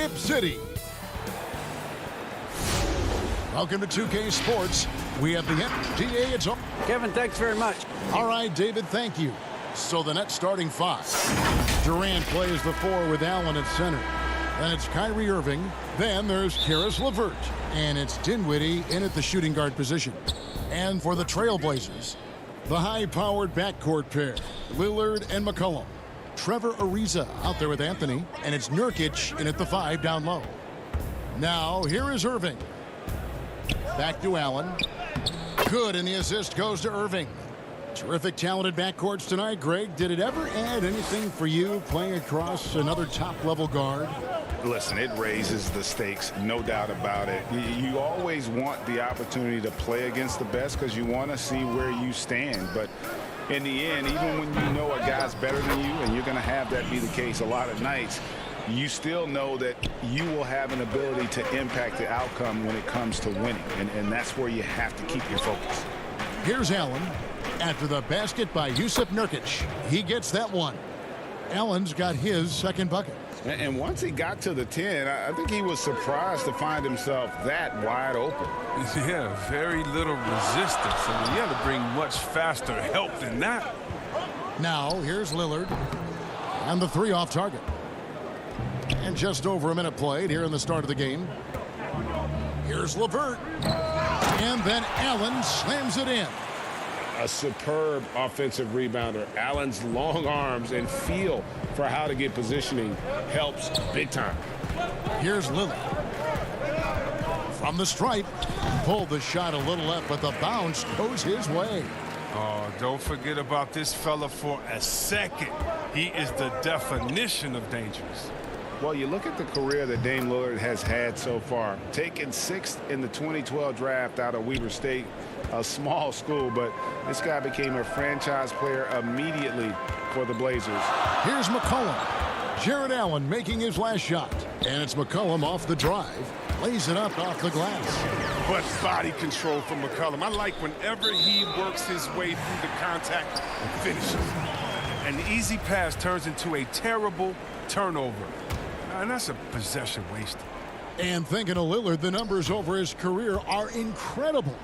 Rip City. Welcome to 2K Sports. We have the NBA. It's on. Kevin, thanks very much. All right, David, thank you. So the net starting five. Durant plays the four with Allen at center. Then it's Kyrie Irving. Then there's Karis LeVert. And it's Dinwiddie in at the shooting guard position. And for the Trailblazers, the high-powered backcourt pair, Lillard and McCollum. Trevor Ariza out there with Anthony. And it's Nurkic in at the five down low. Now, here is Irving. Back to Allen. Good, and the assist goes to Irving. Terrific, talented backcourts tonight. Greg, did it ever add anything for you playing across another top-level guard? Listen, it raises the stakes, no doubt about it. You always want the opportunity to play against the best because you want to see where you stand. But in the end, even when you know a guy's better than you, and you're going to have that be the case a lot of nights, you still know that you will have an ability to impact the outcome when it comes to winning. And that's where you have to keep your focus. Here's Allen. After the basket by Jusuf Nurkic. He gets that one. Allen's got his second bucket. And once he got to the 10, I think he was surprised to find himself that wide open. Yeah, very little resistance. I mean, you had to bring much faster help than that. Now, here's Lillard. And the three off target. And just over a minute played here in the start of the game. Here's LeVert. And then Allen slams it in. A superb offensive rebounder. Allen's long arms and feel for how to get positioning helps big time. Here's Lillard. From the stripe. Pulled the shot a little left, but the bounce goes his way. Oh, don't forget about this fella for a second. He is the definition of dangerous. Well, you look at the career that Dame Lillard has had so far. Taken 6th in the 2012 draft out of Weber State, a small school, but this guy became a franchise player immediately for the Blazers. Here's McCollum. Jared Allen making his last shot. And it's McCollum off the drive. Lays it up off the glass. But body control from McCollum. I like whenever he works his way through the contact and finishes. An easy pass turns into a terrible turnover. And that's a possession wasted. And thinking of Lillard, the numbers over his career are incredible.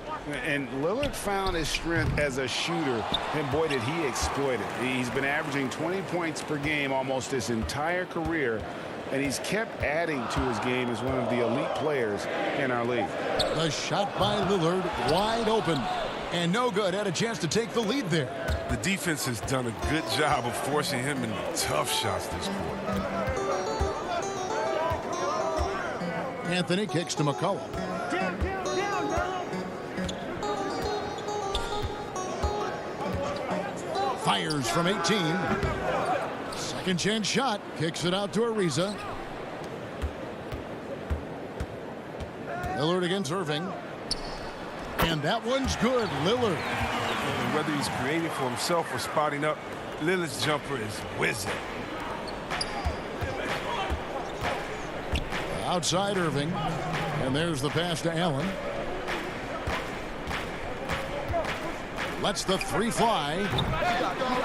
And Lillard found his strength as a shooter, and boy, did he exploit it. He's been averaging 20 points per game almost his entire career, and he's kept adding to his game as one of the elite players in our league. The shot by Lillard wide open. And no good. Had a chance to take the lead there. The defense has done a good job of forcing him into tough shots this quarter. Anthony kicks to McCollum. Fires from 18. Second chance shot. Kicks it out to Ariza. Lillard against Irving. And that one's good. Lillard. And whether he's creating for himself or spotting up, Lillard's jumper is whizzing. Outside Irving. And there's the pass to Allen. Lets the three fly.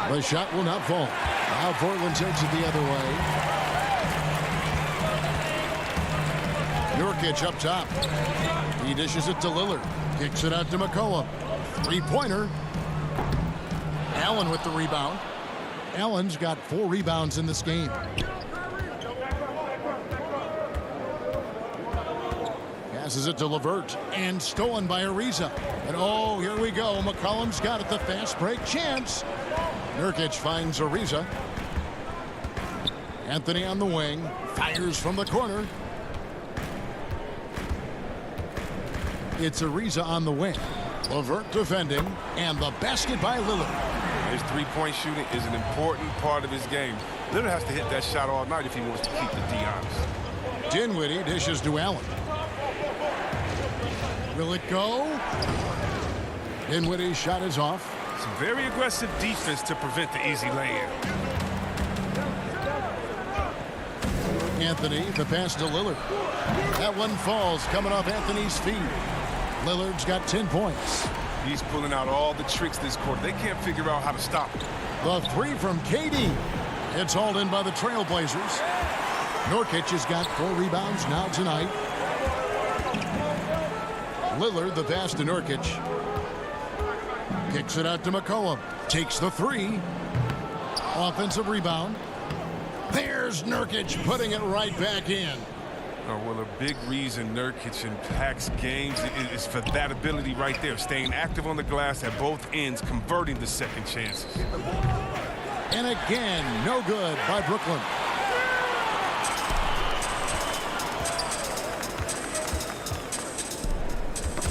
The shot will not fall. Now Portland takes it the other way. Nurkic up top. He dishes it to Lillard. Kicks it out to McCollum. Three-pointer. Allen with the rebound. Allen's got 4 rebounds in this game. Passes it to LeVert, and stolen by Ariza. And oh, here we go. McCollum's got it, the fast break chance. Nurkic finds Ariza. Anthony on the wing, fires from the corner. It's Ariza on the wing. LeVert defending, and the basket by Lillard. His three-point shooting is an important part of his game. Lillard has to hit that shot all night if he wants to keep the D honest. Dinwiddie dishes to Allen. Will it go? Dinwiddie's shot is off. Some very aggressive defense to prevent the easy lay-in. Anthony, the pass to Lillard. That one falls coming off Anthony's feet. Lillard's got 10 points. He's pulling out all the tricks this quarter. They can't figure out how to stop him. The three from KD. It's hauled in by the Trailblazers. Nurkic has got 4 rebounds now tonight. Lillard, the pass to Nurkic. Kicks it out to McCollum. Takes the 3. Offensive rebound. There's Nurkic putting it right back in. Oh, well, a big reason Nurkic impacts games is for that ability right there, staying active on the glass at both ends, converting the second chances. And again, no good by Brooklyn.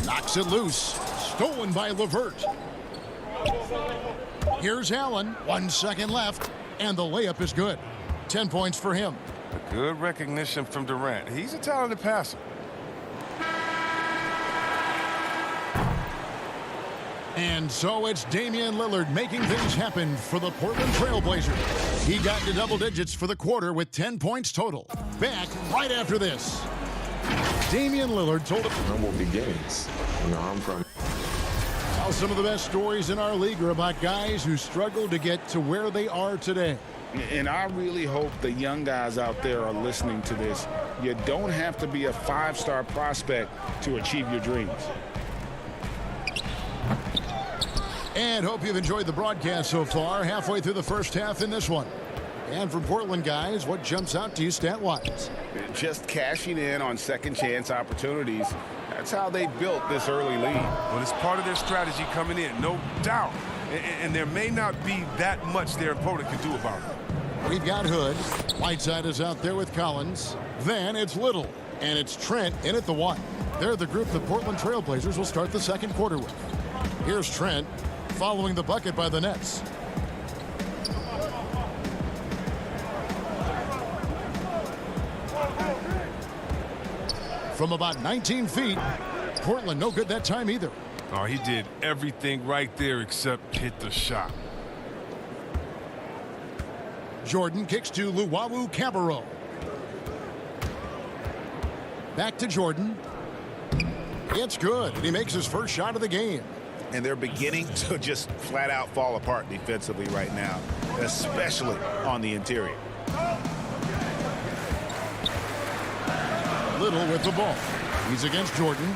Knocks it loose. Stolen by LeVert. Here's Allen. 1 second left, and the layup is good. 10 points for him. A good recognition from Durant. He's a talented passer. And so it's Damian Lillard making things happen for the Portland Trail Blazers. He got to double digits for the quarter with 10 points total. Back right after this. Damian Lillard told us humble beginnings. You know, I'm from. How some of the best stories in our league are about guys who struggled to get to where they are today. And I really hope the young guys out there are listening to this. You don't have to be a 5-star prospect to achieve your dreams. And hope you've enjoyed the broadcast so far. Halfway through the first half in this one. And from Portland, guys, what jumps out to you stat-wise? Just cashing in on second chance opportunities. That's how they built this early lead. Well, it's part of their strategy coming in, no doubt. And there may not be that much their opponent can do about it. We've got Hood. Whiteside is out there with Collins. Then it's Little. And it's Trent in at the 1. They're the group the Portland Trail Blazers will start the second quarter with. Here's Trent following the bucket by the Nets. From about 19 feet, Portland no good that time either. Oh, he did everything right there except hit the shot. Jordan kicks to Luwawu Cabarro. Back to Jordan. It's good. He makes his first shot of the game. And they're beginning to just flat out fall apart defensively right now, especially on the interior. Little with the ball. He's against Jordan.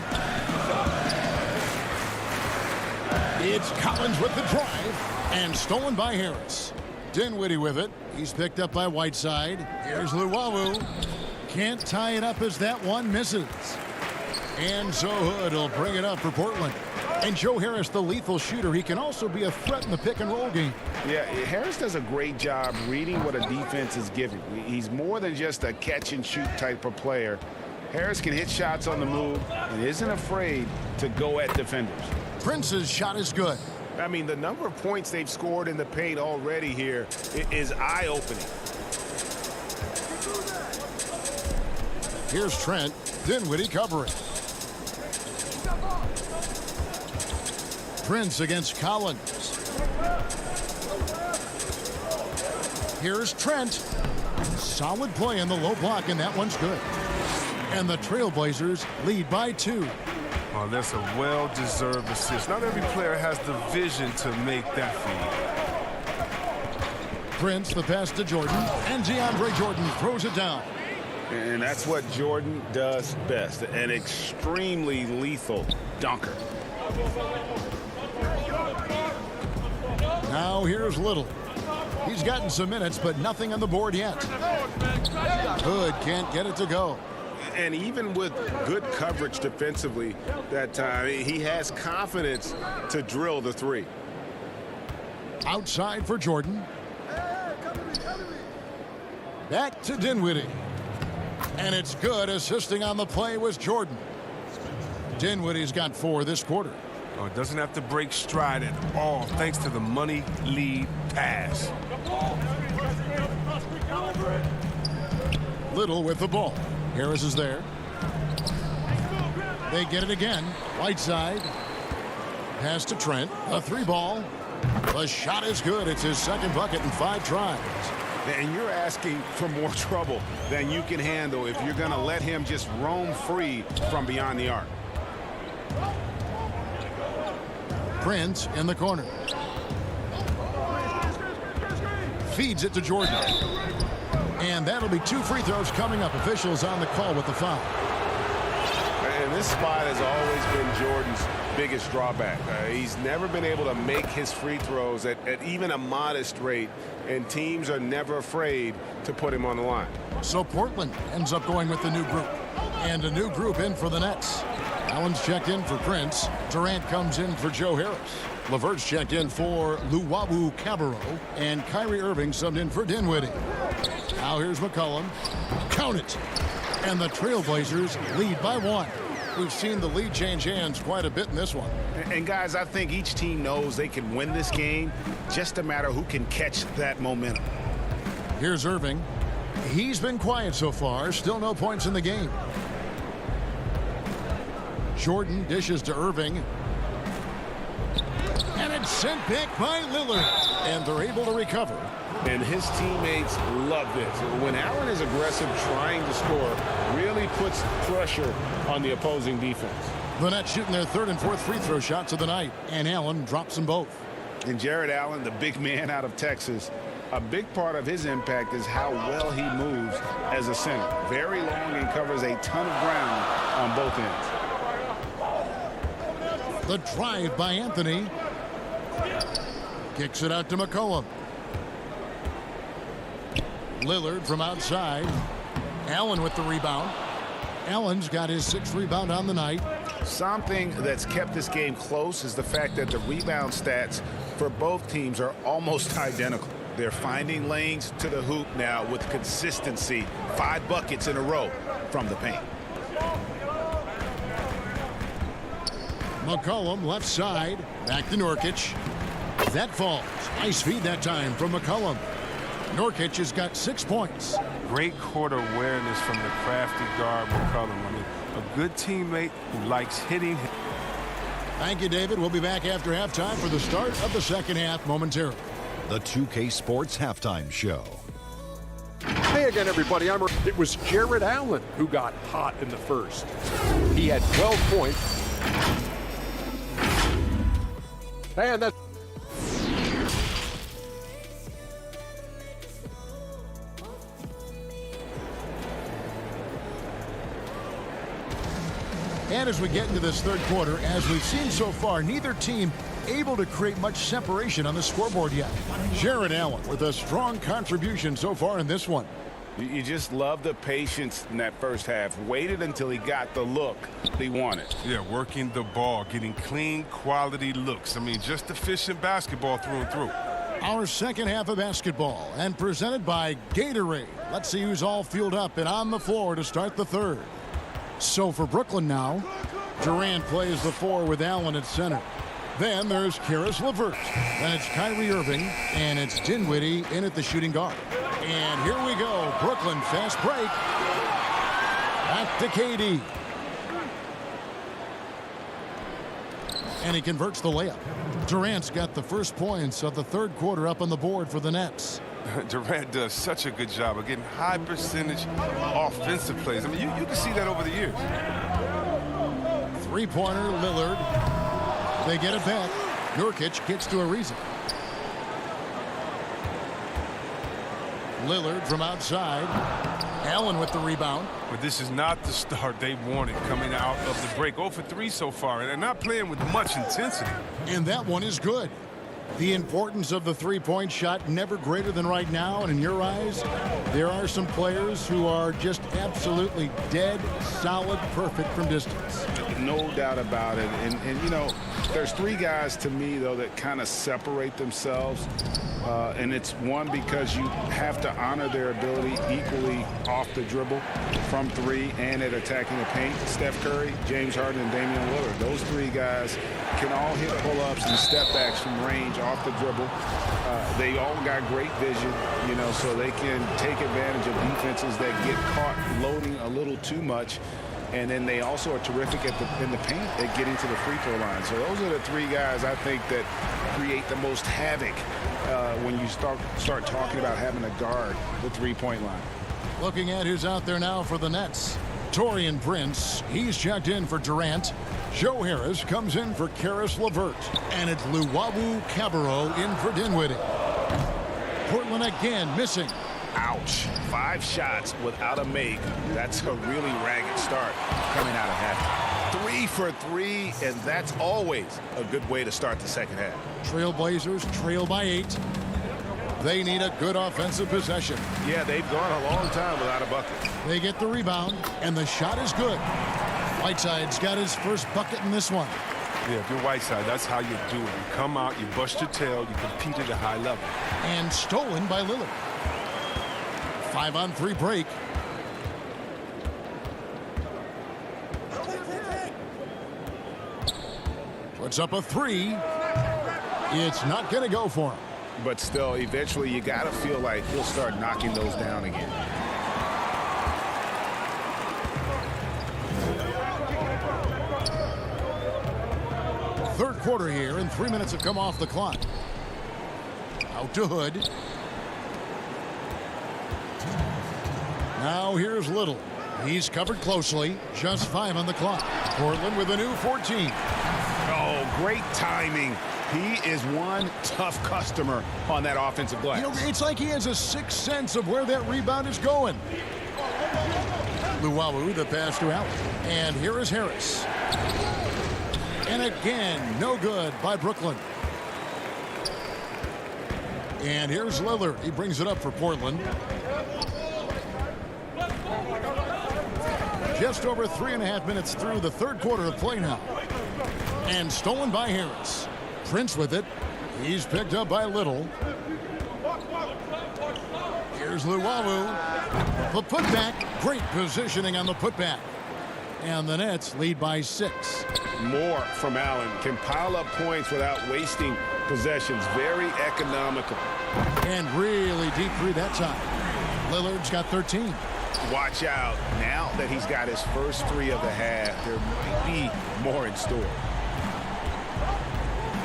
It's Collins with the drive and stolen by Harris. Dinwiddie with it. He's picked up by Whiteside. Here's Luwawu. Can't tie it up as that one misses. And so Hood will bring it up for Portland. And Joe Harris, the lethal shooter, he can also be a threat in the pick-and-roll game. Yeah, Harris does a great job reading what a defense is giving. He's more than just a catch-and-shoot type of player. Harris can hit shots on the move and isn't afraid to go at defenders. Prince's shot is good. I mean, the number of points they've scored in the paint already here is eye-opening. Here's Trent. Dinwiddie covering. Prince against Collins. Here's Trent. Solid play in the low block, and that one's good. And the Trailblazers lead by 2. Oh, that's a well-deserved assist. Not every player has the vision to make that feed. Prince, the pass to Jordan, and DeAndre Jordan throws it down. And that's what Jordan does best, an extremely lethal dunker. Now here's Little. He's gotten some minutes, but nothing on the board yet. Hood can't get it to go. And even with good coverage defensively that time, he has confidence to drill the 3. Outside for Jordan. Back to Dinwiddie. And it's good. Assisting on the play was Jordan. Dinwiddie's got 4 this quarter. Oh, it doesn't have to break stride at all thanks to the money lead pass. Little with the ball. Harris is there. They get it again. Whiteside. Pass to Trent. A 3-ball. The shot is good. It's his second bucket in 5 tries. And you're asking for more trouble than you can handle if you're going to let him just roam free from beyond the arc. Prince in the corner. Feeds it to Jordan. And that'll be 2 free throws coming up. Officials on the call with the foul. And this spot has always been Jordan's biggest drawback. He's never been able to make his free throws at even a modest rate, and teams are never afraid to put him on the line. So Portland ends up going with the new group. And a new group in for the Nets. Allen's checked in for Prince. Durant comes in for Joe Harris. LeVert's checked in for Luwawu Cabarro. And Kyrie Irving subbed in for Dinwiddie. Now here's McCollum. Count it. And the Trailblazers lead by 1. We've seen the lead change hands quite a bit in this one. And guys, I think each team knows they can win this game. Just a matter who can catch that momentum. Here's Irving. He's been quiet so far. Still no points in the game. Jordan dishes to Irving. And it's sent back by Lillard. And they're able to recover. And his teammates love this. When Allen is aggressive trying to score, really puts pressure on the opposing defense. The Nets shooting their 3rd and 4th free throw shots of the night. And Allen drops them both. And Jared Allen, the big man out of Texas, a big part of his impact is how well he moves as a center. Very long and covers a ton of ground on both ends. The drive by Anthony. Kicks it out to McCollum. Lillard from outside. Allen with the rebound. Allen's got his 6th rebound on the night. Something that's kept this game close is the fact that the rebound stats for both teams are almost identical. They're finding lanes to the hoop now with consistency. 5 buckets in a row from the paint. McCollum left side. Back to Nurkic. That falls. Nice feed that time from McCollum. Nurkic has got 6 points. Great court awareness from the crafty guard McCollum. I mean, a good teammate who likes hitting. Thank you, David. We'll be back after halftime for the start of the 2nd half momentarily. The 2K Sports Halftime Show. Hey again, everybody. It was Jared Allen who got hot in the first. He had 12 points. And that's And as we get into this 3rd quarter, as we've seen so far, neither team able to create much separation on the scoreboard yet. Jared Allen with a strong contribution so far in this one. You just love the patience in that first half. Waited until he got the look he wanted. Yeah, working the ball, getting clean, quality looks. I mean, just efficient basketball through and through. Our 2nd half of basketball and presented by Gatorade. Let's see who's all fueled up and on the floor to start the 3rd. So for Brooklyn now, Durant plays the 4 with Allen at center. Then there's Caris LeVert. Then it's Kyrie Irving, and it's Dinwiddie in at the shooting guard. And here we go. Brooklyn fast break. Back to KD. And he converts the layup. Durant's got the first points of the 3rd quarter up on the board for the Nets. Durant does such a good job of getting high percentage offensive plays. I mean, you can see that over the years. 3-pointer, Lillard. They get it back. Nurkic gets to Ariza. Lillard from outside. Allen with the rebound. But this is not the start they wanted coming out of the break. 0 for 3 so far, and they're not playing with much intensity. And that one is good. The importance of the 3-point shot never greater than right now. And in your eyes, there are some players who are just absolutely dead, solid, perfect from distance. No doubt about it. And you know, there's 3 guys to me, though, that kind of separate themselves. And it's one, because you have to honor their ability equally off the dribble, from 3, and at attacking the paint. Steph Curry, James Harden, and Damian Lillard. Those 3 guys can all hit pull-ups and step-backs from range off the dribble. They all got great vision, you know, so they can take advantage of defenses that get caught loading a little too much. And then they also are terrific in the paint at getting to the free throw line. So those are the 3 guys I think that create the most havoc when you start talking about having a guard the 3-point line. Looking at who's out there now for the Nets. Taurean Prince, he's checked in for Durant. Joe Harris comes in for Caris LeVert. And it's Luwawu Cabarro in for Dinwiddie. Portland again missing. Ouch. 5 shots without a make. That's a really ragged start coming out of half. 3 for 3, and that's always a good way to start the second half. Trailblazers trail by 8. They need a good offensive possession. Yeah, they've gone a long time without a bucket. They get the rebound, and the shot is good. Whiteside's got his first bucket in this one. Yeah, if you're Whiteside, that's how you do it. You come out, you bust your tail, you compete at a high level. And stolen by Lillard. 5-on-3 break. Puts up a 3. It's not going to go for him. But still, eventually you got to feel like he'll start knocking those down again. Third quarter here, and 3 minutes have come off the clock. Out to Hood. Now here's Little. He's covered closely. Just 5 on the clock. Portland with a new 14. Oh, great timing. He is one tough customer on that offensive glass. You know, it's like he has a sixth sense of where that rebound is going. Luwawu, the pass to Allen. And here is Harris. And again, no good by Brooklyn. And here's Lillard. He brings it up for Portland. Just over 3.5 minutes through the third quarter of play now. And stolen by Harris. Prince with it. He's picked up by Little. Here's Luwawu. The putback. Great positioning on the putback. And the Nets lead by 6. More from Allen. Can pile up points without wasting possessions. Very economical. And really deep three that time. Lillard's got 13. Watch out. Now that he's got his first 3 of the half, there might be more in store.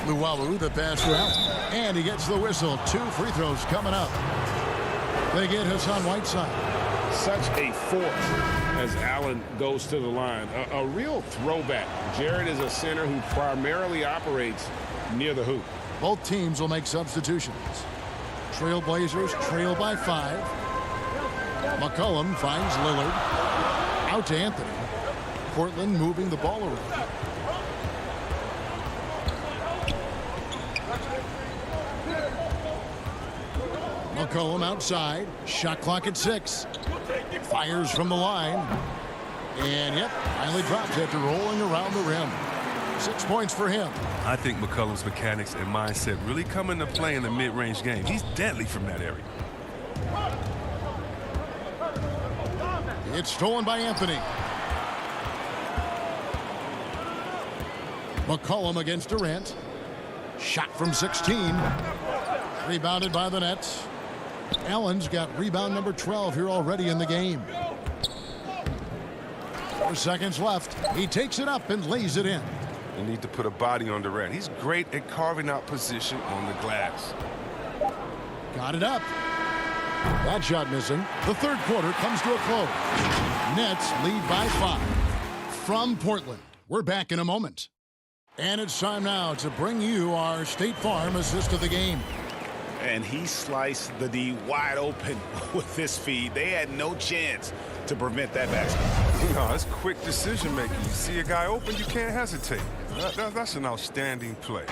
Luwawu, the pass to Allen. And he gets the whistle. 2 free throws coming up. They get Hassan Whiteside. Such a force as Allen goes to the line. A real throwback. Jarrett is a center who primarily operates near the hoop. Both teams will make substitutions. Trailblazers trail by 5. McCollum finds Lillard. Out to Anthony. Portland moving the ball around. McCollum outside. Shot clock at 6. Fires from the line. And yep, finally drops after rolling around the rim. 6 points for him. I think McCollum's mechanics and mindset really come into play in the mid-range game. He's deadly from that area. It's stolen by Anthony. McCollum against Durant. Shot from 16. Rebounded by the Nets. Allen's got rebound number 12 here already in the game. 4 seconds left. He takes it up and lays it in. You need to put a body on Durant. He's great at carving out position on the glass. Got it up. That shot missing. The third quarter comes to a close. Nets lead by 5. From Portland, we're back in a moment. And it's time now to bring you our State Farm assist of the game. And he sliced the D wide open with this feed. They had no chance to prevent that basket. No, it's quick decision making. You see a guy open, you can't hesitate. That's an outstanding play.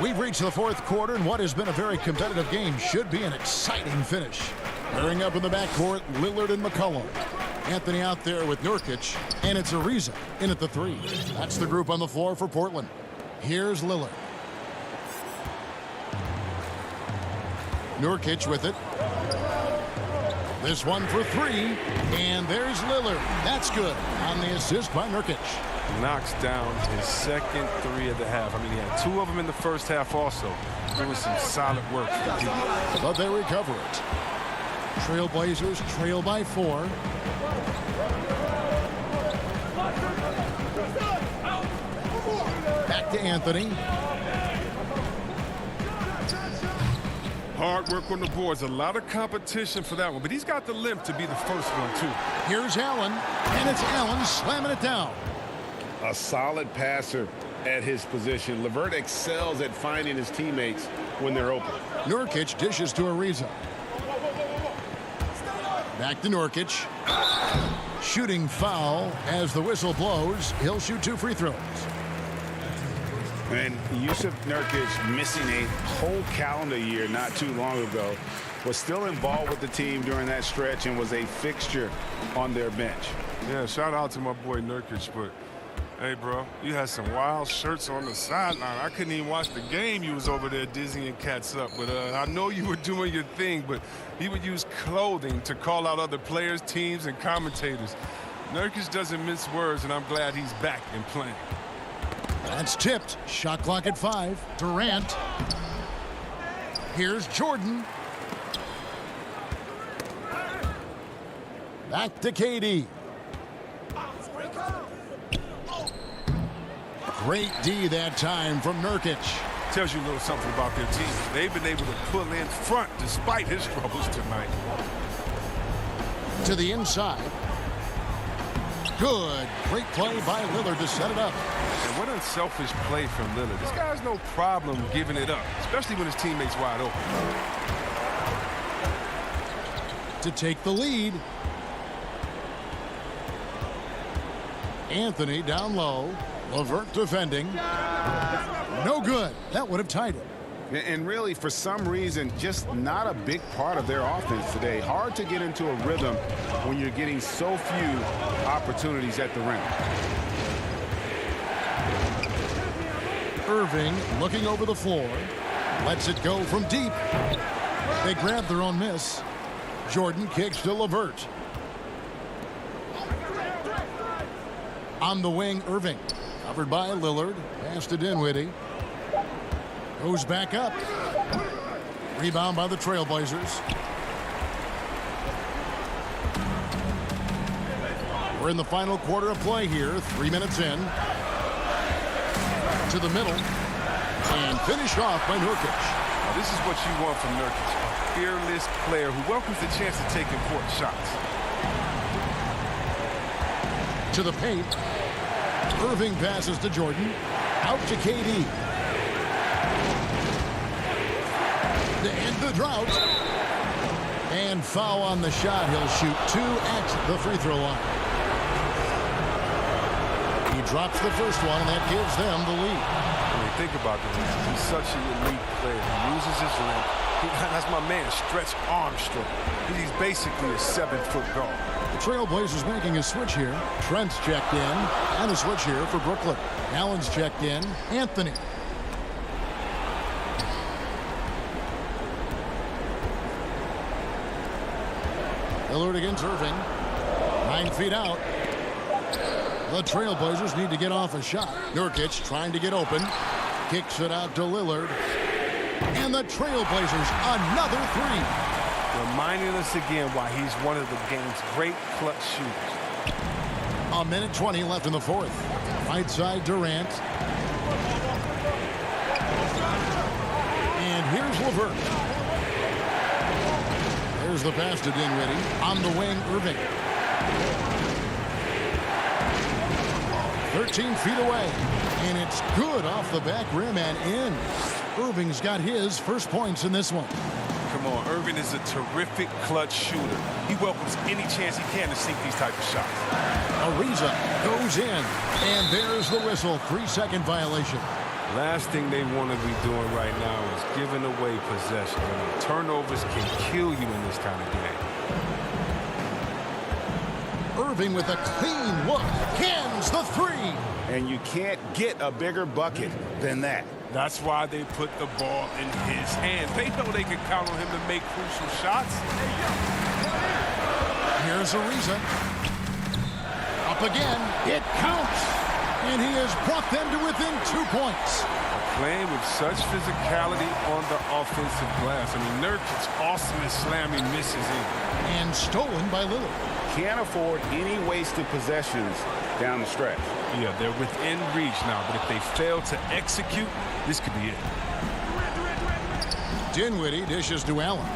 We've reached the fourth quarter, and what has been a very competitive game should be an exciting finish. Pairing up in the backcourt, Lillard and McCollum. Anthony out there with Nurkic, and it's Ariza in at the 3. That's the group on the floor for Portland. Here's Lillard. Nurkic with it. This one for 3, and there's Lillard. That's good on the assist by Nurkic. Knocks down his second 3 of the half. I mean, he had 2 of them in the first half also. Doing some solid work for the people. But they recover it. Trailblazers trail by 4. Back to Anthony. Hard work on the boards. A lot of competition for that one, but he's got the limp to be the first one, too. Here's Allen, and it's Allen slamming it down. A solid passer at his position. LeVert excels at finding his teammates when they're open. Nurkic dishes to Ariza. Back to Nurkic. Shooting foul as the whistle blows. He'll shoot 2 free throws. And Yusuf Nurkic, missing a whole calendar year not too long ago, was still involved with the team during that stretch and was a fixture on their bench. Yeah, shout out to my boy Nurkic, but hey, bro, you had some wild shirts on the sideline. I couldn't even watch the game. You was over there dizzying cats up, but I know you were doing your thing, but he would use clothing to call out other players, teams, and commentators. Nurkic doesn't mince words, and I'm glad he's back and playing. That's tipped. Shot clock at 5. Durant. Here's Jordan. Back to KD. Great D that time from Nurkic. Tells you a little something about their team. They've been able to pull in front despite his struggles tonight. To the inside. Good. Great play by Lillard to set it up. And what unselfish play from Lillard. This guy's no problem giving it up, especially when his teammate's wide open. To take the lead. Anthony down low. LeVert defending. No good. That would have tied it. And really, for some reason, just not a big part of their offense today. Hard to get into a rhythm when you're getting so few opportunities at the rim. Irving looking over the floor. Lets it go from deep. They grab their own miss. Jordan kicks to LeVert. On the wing, Irving. Covered by Lillard. Pass to Dinwiddie. Goes back up. Rebound by the Trailblazers. We're in the final quarter of play here. 3 minutes in. To the middle. And finished off by Nurkic. Now, this is what you want from Nurkic. A fearless player who welcomes the chance to take important shots. To the paint. Irving passes to Jordan. Out to KD. To end the drought. And foul on the shot. He'll shoot 2 at the free throw line. He drops the first one, and that gives them the lead. When you think about it, he's such a unique player. He uses his length. That's my man, Stretch Armstrong. He's basically a 7-foot guard. The Trailblazers making a switch here. Trent's checked in. And a switch here for Brooklyn. Allen's checked in. Anthony. Lillard against Irving. 9 feet out. The Trailblazers need to get off a shot. Nurkic trying to get open. Kicks it out to Lillard. And the Trailblazers another 3. Reminding us again why he's one of the game's great clutch shooters. A minute 20 left in the fourth. Right side Durant. And here's LeVert. There's the pass to Dinwiddie. On the wing, Irving. 13 feet away. And it's good off the back rim and in. Irving's got his first points in this one. Come on, Irving is a terrific clutch shooter. He welcomes any chance he can to sink these type of shots. Ariza goes in. And there's the whistle. 3-second violation. Last thing they want to be doing right now is giving away possession. I mean, turnovers can kill you in this kind of game. Irving with a clean look. Cans the 3. And you can't get a bigger bucket than that. That's why they put the ball in his hands. They know they can count on him to make crucial shots. Here's Ariza. Up again. It counts. And he has brought them to within 2 points. Playing with such physicality on the offensive glass. I mean, Nurkic's awesome at slamming misses in. And stolen by Lillard. Can't afford any wasted possessions down the stretch. Yeah, they're within reach now, but if they fail to execute, this could be it. Dinwiddie dishes to Allen.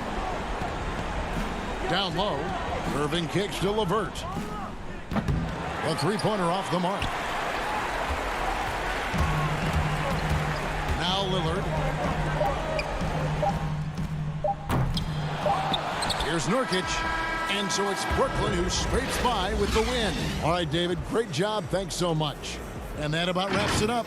Down low. Irving kicks to LeVert. A 3-pointer off the mark. Lillard. Here's Nurkic. And so it's Brooklyn who scrapes by with the win. All right, David, great job. Thanks so much. And that about wraps it up.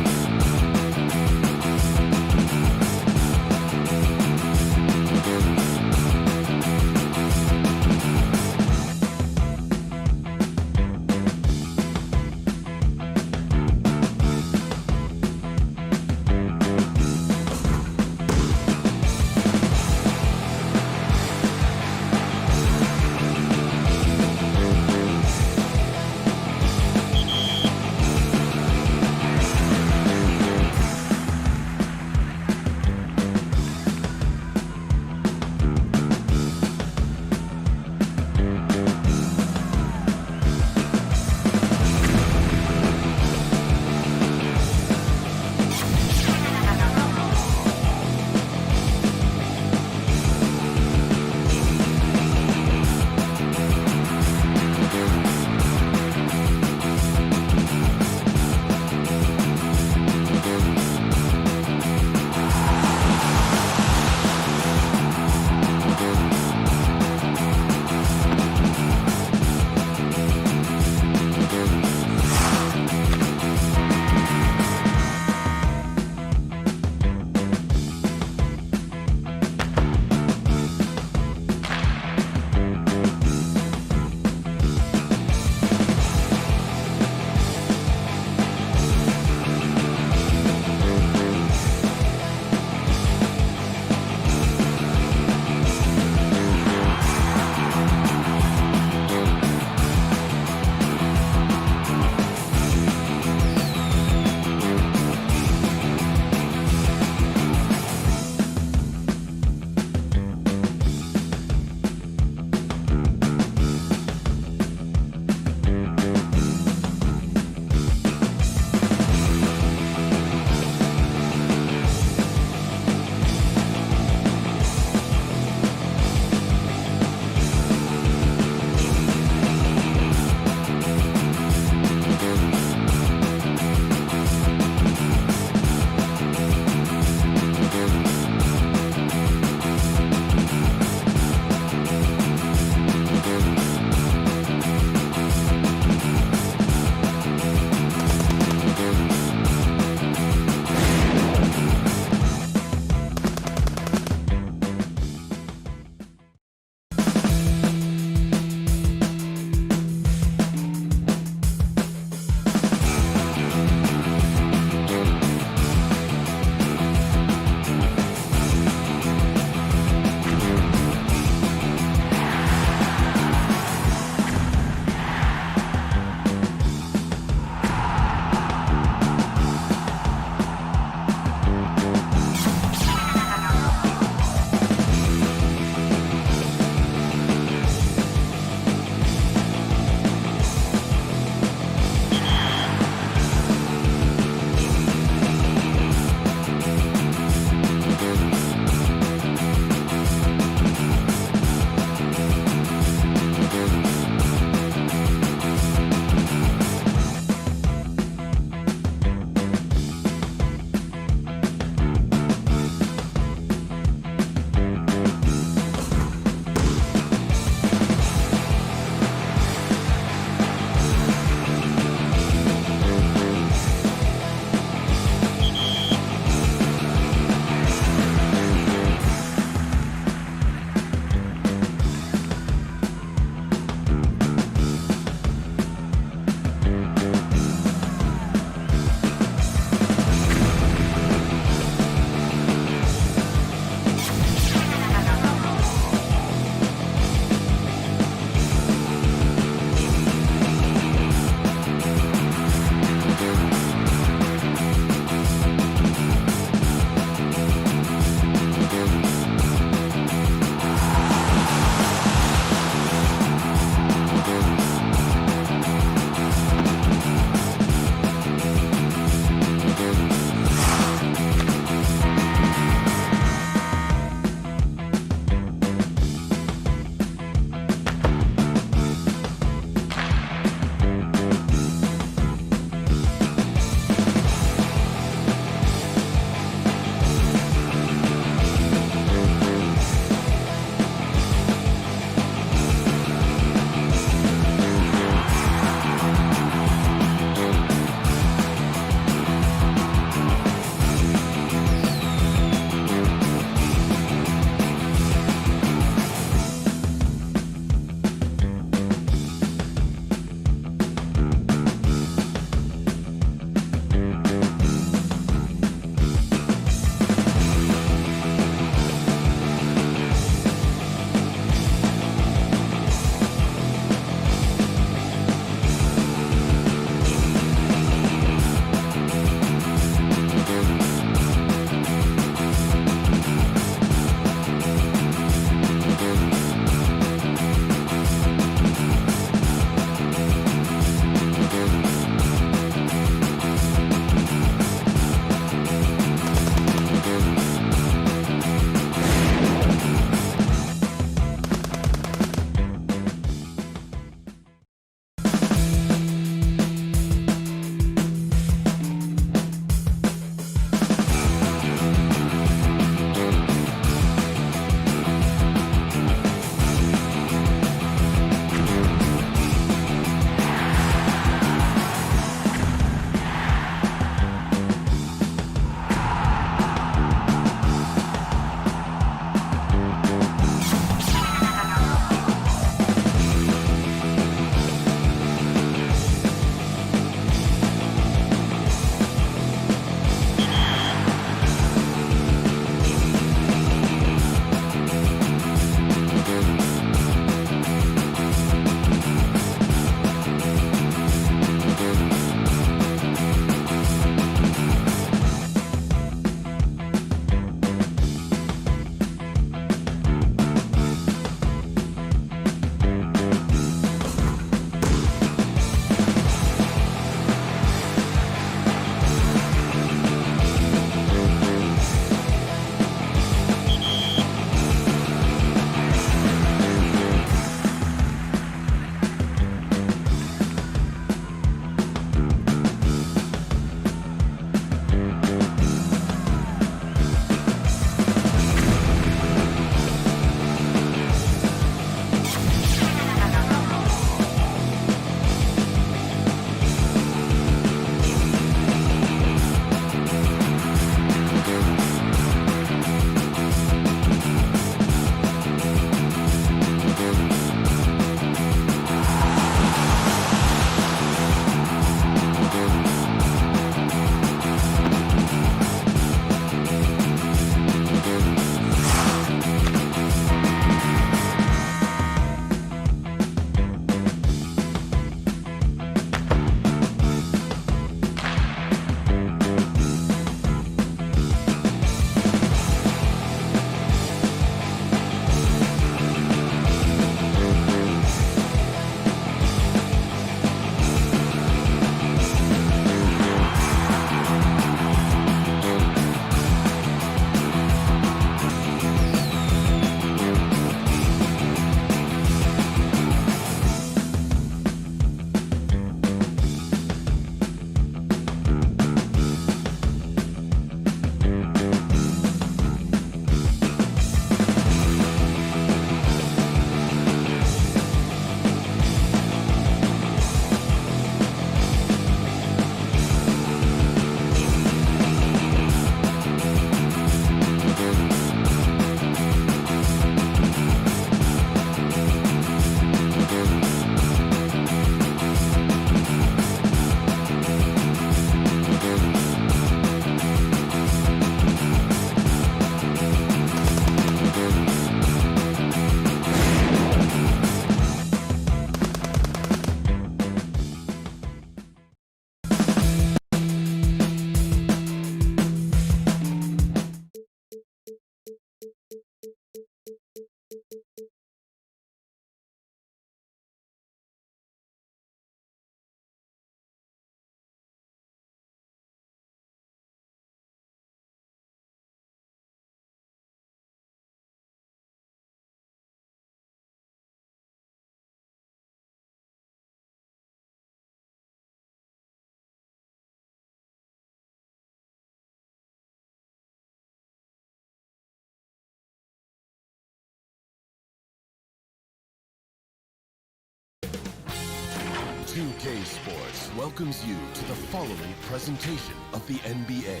2K Sports welcomes you to the following presentation of the NBA.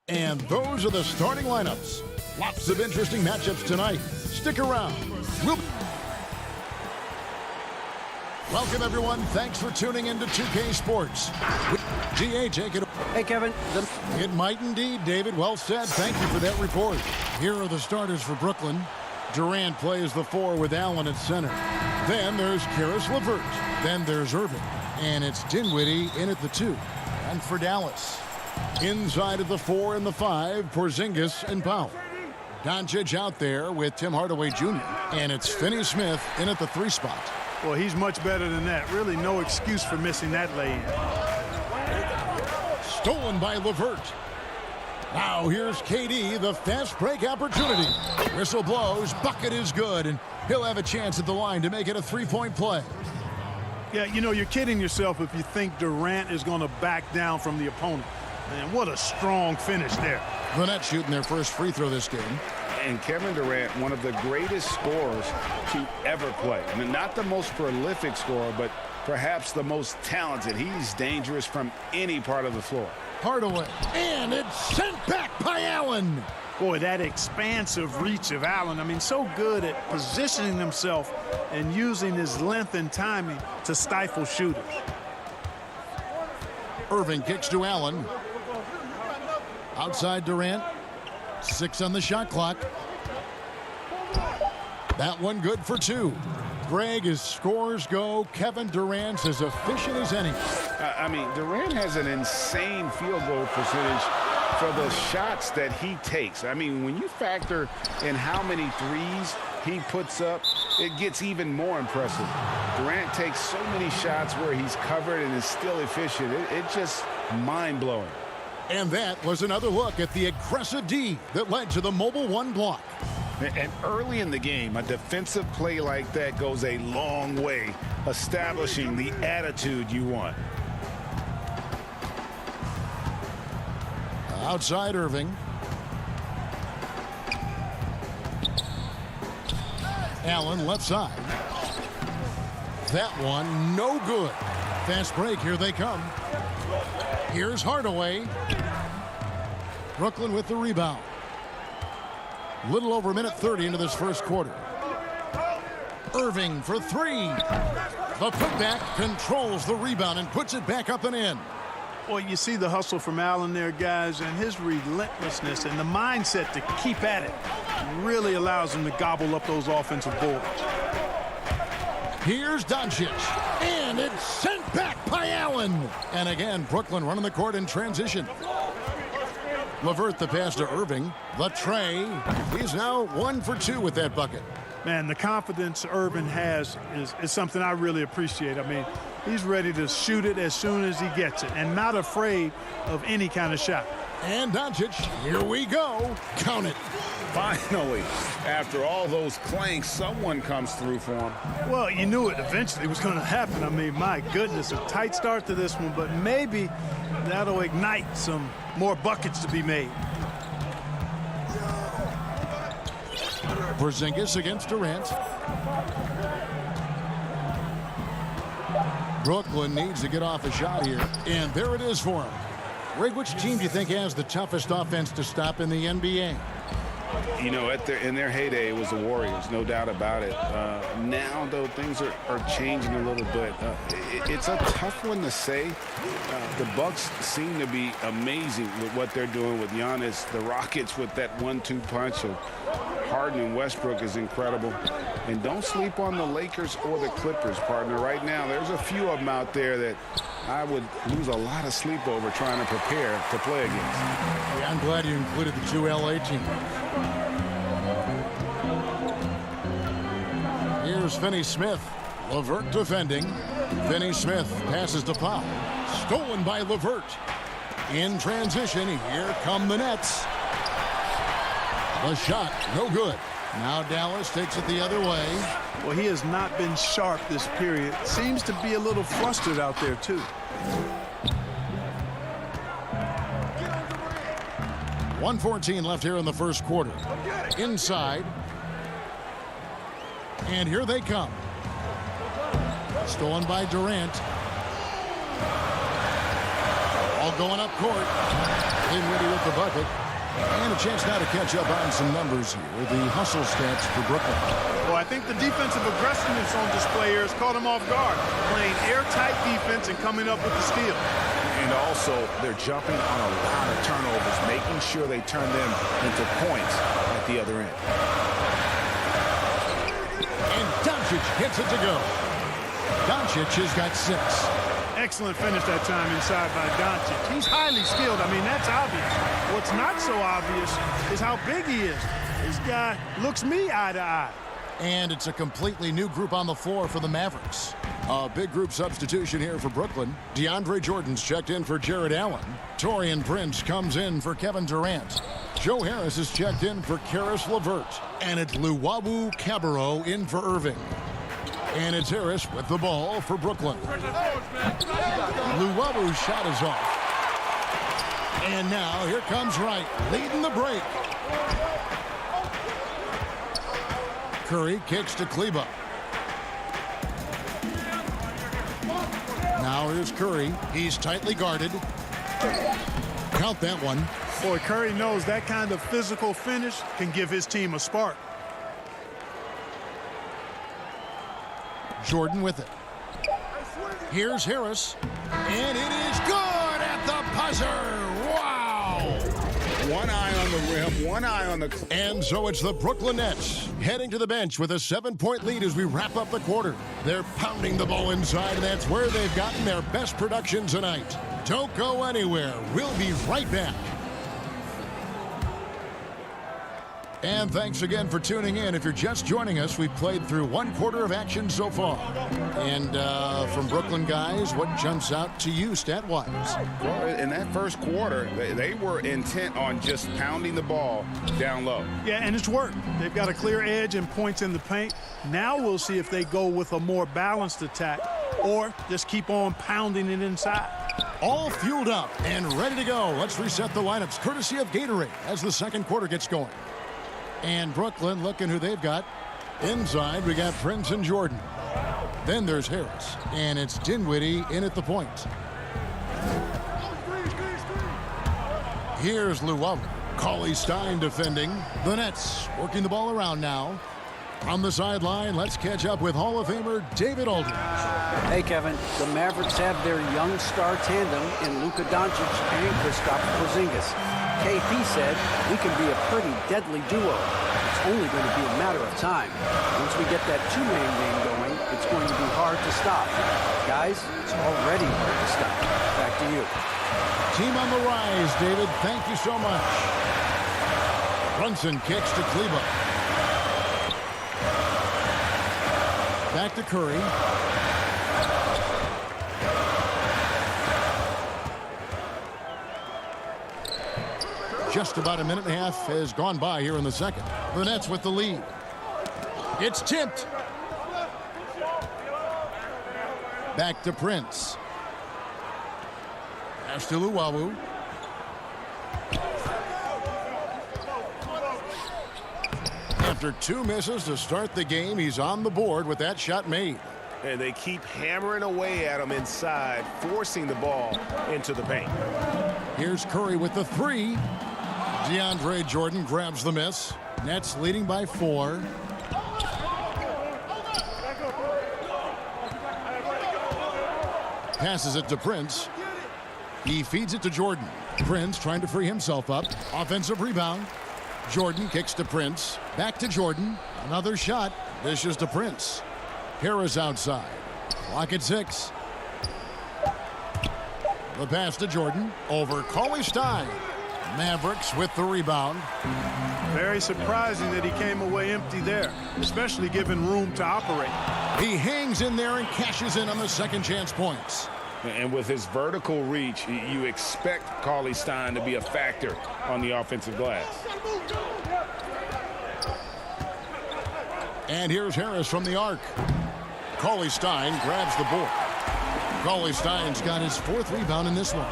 And those are the starting lineups. Lots of interesting matchups tonight. Stick around. Welcome, everyone. Thanks for tuning in to 2K Sports. GA, take it. Hey, Kevin. It might indeed, David. Well said. Thank you for that report. Here are the starters for Brooklyn. Durant plays the 4 with Allen at center. Then there's Caris LeVert. Then there's Irving. And it's Dinwiddie in at the 2. And for Dallas, inside of the 4 and the 5, Porzingis and Powell. Doncic out there with Tim Hardaway Jr. And it's Finney-Smith in at the 3 spot. Well, he's much better than that. Really no excuse for missing that lay-in. Stolen by LeVert. Now here's KD, the fast break opportunity. Whistle blows, bucket is good, and he'll have a chance at the line to make it a 3-point play. Yeah, you know, you're kidding yourself if you think Durant is going to back down from the opponent. Man, what a strong finish there. The Nets shooting their first free throw this game. And Kevin Durant, one of the greatest scorers to ever play. I mean, not the most prolific scorer, but perhaps the most talented. He's dangerous from any part of the floor. Hardaway, and it's sent back by Allen. Boy, that expansive reach of Allen. I mean, so good at positioning himself and using his length and timing to stifle shooters. Irving kicks to Allen. Outside Durant. 6 on the shot clock. That one good for 2. Greg, as scores go, Kevin Durant's as efficient as any. I mean, Durant has an insane field goal percentage for the shots that he takes. I mean, when you factor in how many threes he puts up, it gets even more impressive. Durant takes so many shots where he's covered and is still efficient. It's just mind-blowing. And that was another look at the aggressive D that led to the mobile 1 block. And early in the game, a defensive play like that goes a long way, establishing the attitude you want. Outside Irving. Allen left side. That one no good. Fast break, here they come. Here's Hardaway. Brooklyn with the rebound. Little over a minute 30 into this first quarter. Irving for 3. The putback controls the rebound and puts it back up and in. Well, you see the hustle from Allen there, guys, and his relentlessness and the mindset to keep at it really allows him to gobble up those offensive boards. Here's Doncic, and it's sent back by Allen. And again, Brooklyn running the court in transition. LeVert the pass to Irving. The tray. He's now 1 for 2 with that bucket. Man, the confidence Irving has is something I really appreciate. I mean, he's ready to shoot it as soon as he gets it and not afraid of any kind of shot. And Doncic, here we go. Count it. Finally, after all those clanks, someone comes through for him. Well, you knew it eventually was going to happen. I mean, my goodness, a tight start to this one, but maybe that'll ignite some more buckets to be made. Porzingis against Durant. Brooklyn needs to get off a shot here, and there it is for him. Greg, which team do you think has the toughest offense to stop in the NBA? You know, in their heyday, it was the Warriors, no doubt about it. Now, though, things are changing a little bit. It's a tough one to say. The Bucks seem to be amazing with what they're doing with Giannis. The Rockets with that 1-2 punch of Harden and Westbrook is incredible. And don't sleep on the Lakers or the Clippers, partner. Right now, there's a few of them out there that I would lose a lot of sleep over trying to prepare to play against. Yeah, I'm glad you included the 2 LA teams. Here's Finney-Smith. LeVert defending. Finney-Smith passes to Powell. Stolen by LeVert. In transition, here come the Nets. The shot, no good. Now Dallas takes it the other way. Well, he has not been sharp this period. Seems to be a little flustered out there, too. 1:14 left here in the first quarter. Inside. And here they come. Stolen by Durant. All going up court. Dinwiddie with the bucket. And a chance now to catch up on some numbers here. The hustle stats for Brooklyn. Well, I think the defensive aggressiveness on display here has caught them off guard. Playing airtight defense and coming up with the steal. And also, they're jumping on a lot of turnovers, making sure they turn them into points at the other end. And Doncic hits it to go. Doncic has got 6. Excellent finish that time inside by Doncic. He's highly skilled. I mean, that's obvious. What's not so obvious is how big he is. This guy looks me eye to eye. And it's a completely new group on the floor for the Mavericks. A big group substitution here for Brooklyn. DeAndre Jordan's checked in for Jared Allen. Taurean Prince comes in for Kevin Durant. Joe Harris is checked in for Caris LeVert. And it's Luwawu Cabarrot in for Irving. And it's Harris with the ball for Brooklyn. Luwabu's shot is off. And now here comes Wright, leading the break. Curry kicks to Kleba. Now here's Curry. He's tightly guarded. Count that one. Boy, Curry knows that kind of physical finish can give his team a spark. Jordan with it. Here's Harris. And it is good at the buzzer. Wow. One eye on the rim, one eye on the... And so it's the Brooklyn Nets heading to the bench with a 7-point lead as we wrap up the quarter. They're pounding the ball inside, and that's where they've gotten their best production tonight. Don't go anywhere. We'll be right back. And thanks again for tuning in. If you're just joining us, we've played through 1 quarter of action so far. And from Brooklyn guys, what jumps out to you stat-wise? Well, in that first quarter, they were intent on just pounding the ball down low. Yeah, and it's worked. They've got a clear edge and points in the paint. Now we'll see if they go with a more balanced attack or just keep on pounding it inside. All fueled up and ready to go. Let's reset the lineups courtesy of Gatorade as the second quarter gets going. And Brooklyn looking who they've got. Inside, we got Prince and Jordan. Then there's Harris. And it's Dinwiddie in at the point. Here's Luwawu. Cauley Stein defending. The Nets working the ball around now. On the sideline, let's catch up with Hall of Famer David Aldridge. Hey, Kevin. The Mavericks have their young star tandem in Luka Doncic and Kristaps Porzingis. KP said we can be a pretty deadly duo. It's only going to be a matter of time. Once we get that two-man game going, it's going to be hard to stop. Guys, it's already hard to stop. Back to you. Team on the rise, David. Thank you so much. Brunson kicks to Kleba. Back to Curry. Just about a minute and a half has gone by here in the second. The Nets with the lead. It's tipped. Back to Prince. Pass to Luwawu. After 2 misses to start the game, he's on the board with that shot made. And they keep hammering away at him inside, forcing the ball into the paint. Here's Curry with the 3. DeAndre Jordan grabs the miss. Nets leading by 4. Passes it to Prince. He feeds it to Jordan. Prince trying to free himself up. Offensive rebound. Jordan kicks to Prince. Back to Jordan. Another shot. Dishes to Prince. Harris outside. Clock at 6. The pass to Jordan. Over Cauley Stein. Mavericks with the rebound. Very surprising that he came away empty there, especially given room to operate. He hangs in there and cashes in on the second chance points. And with his vertical reach, you expect Cauley Stein to be a factor on the offensive glass. And here's Harris from the arc. Cauley Stein grabs the board. Cauley Stein's got his 4th rebound in this one.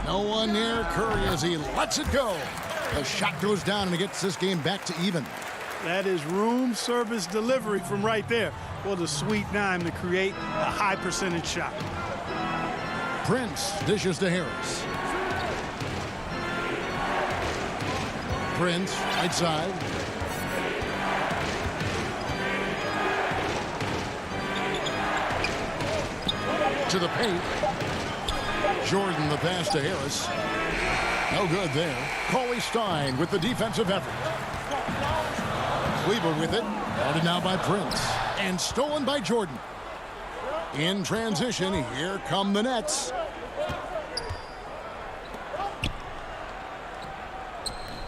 No one near Curry as he lets it go. The shot goes down and it gets this game back to even. That is room service delivery from right there. What a sweet dime to create a high percentage shot. Prince dishes to Harris. Prince, right side. To the paint. Jordan the pass to Harris. No good there. Cauley Stein with the defensive effort. Kleber with it. Guarded now by Prince. And stolen by Jordan. In transition, here come the Nets.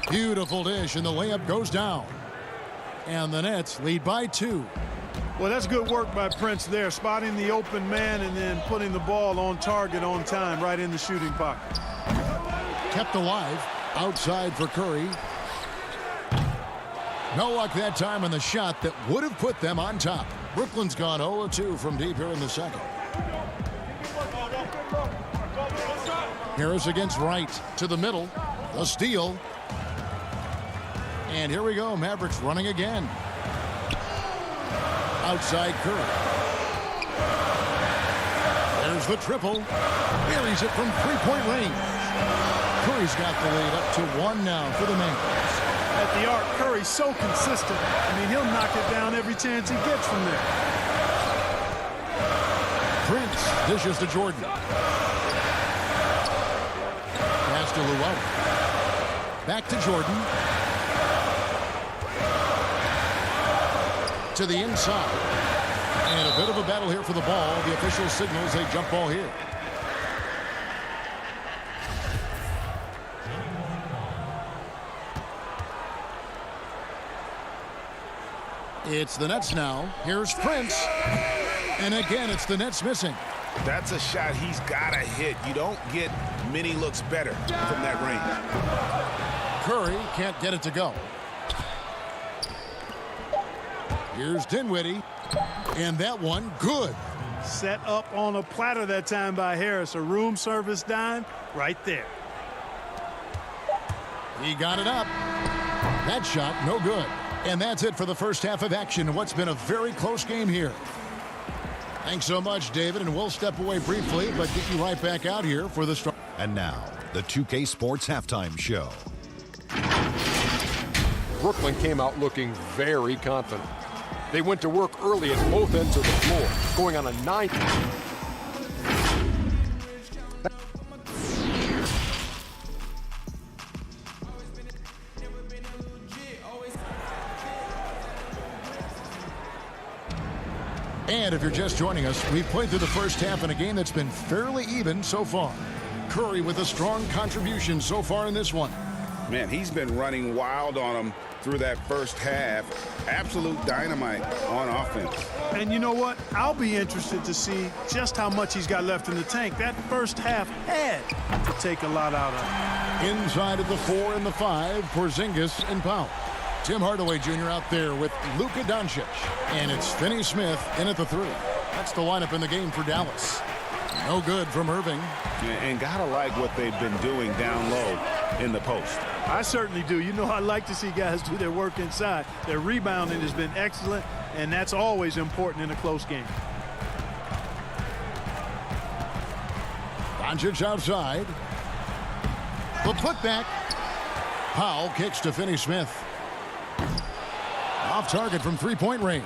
Beautiful dish, and the layup goes down. And the Nets lead by 2. Well, that's good work by Prince there, spotting the open man and then putting the ball on target on time right in the shooting pocket. Kept alive. Outside for Curry. No luck that time on the shot that would have put them on top. Brooklyn's gone 0-2 from deep here in the second. Harris against Wright to the middle. The steal. And here we go. Mavericks running again. Outside Curry. There's the triple. Buries it from three-point range. Curry's got the lead up to 1 now for the Mavs. At the arc, Curry's so consistent. I mean, he'll knock it down every chance he gets from there. Prince dishes to Jordan. Pass to Llewellyn. Back to Jordan. To the inside. And a bit of a battle here for the ball. The official signals a jump ball here. It's the Nets now. Here's Prince. And again, it's the Nets missing. That's a shot he's got to hit. You don't get many looks better from that range. Curry can't get it to go. Here's Dinwiddie. And that one, good. Set up on a platter that time by Harris. A room service dime right there. He got it up. That shot, no good. And that's it for the first half of action in what's been a very close game here. Thanks so much, David, and we'll step away briefly, but get you right back out here for the start. And now, the 2K Sports Halftime Show. Brooklyn came out looking very confident. They went to work early at both ends of the floor, going on a 9. And if you're just joining us, we've played through the first half in a game that's been fairly even so far. Curry with a strong contribution so far in this one. Man, he's been running wild on him through that first half. Absolute dynamite on offense. And you know what? I'll be interested to see just how much he's got left in the tank. That first half had to take a lot out of him. Inside of the 4 and the 5, Porzingis and Powell. Tim Hardaway Jr. out there with Luka Doncic. And it's Finney Smith in at the 3. That's the lineup in the game for Dallas. No good from Irving. And gotta like what they've been doing down low in the post. I certainly do. You know, I like to see guys do their work inside. Their rebounding has been excellent, and that's always important in a close game. Doncic outside. The putback. Powell kicks to Finney Smith. Off target from three-point range.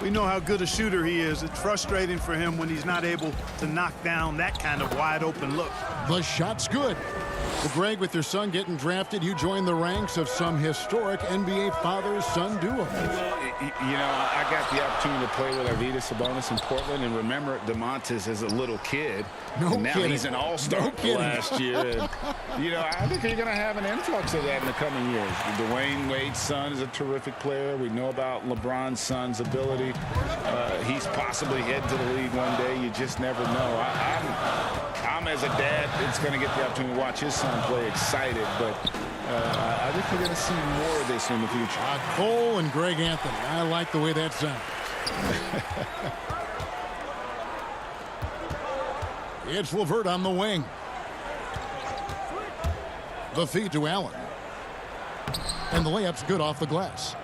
We know how good a shooter he is. It's frustrating for him when he's not able to knock down that kind of wide-open look. The shot's good. Well, Greg, with your son getting drafted, you joined the ranks of some historic NBA father-son duos. You know, I got the opportunity to play with Arvydas Sabonis in Portland, and remember DeMontis as a little kid. No now kidding. He's an all-star last year. And, you know, I think you're going to have an influx of that in the coming years. Dwayne Wade's son is a terrific player. We know about LeBron's son's ability. He's possibly heading to the league one day. You just never know. I'm as a dad, it's going to get the opportunity to watch his son play excited, but I think we're going to see more of this in the future. Cole and Greg Anthony. I like the way that sounds. It's LeVert on the wing. The feed to Allen. And the layup's good off the glass.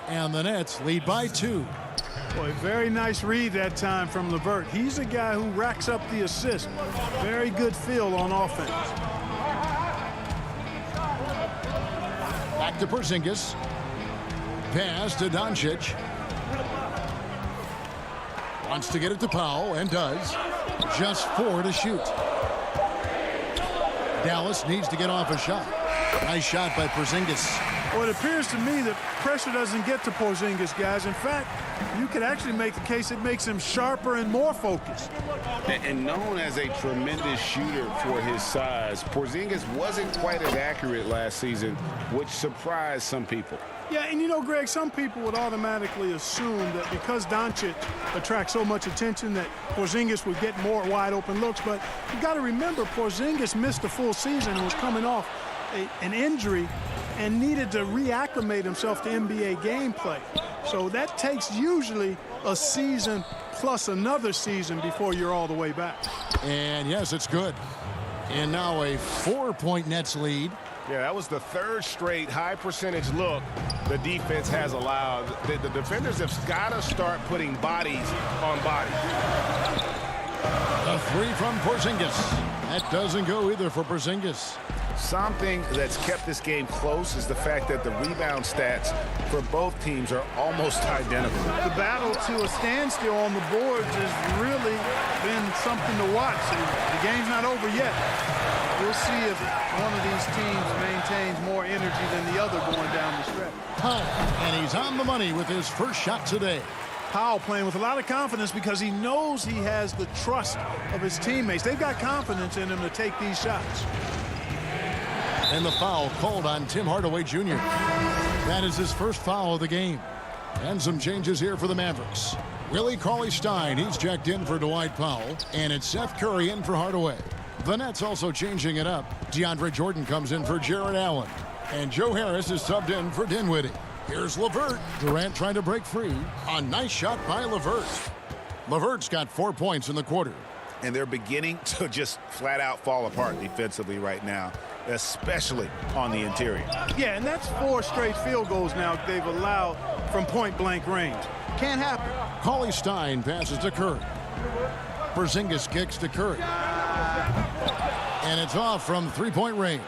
And the Nets lead by 2. Boy, very nice read that time from LeVert. He's a guy who racks up the assist. Very good feel on offense. Back to Porzingis. Pass to Doncic. Wants to get it to Powell, and does. Just 4 to shoot. Dallas needs to get off a shot. Nice shot by Porzingis. Well, it appears to me that pressure doesn't get to Porzingis, guys. In fact, you could actually make the case it makes him sharper and more focused. And known as a tremendous shooter for his size, Porzingis wasn't quite as accurate last season, which surprised some people. Yeah, and you know, Greg, some people would automatically assume that because Doncic attracts so much attention that Porzingis would get more wide open looks. But you got to remember, Porzingis missed a full season and was coming off an injury and needed to reacclimate himself to NBA gameplay. So that takes usually a season plus another season before you're all the way back. And yes, it's good. And now a 4-point Nets lead. Yeah, that was the third straight high percentage look the defense has allowed. The defenders have got to start putting bodies on bodies. A 3 from Porzingis. That doesn't go either for Porzingis. Something that's kept this game close is the fact that the rebound stats for both teams are almost identical. The battle to a standstill on the boards has really been something to watch. The game's not over yet. We'll see if one of these teams maintains more energy than the other going down the stretch. And he's on the money with his first shot today. Powell playing with a lot of confidence because he knows he has the trust of his teammates. They've got confidence in him to take these shots. And the foul called on Tim Hardaway Jr. That is his first foul of the game. And some changes here for the Mavericks. Willie Cauley-Stein, he's checked in for Dwight Powell. And it's Seth Curry in for Hardaway. The Nets also changing it up. DeAndre Jordan comes in for Jarrett Allen. And Joe Harris is subbed in for Dinwiddie. Here's LeVert. Durant trying to break free. A nice shot by LeVert. LeVert's got 4 points in the quarter. And they're beginning to just flat out fall apart defensively right now, especially on the interior. Yeah, and that's 4 straight field goals now they've allowed from point-blank range. Can't happen. Cauley-Stein passes to Curry. Porzingis kicks to Curry. And it's off from 3-point range.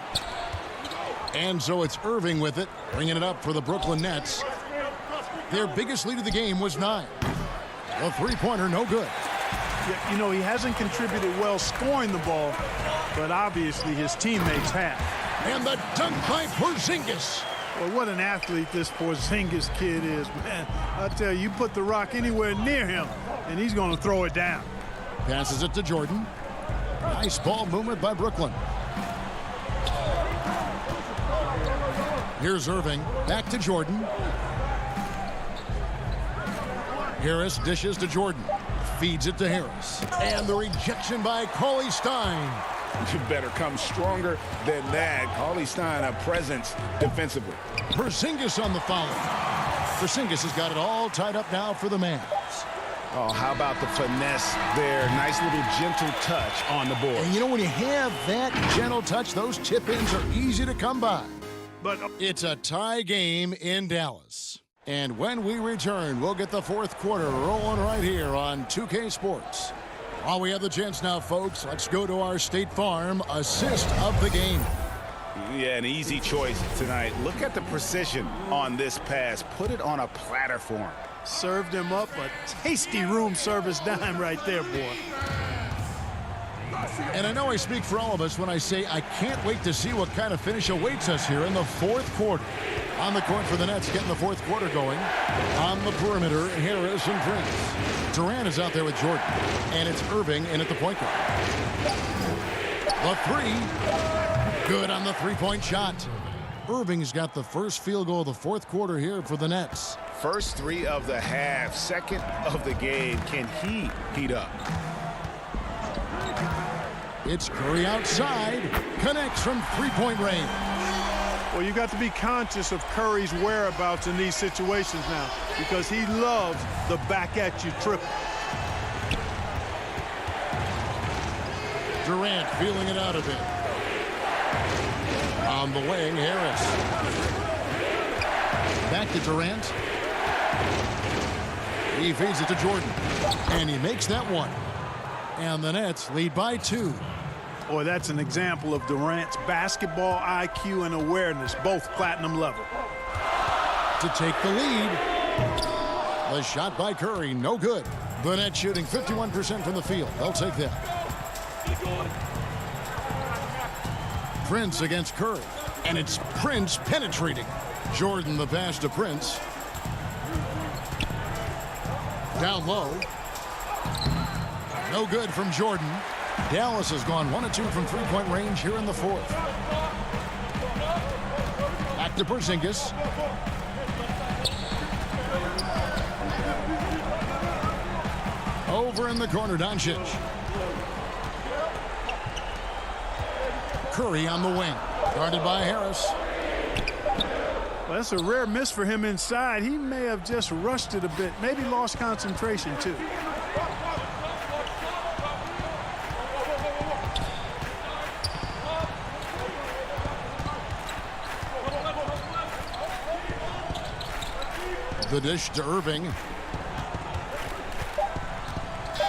And so it's Irving with it, bringing it up for the Brooklyn Nets. Their biggest lead of the game was 9. The three-pointer no good. Yeah, you know, he hasn't contributed well scoring the ball, but obviously his teammates have. And the dunk by Porzingis. Well, what an athlete this Porzingis kid is, man. I tell you, you put the rock anywhere near him, and he's going to throw it down. Passes it to Jordan. Nice ball movement by Brooklyn. Here's Irving. Back to Jordan. Harris dishes to Jordan. Feeds it to Harris. And the rejection by Cauley-Stein. You better come stronger than that. Cauley-Stein, a presence defensively. Porzingis on the foul. Porzingis has got it all tied up now for the Mavs. Oh, how about the finesse there? Nice little gentle touch on the board. And you know, when you have that gentle touch, those tip-ins are easy to come by. But it's a tie game in Dallas. And when we return, we'll get the fourth quarter rolling right here on 2K Sports. While we have the chance now, folks, let's go to our State Farm assist of the game. Yeah, an easy choice tonight. Look at the precision on this pass. Put it on a platter for him. Served him up a tasty room service dime right there, boy. And I know I speak for all of us when I say I can't wait to see what kind of finish awaits us here in the fourth quarter. On the court for the Nets, getting the fourth quarter going. On the perimeter, Harris and Prince. Durant is out there with Jordan. And it's Irving in at the point guard. The three. Good on the three-point shot. Irving's got the first field goal of the fourth quarter here for the Nets. First 3 of the half, second of the game. Can he heat up? It's Curry outside. Connects from three-point range. Well, you got to be conscious of Curry's whereabouts in these situations now because he loves the back-at-you triple. Durant feeling it out a bit. On the wing, Harris. Back to Durant. He feeds it to Jordan. And he makes that one. And the Nets lead by 2. Boy, that's an example of Durant's basketball IQ and awareness, both platinum level. To take the lead. The shot by Curry, no good. The Nets shooting 51% from the field. They'll take that. Prince against Curry. And it's Prince penetrating. Jordan the pass to Prince. Down low. No good from Jordan. Dallas has gone 1 of 2 from three-point range here in the fourth. Back to Porzingis. Over in the corner, Doncic. Curry on the wing. Guarded by Harris. Well, that's a rare miss for him inside. He may have just rushed it a bit. Maybe lost concentration, too. The dish to Irving.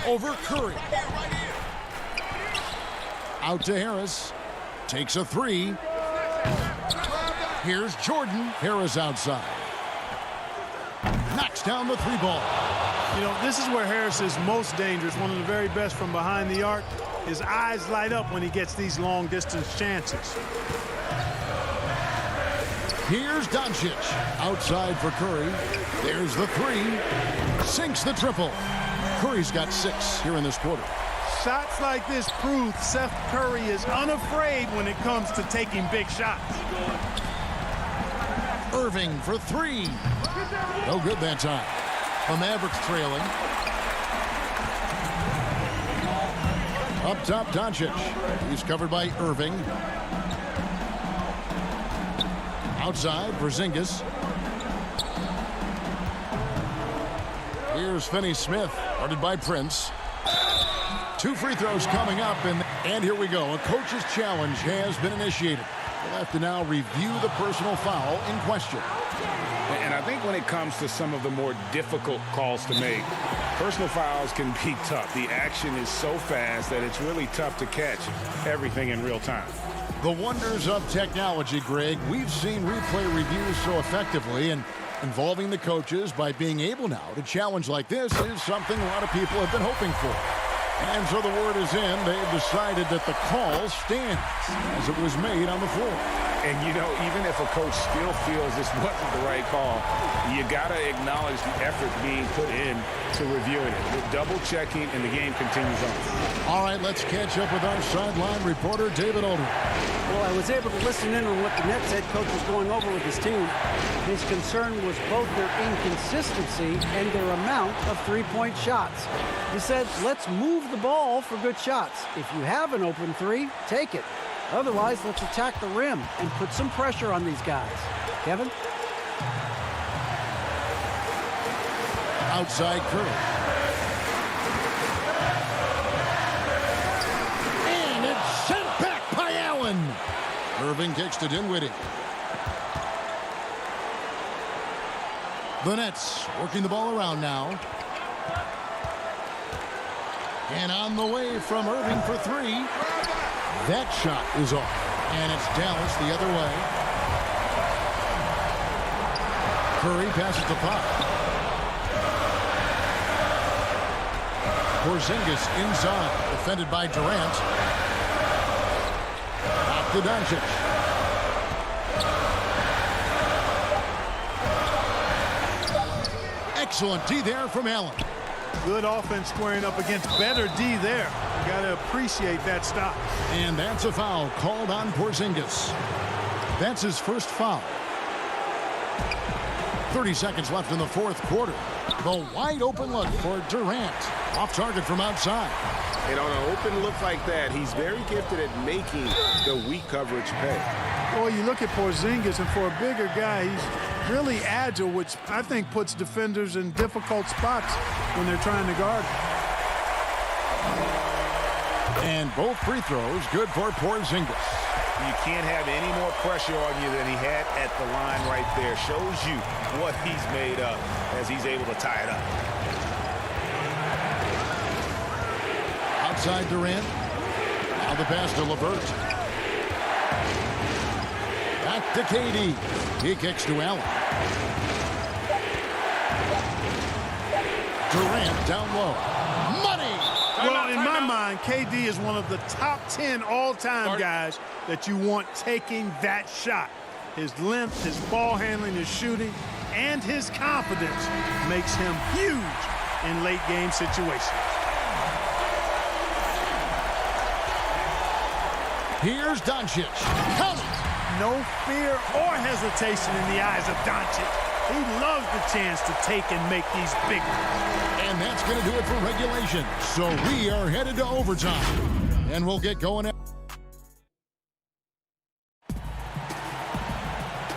Over Curry. Out to Harris. Takes a 3. Here's Jordan. Harris outside. Knocks down the 3 ball. You know, this is where Harris is most dangerous, one of the very best from behind the arc. His eyes light up when he gets these long-distance chances. Here's Doncic. Outside for Curry. There's the 3. Sinks the triple. Curry's got 6 here in this quarter. Shots like this prove Seth Curry is unafraid when it comes to taking big shots. Irving for 3. No good that time. The Mavericks trailing. Up top, Doncic. He's covered by Irving. Outside, Porzingis. Here's Finney-Smith, guarded by Prince. 2 free throws coming up, and here we go. A coach's challenge has been initiated. We'll have to now review the personal foul in question. And I think when it comes to some of the more difficult calls to make, personal fouls can be tough. The action is so fast that it's really tough to catch everything in real time. The wonders of technology, Greg. We've seen replay reviews so effectively, and involving the coaches by being able now to challenge like this is something a lot of people have been hoping for. And so the word is in. They've decided that the call stands as it was made on the floor. And, you know, even if a coach still feels this wasn't the right call, you got to acknowledge the effort being put in to reviewing it. With double-checking, and the game continues on. All right, let's catch up with our sideline reporter, David Aldridge. Well, I was able to listen in on what the Nets head coach was going over with his team. His concern was both their inconsistency and their amount of three-point shots. He said, let's move the ball for good shots. If you have an open 3, take it. Otherwise, let's attack the rim and put some pressure on these guys. Kevin? Outside Curry. And it's sent back by Allen. Irving kicks to Dinwiddie. The Nets working the ball around now. And on the way from Irving for 3. That shot is off. And it's Dallas the other way. Curry passes to Pop. Porzingis inside. Defended by Durant. Back to Doncic. Excellent D there from Allen. Good offense squaring up against better D there. You got to appreciate that stop. And that's a foul called on Porzingis. That's his first foul. 30 seconds left in the fourth quarter. The wide open look for Durant. Off target from outside. And on an open look like that, he's very gifted at making the weak coverage pay. Boy, you look at Porzingis, and for a bigger guy, he's really agile, which I think puts defenders in difficult spots when they're trying to guard him. And both free throws good for Porzingis. You can't have any more pressure on you than he had at the line right there. Shows you what he's made of as he's able to tie it up. Outside Durant. Now the pass to LeVert. Back to KD. He kicks to Allen. Durant down low. Money! Well, in my mind, KD is one of the top 10 all-time guys that you want taking that shot. His length, his ball handling, his shooting, and his confidence makes him huge in late-game situations. Here's Doncic. Count it! No fear or hesitation in the eyes of Doncic. He loves the chance to take and make these big ones. And that's going to do it for regulation. So we are headed to overtime. And we'll get going.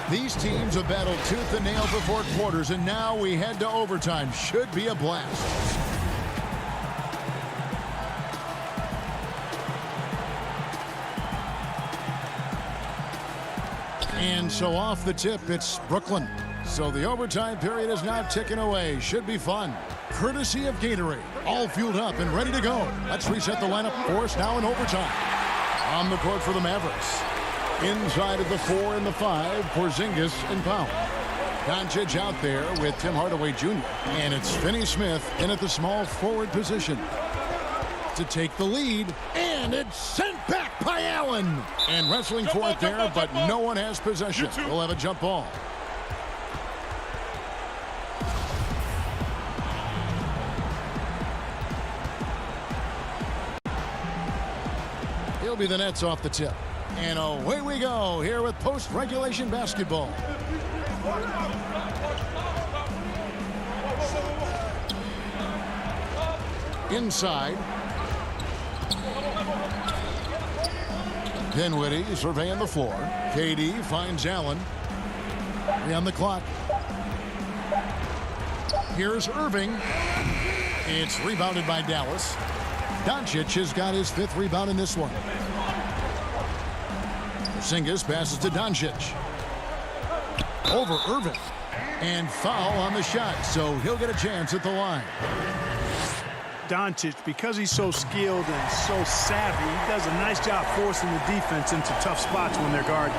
These teams have battled tooth and nail for 4 quarters, and now we head to overtime. Should be a blast. And so off the tip, it's Brooklyn. So the overtime period is now ticking away. Should be fun. Courtesy of Gatorade. All fueled up and ready to go. Let's reset the lineup for us now in overtime. On the court for the Mavericks. Inside of the 4 and the 5, Porzingis and Powell. Doncic out there with Tim Hardaway Jr. And it's Finney Smith in at the small forward position to take the lead. And it's sent back by Allen. And wrestling for it there, but no one has possession. We'll have a jump ball. He'll be the Nets off the tip. And away we go here with post-regulation basketball. Inside. Dinwiddie surveying the floor. KD finds Allen. 3 on the clock. Here's Irving. It's rebounded by Dallas. Doncic has got his 5th rebound in this one. Porzingis passes to Doncic. Over Irving. And foul on the shot, so he'll get a chance at the line. Doncic, because he's so skilled and so savvy, he does a nice job forcing the defense into tough spots when they're guarding.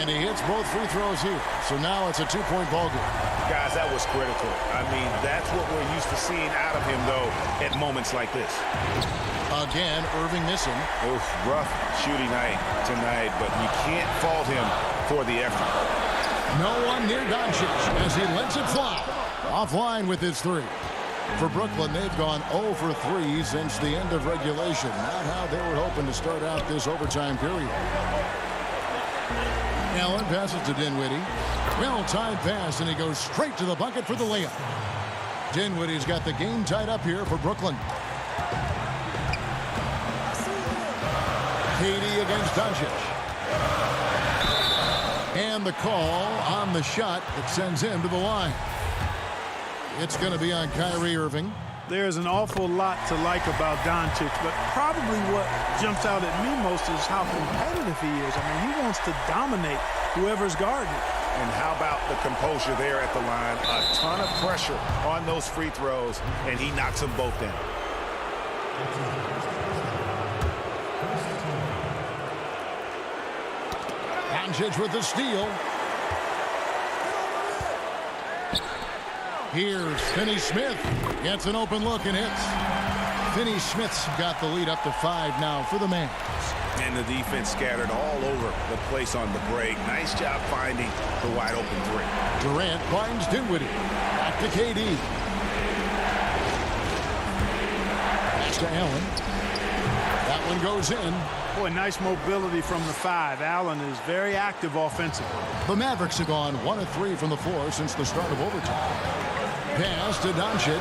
And he hits both free throws here. So now it's a 2-point ball game. Guys, that was critical. I mean, that's what we're used to seeing out of him, though, at moments like this. Again, Irving missing. Oof, rough shooting night tonight, but you can't fault him for the effort. No one near Doncic as he lets it fly. Offline with his 3. For Brooklyn, they've gone 0 for 3 since the end of regulation. Not how they were hoping to start out this overtime period. Allen passes to Dinwiddie. Well-timed pass, and he goes straight to the bucket for the layup. Dinwiddie's got the game tied up here for Brooklyn. KD against Doncic. And the call on the shot that sends him to the line. It's going to be on Kyrie Irving. There's an awful lot to like about Doncic, but probably what jumps out at me most is how competitive he is. I mean, he wants to dominate whoever's guarding. And how about the composure there at the line? A ton of pressure on those free throws, and he knocks them both in. Doncic with the steal. Here's Finney Smith. Gets an open look and hits. Finney Smith's got the lead up to 5 now for the Mavs. And the defense scattered all over the place on the break. Nice job finding the wide open 3. Durant finds Dinwiddie. Back to KD. Pass to Allen. That one goes in. Boy, nice mobility from the 5. Allen is very active offensively. The Mavericks have gone 1 of 3 from the floor since the start of overtime. Pass to Doncic.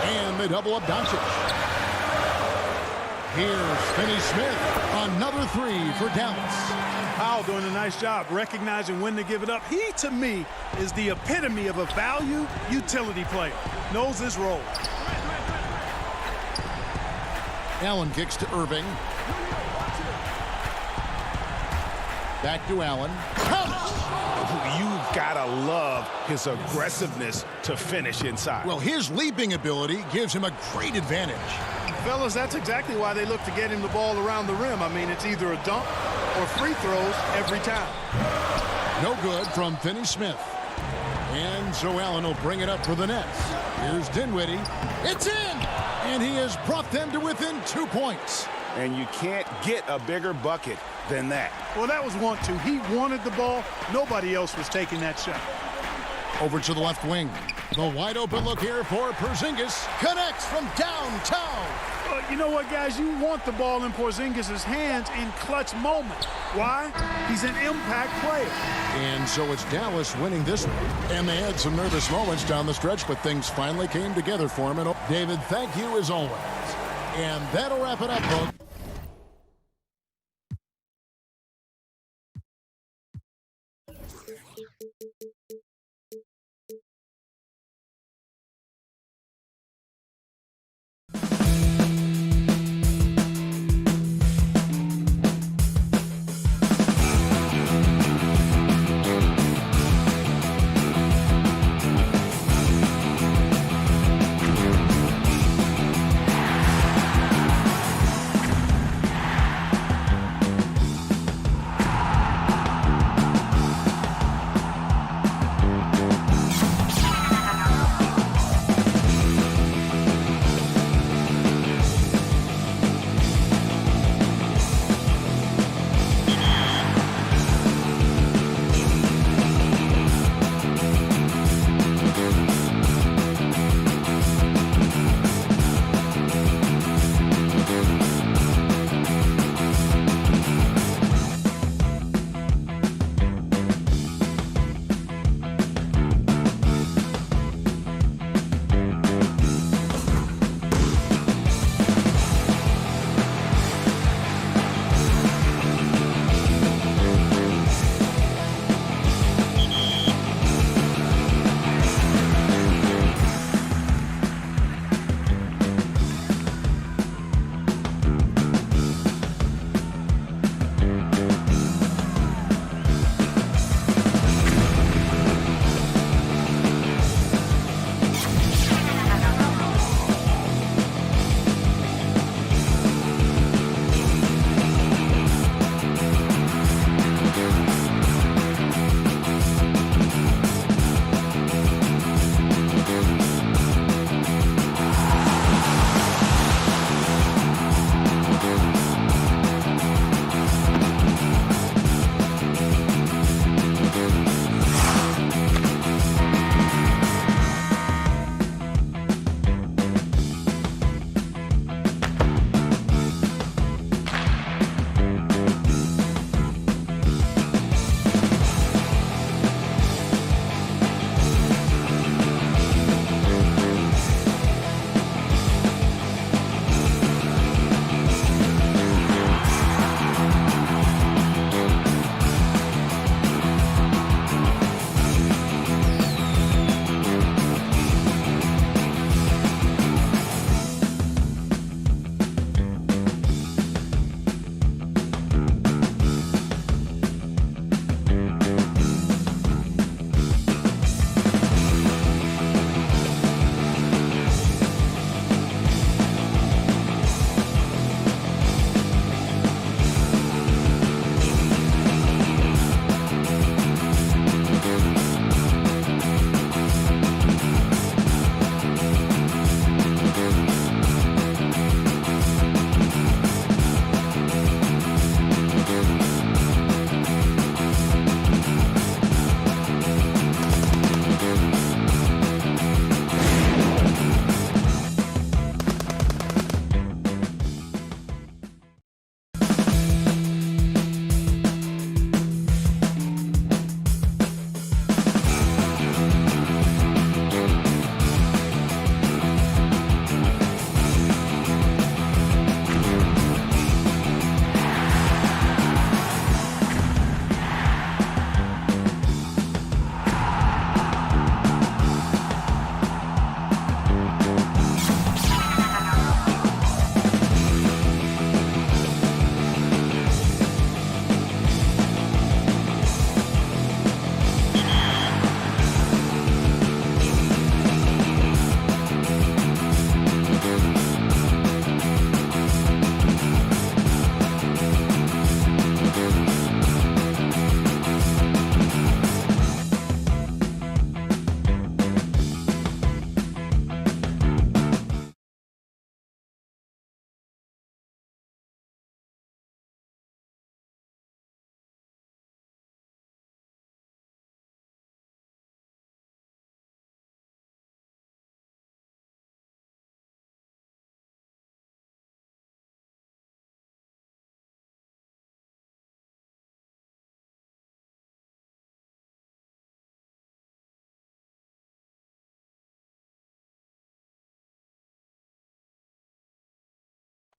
And they double up Doncic. Here's Finney Smith. Another 3 for Dallas. Powell doing a nice job recognizing when to give it up. He, to me, is the epitome of a value utility player. Knows his role. Allen kicks to Irving. Back to Allen. You've got to love his aggressiveness to finish inside. Well, his leaping ability gives him a great advantage. Fellas, that's exactly why they look to get him the ball around the rim. I mean, it's either a dunk or free throws every time. No good from Finney-Smith. And so Allen will bring it up for the Nets. Here's Dinwiddie. It's in! And he has brought them to within 2 points. And you can't get a bigger bucket than that. Well, that was 1-2. He wanted the ball. Nobody else was taking that shot. Over to the left wing. The wide open look here for Porzingis. Connects from downtown. Well, you know what, guys? You want the ball in Porzingis' hands in clutch moments. Why? He's an impact player. And so it's Dallas winning this one. And they had some nervous moments down the stretch, but things finally came together for him. And David, thank you as always. And that'll wrap it up, folks.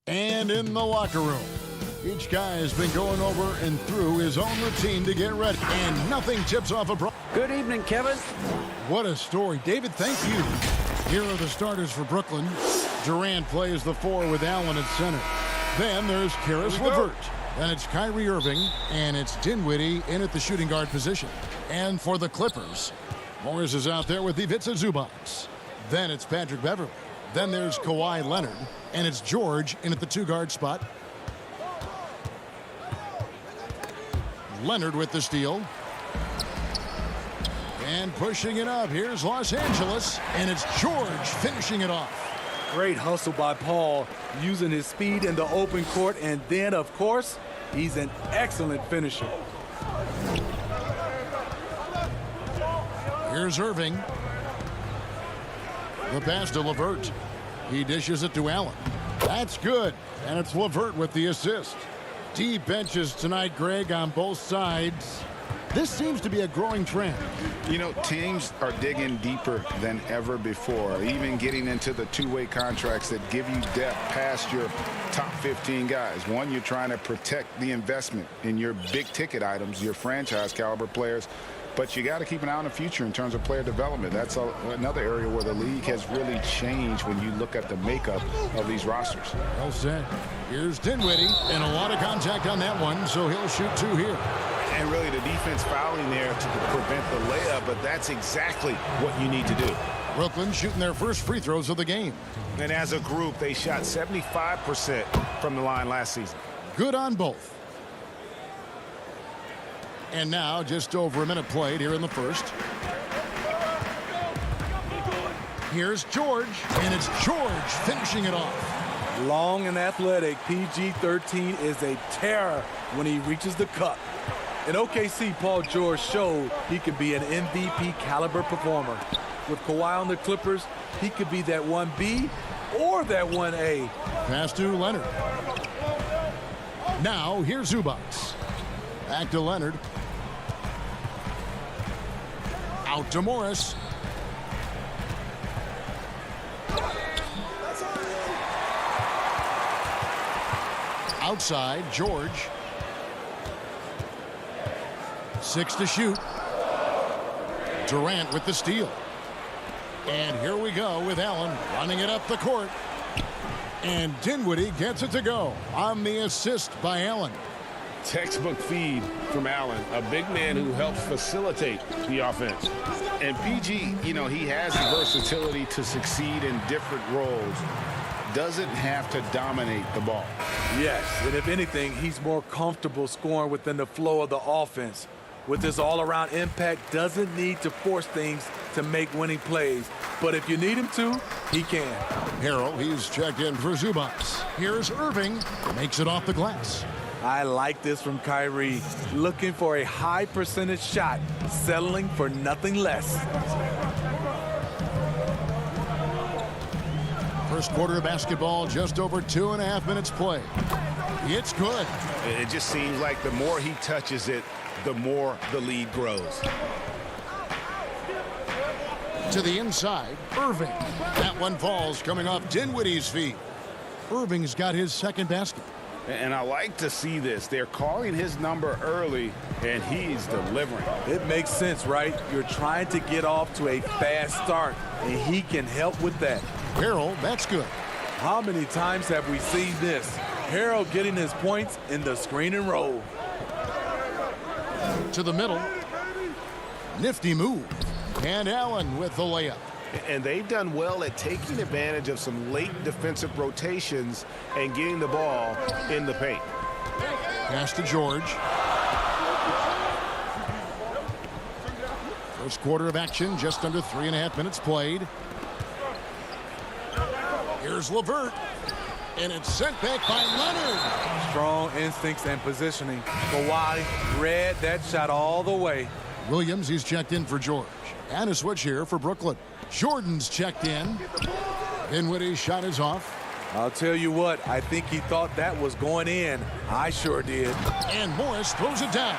And in the locker room, each guy has been going over and through his own routine to get ready. And nothing tips off a problem. Good evening, Kevin. What a story. David, thank you. Here are the starters for Brooklyn. Durant plays the 4 with Allen at center. Then there's Caris LeVert. Then it's Kyrie Irving, and it's Dinwiddie in at the shooting guard position. And for the Clippers, Morris is out there with Ivica Zubac. Then it's Patrick Beverley. Then there's Kawhi Leonard, and it's George in at the 2-guard spot. Leonard with the steal. And pushing it up, here's Los Angeles, and it's George finishing it off. Great hustle by Paul, using his speed in the open court, and then, of course, he's an excellent finisher. Here's Irving. The pass to LeVert. He dishes it to Allen. That's good, and it's LeVert with the assist. Deep benches tonight, Greg, on both sides. This seems to be a growing trend. You know, teams are digging deeper than ever before, even getting into the two-way contracts that give you depth past your top 15 guys. One, you're trying to protect the investment in your big-ticket items, your franchise-caliber players, but you got to keep an eye on the future in terms of player development. That's another area where the league has really changed when you look at the makeup of these rosters. Well said. Here's Dinwiddie, and a lot of contact on that one, so he'll shoot 2 here. And really the defense fouling there to prevent the layup, but that's exactly what you need to do. Brooklyn shooting their first free throws of the game. And as a group, they shot 75% from the line last season. Good on both. And now just over a minute played here in the first. Here's George, and it's George finishing it off. Long and athletic, PG-13 is a terror when he reaches the cup. In OKC, Paul George showed he could be an MVP caliber performer. With Kawhi on the Clippers, he could be that 1B or that 1A. Pass to Leonard. Now here's Zubac. Back to Leonard. Out to Morris. Outside, George. 6 to shoot. Durant with the steal. And here we go with Allen running it up the court. And Dinwiddie gets it to go on the assist by Allen. Textbook feed from Allen, a big man who helps facilitate the offense. And PG, you know, he has the versatility to succeed in different roles. Doesn't have to dominate the ball. Yes, and if anything, he's more comfortable scoring within the flow of the offense. With his all-around impact, doesn't need to force things to make winning plays. But if you need him to, he can. Harrell, he's checked in for Zubac. Here's Irving, makes it off the glass. I like this from Kyrie. Looking for a high percentage shot, settling for nothing less. First quarter of basketball, just over 2.5 minutes played. It's good. It just seems like the more he touches it, the more the lead grows. To the inside, Irving. That one falls coming off Dinwiddie's feet. Irving's got his second basket. And I like to see this. They're calling his number early, and he's delivering. It makes sense, right? You're trying to get off to a fast start, and he can help with that. Harrell, that's good. How many times have we seen this? Harrell getting his points in the screen and roll. To the middle. Nifty move. And Allen with the layup. And they've done well at taking advantage of some late defensive rotations and getting the ball in the paint. Pass to George. First quarter of action, just under 3.5 minutes played. Here's LeVert. And it's sent back by Leonard. Strong instincts and positioning. Kawhi read that shot all the way. Williams, he's checked in for George. And a switch here for Brooklyn. Jordan's checked in. Dinwiddie's shot is off. I'll tell you what, I think he thought that was going in. I sure did. And Morris throws it down.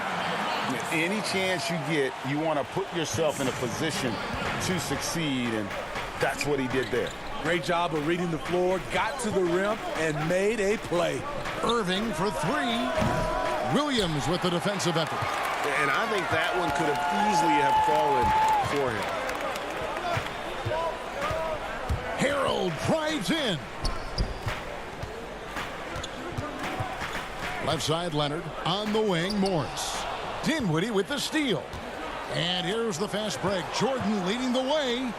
Any chance you get, you want to put yourself in a position to succeed, and that's what he did there. Great job of reading the floor, got to the rim, and made a play. Irving for three. Williams with the defensive effort. And I think that one could have easily have fallen for him. Harold drives in. Left side, Leonard. On the wing, Morris. Dinwiddie with the steal. And here's the fast break. Jordan leading the way.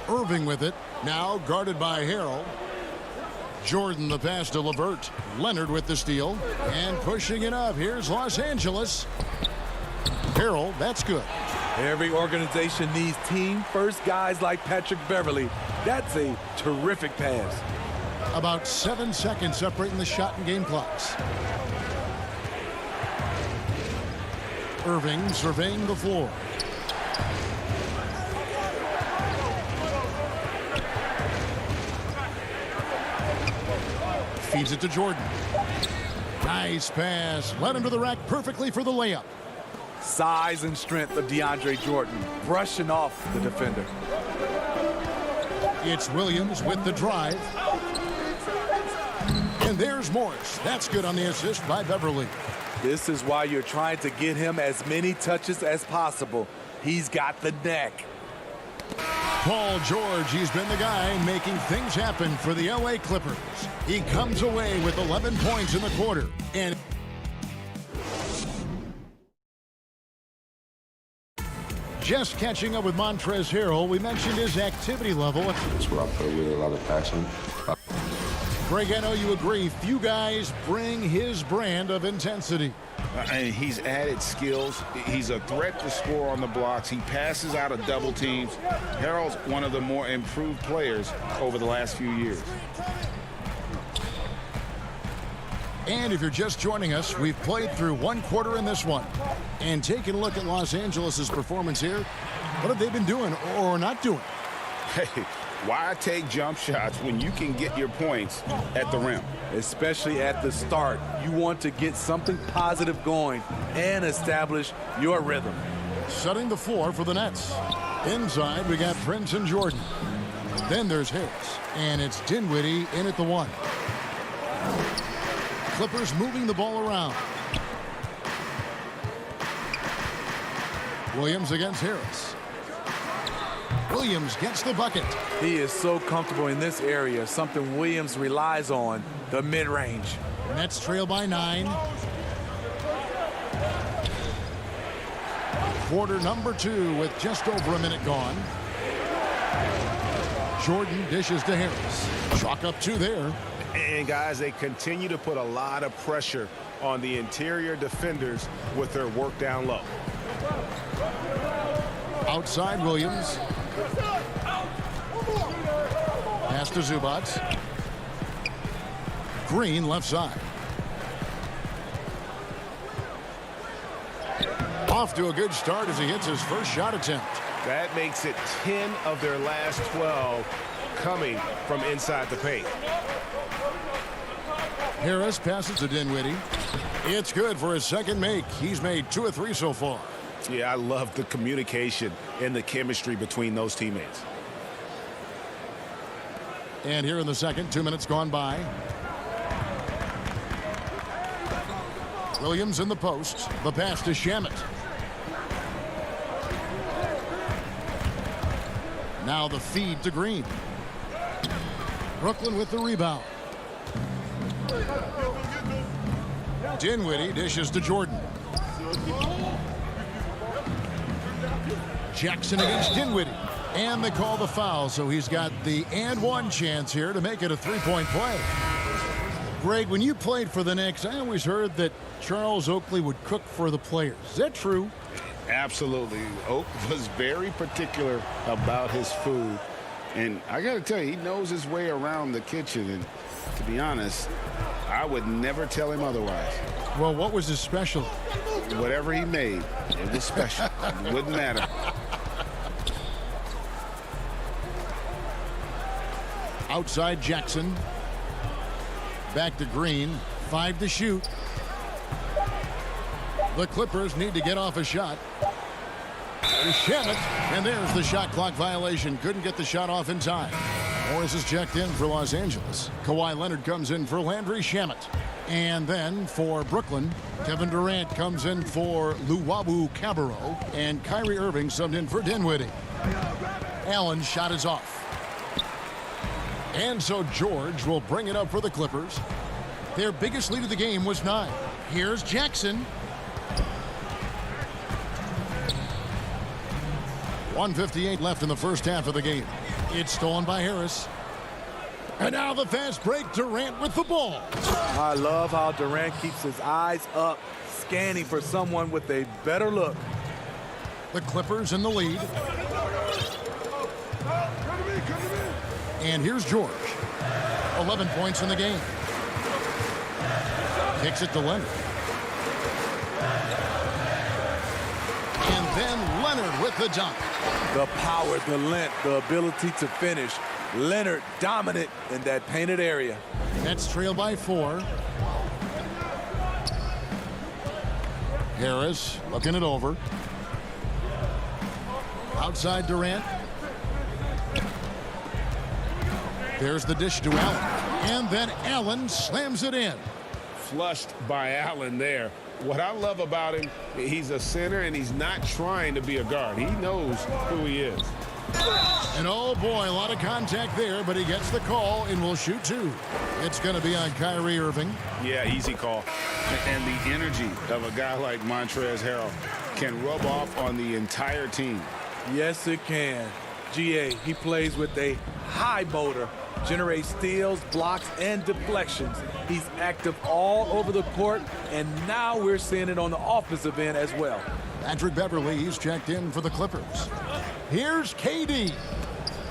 Irving with it. Now guarded by Harold. Jordan the pass to LeVert. Leonard with the steal. And pushing it up. Here's Los Angeles. Harold, that's good. Every organization needs team-first guys like Patrick Beverly. That's a terrific pass. About 7 seconds separating the shot and game clocks. Irving surveying the floor. Feeds it to Jordan. Nice pass. Led him to the rack perfectly for the layup. Size and strength of DeAndre Jordan, brushing off the defender. It's Williams with the drive. And there's Morris. That's good on the assist by Beverly. This is why you're trying to get him as many touches as possible. He's got the neck. Paul George, he's been the guy making things happen for the LA Clippers. He comes away with 11 points in the quarter. And just catching up with Montrezl Harrell, we mentioned his activity level. It's where I play with a lot of passion. Greg, I know you agree. Few guys bring his brand of intensity. And he's added skills. He's a threat to score on the blocks. He passes out of double teams. Harold's one of the more improved players over the last few years. And if you're just joining us, we've played through one quarter in this one. And taking a look at Los Angeles' performance here, what have they been doing or not doing? Hey, why take jump shots when you can get your points at the rim? Especially at the start. You want to get something positive going and establish your rhythm. Setting the floor for the Nets. Inside, we got Prince and Jordan. Then there's Harris. And it's Dinwiddie in at the one. Clippers moving the ball around. Williams against Harris. Williams gets the bucket. He is so comfortable in this area, something Williams relies on, the mid-range. Nets trail by 9. Quarter number 2 with just over a minute gone. Jordan dishes to Harris. Chalk up 2 there. And guys, they continue to put a lot of pressure on the interior defenders with their work down low. Outside Williams. Pass to Zubac. Green left side. Off to a good start as he hits his first shot attempt. That makes it 10 of their last 12 coming from inside the paint. Harris passes to Dinwiddie. It's good for his second make. He's made 2 of 3 so far. Yeah, I love the communication and the chemistry between those teammates. And here in the second, 2 minutes gone by. Williams in the post. The pass to Shamet. Now the feed to Green. Brooklyn with the rebound. Dinwiddie dishes to Jordan. Jackson against Dinwiddie. And they call the foul, so he's got the and one chance here to make it a three-point play. Greg, when you played for the Knicks, I always heard that Charles Oakley would cook for the players. Is that true? Absolutely. Oak was very particular about his food. And I got to tell you, he knows his way around the kitchen. And to be honest, I would never tell him otherwise. Well, what was his special? Whatever he made, it was special. It wouldn't matter. Outside Jackson. Back to Green. 5 to shoot. The Clippers need to get off a shot. Shamet, and there's the shot clock violation. Couldn't get the shot off in time. Morris is checked in for Los Angeles. Kawhi Leonard comes in for Landry Shamet. And then for Brooklyn, Kevin Durant comes in for Luwawu Cabarrot, and Kyrie Irving subbed in for Dinwiddie. Allen's shot is off. And so George will bring it up for the Clippers. Their biggest lead of the game was 9. Here's Jackson. 1:58 left in the first half of the game. It's stolen by Harris. And now the fast break, Durant with the ball. I love how Durant keeps his eyes up, scanning for someone with a better look. The Clippers in the lead. And here's George. 11 points in the game. Kicks it to Leonard. And then Leonard with the dunk. The power, the length, the ability to finish. Leonard dominant in that painted area. Nets trail by 4. Harris looking it over. Outside Durant. There's the dish to Allen. And then Allen slams it in. Flushed by Allen there. What I love about him, he's a center and he's not trying to be a guard. He knows who he is. And oh boy, a lot of contact there, but he gets the call and will shoot 2. It's going to be on Kyrie Irving. Yeah, easy call. And the energy of a guy like Montrezl Harrell can rub off on the entire team. Yes, it can. GA, he plays with a high motor, generates steals, blocks, and deflections. He's active all over the court, and now we're seeing it on the offensive end as well. Patrick Beverly, he's checked in for the Clippers. Here's KD.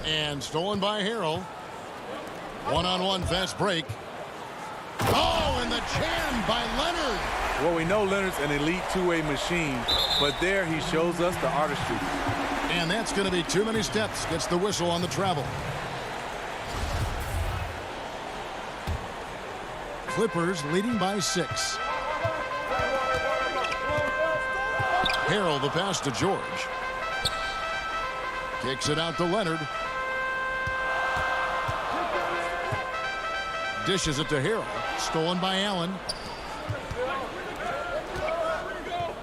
And stolen by Harrell. One-on-one fast break. Oh, and the jam by Leonard. Well, we know Leonard's an elite two-way machine, but there he shows us the artistry. And that's going to be too many steps. Gets the whistle on the travel. Clippers leading by 6. Harrell the pass to George. Kicks it out to Leonard. Dishes it to Harrell. Stolen by Allen.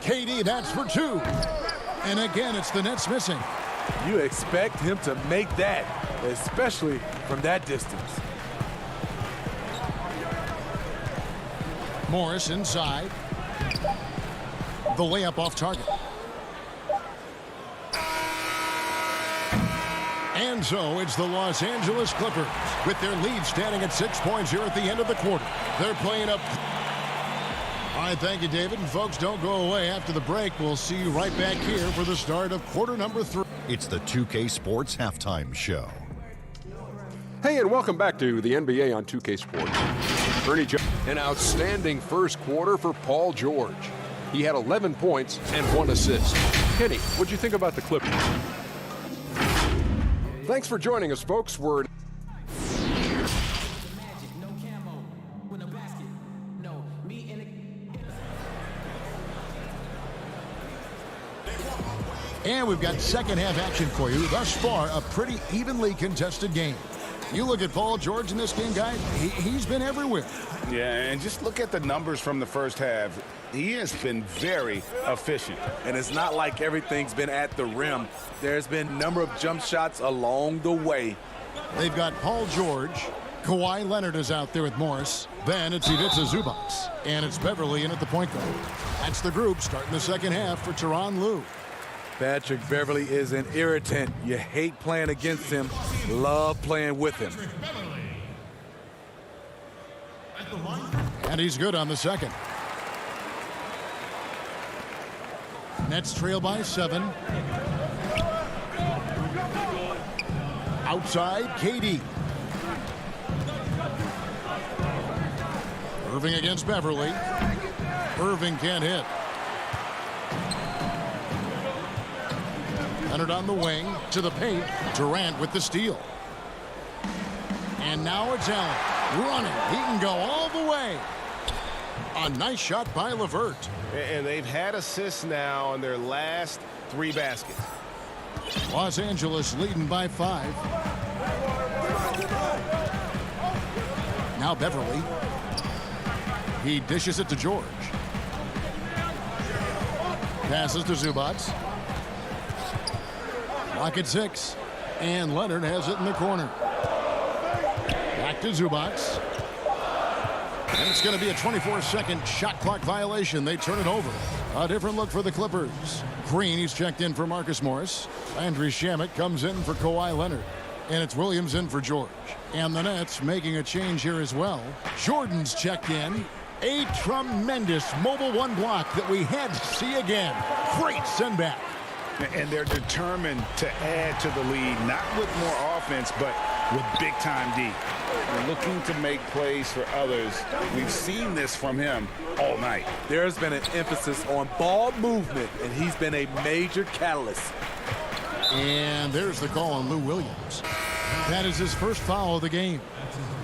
KD, that's for 2. And again, it's the Nets missing. You expect him to make that, especially from that distance. Morris inside. The layup off target. And so it's the Los Angeles Clippers with their lead standing at 6 points here at the end of the quarter. They're playing up. All right, thank you, David. And folks, don't go away. After the break, we'll see you right back here for the start of quarter number 3. It's the 2K Sports Halftime Show. Hey, and welcome back to the NBA on 2K Sports. Bernie Jones, an outstanding first quarter for Paul George. He had 11 points and 1 assist. Kenny, what'd you think about the Clippers? Thanks for joining us, folks. We're And we've got second half action for you. Thus far, a pretty evenly contested game. You look at Paul George in this game, guys, he's been everywhere. Yeah, and just look at the numbers from the first half. He has been very efficient. And it's not like everything's been at the rim. There's been a number of jump shots along the way. They've got Paul George. Kawhi Leonard is out there with Morris. Then it's Ivica Zubac. And it's Beverly in at the point guard. That's the group starting the second half for Tyronn Lue. Patrick Beverly is an irritant. You hate playing against him, love playing with him. And he's good on the second. Nets trail by 7. Outside, KD. Irving against Beverly. Irving can't hit. Leonard on the wing to the paint. Durant with the steal. And now it's Allen running. He can go all the way. A nice shot by LeVert. And they've had assists now on their last 3 baskets. Los Angeles leading by 5. Now Beverly. He dishes it to George. Passes to Zubats. Lock at 6. And Leonard has it in the corner. Back to Zubats. And it's going to be a 24-second shot clock violation. They turn it over. A different look for the Clippers. Green, he's checked in for Marcus Morris. Landry Shamet comes in for Kawhi Leonard. And it's Williams in for George. And the Nets making a change here as well. Jordan's checked in. A tremendous mobile 1 block that we had to see again. Great send back. And they're determined to add to the lead, not with more offense, but with big-time D. They're looking to make plays for others. We've seen this from him all night. There's been an emphasis on ball movement, and he's been a major catalyst. And there's the call on Lou Williams. That is his first foul of the game.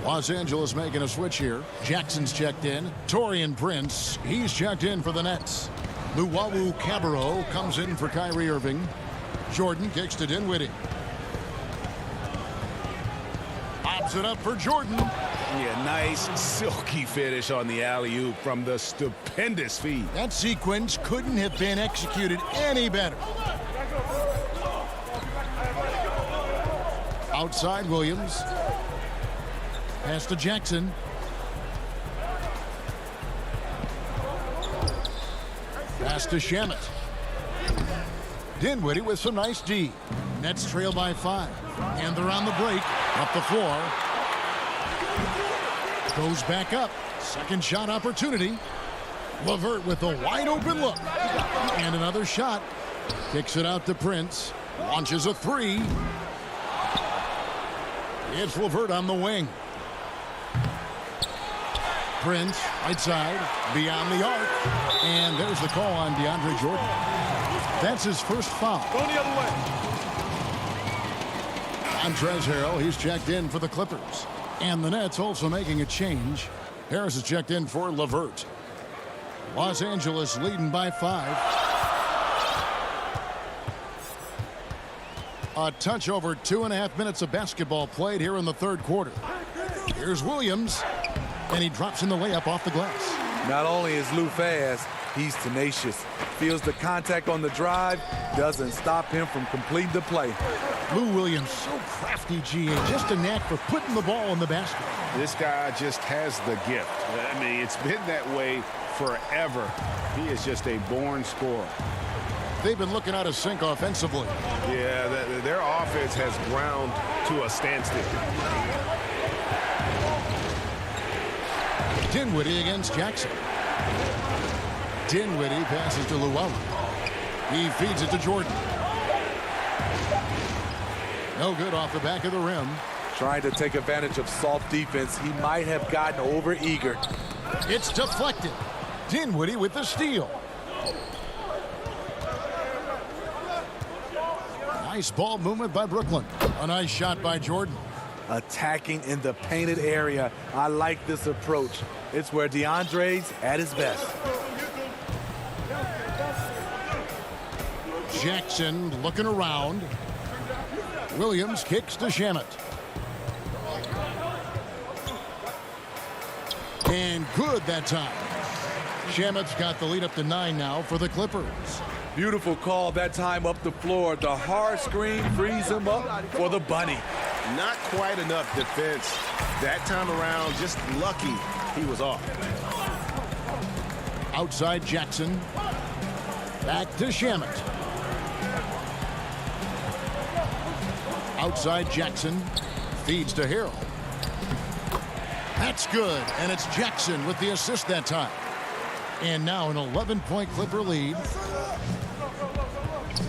Los Angeles making a switch here. Jackson's checked in. Taurean Prince, he's checked in for the Nets. Luwawu Cabarro comes in for Kyrie Irving. Jordan kicks to Dinwiddie. Pops it up for Jordan. Yeah, nice silky finish on the alley-oop from the stupendous feed. That sequence couldn't have been executed any better. Outside Williams. Pass to Jackson. Pass to Shamet. Dinwiddie with some nice D. Nets trail by 5. And they're on the break. Up the floor. Goes back up. Second shot opportunity. LeVert with a wide open look. And another shot. Kicks it out to Prince. Launches a 3. It's LeVert on the wing. Prince, right side, beyond the arc. And there's the call on DeAndre Jordan. That's his first foul. Go the other way. Montrezl Harrell, he's checked in for the Clippers. And the Nets also making a change. Harris is checked in for LeVert. Los Angeles leading by 5. A touch over 2.5 minutes of basketball played here in the third quarter. Here's Williams. And he drops in the layup off the glass. Not only is Lou fast, he's tenacious. Feels the contact on the drive, doesn't stop him from completing the play. Lou Williams, so crafty, GA. Just a knack for putting the ball in the basket. This guy just has the gift. I mean, it's been that way forever. He is just a born scorer. They've been looking out of sync offensively. Yeah, their offense has ground to a standstill. Dinwiddie against Jackson. Dinwiddie passes to Luwawu. He feeds it to Jordan. No good off the back of the rim. Trying to take advantage of soft defense. He might have gotten over-eager. It's deflected. Dinwiddie with the steal. Nice ball movement by Brooklyn. A nice shot by Jordan. Attacking in the painted area. I like this approach. It's where DeAndre's at his best. Jackson looking around. Williams kicks to Shamet. And good that time. Shamet's got the lead up to 9 now for the Clippers. Beautiful call that time up the floor. The hard screen frees him up for the bunny. Not quite enough defense that time around. Just lucky he was off. Outside Jackson. Back to Shamet. Outside Jackson. Feeds to Harrell. That's good. And it's Jackson with the assist that time. And now an 11-point Clipper lead.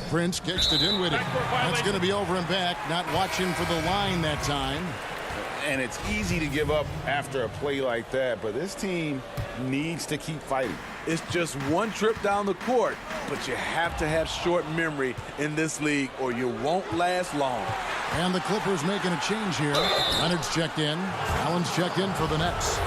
Prince kicks to Dinwiddie. That's going to be over and back. Not watching for the line that time. And it's easy to give up after a play like that, but this team needs to keep fighting. It's just one trip down the court, but you have to have short memory in this league or you won't last long. And the Clippers making a change here. Leonard's checked in. Allen's checked in for the Nets.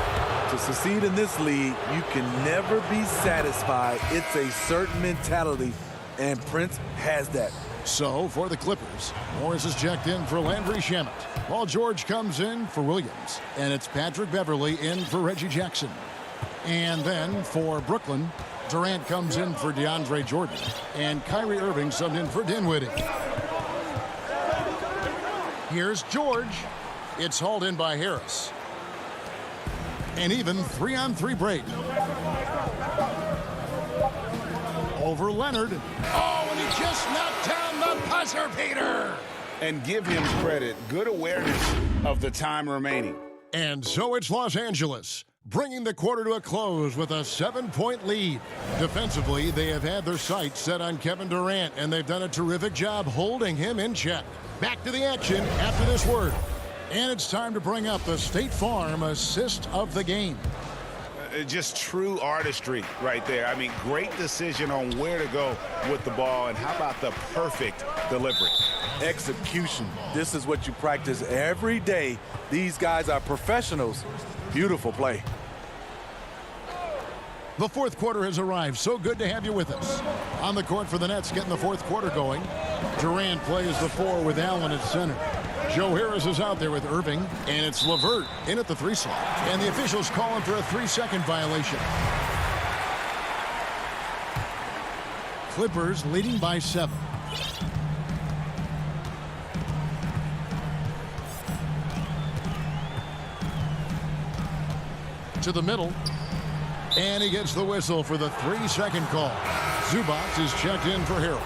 To succeed in this league, you can never be satisfied. It's a certain mentality, and Prince has that. So, for the Clippers, Morris is checked in for Landry Shamet. Paul George comes in for Williams. And it's Patrick Beverley in for Reggie Jackson. And then, for Brooklyn, Durant comes in for DeAndre Jordan. And Kyrie Irving subbed in for Dinwiddie. Here's George. It's hauled in by Harris. An even 3-on-3 break. Over Leonard. Oh, and he just knocked down the buzzer beater. And give him credit. Good awareness of the time remaining. And so it's Los Angeles, bringing the quarter to a close with a 7-point lead. Defensively, they have had their sights set on Kevin Durant, and they've done a terrific job holding him in check. Back to the action after this word. And it's time to bring up the State Farm assist of the game. Just true artistry right there. I mean, great decision on where to go with the ball, and how about the perfect delivery? Execution. This is what you practice every day. These guys are professionals. Beautiful play. The fourth quarter has arrived. So good to have you with us. On the court for the Nets, getting the fourth quarter going. Durant plays the 4 with Allen at center. Joe Harris is out there with Irving, and it's LeVert in at the 3 slot. And the officials calling for a 3-second violation. Clippers leading by 7. To the middle. And he gets the whistle for the 3-second call. Zubac is checked in for Harrell.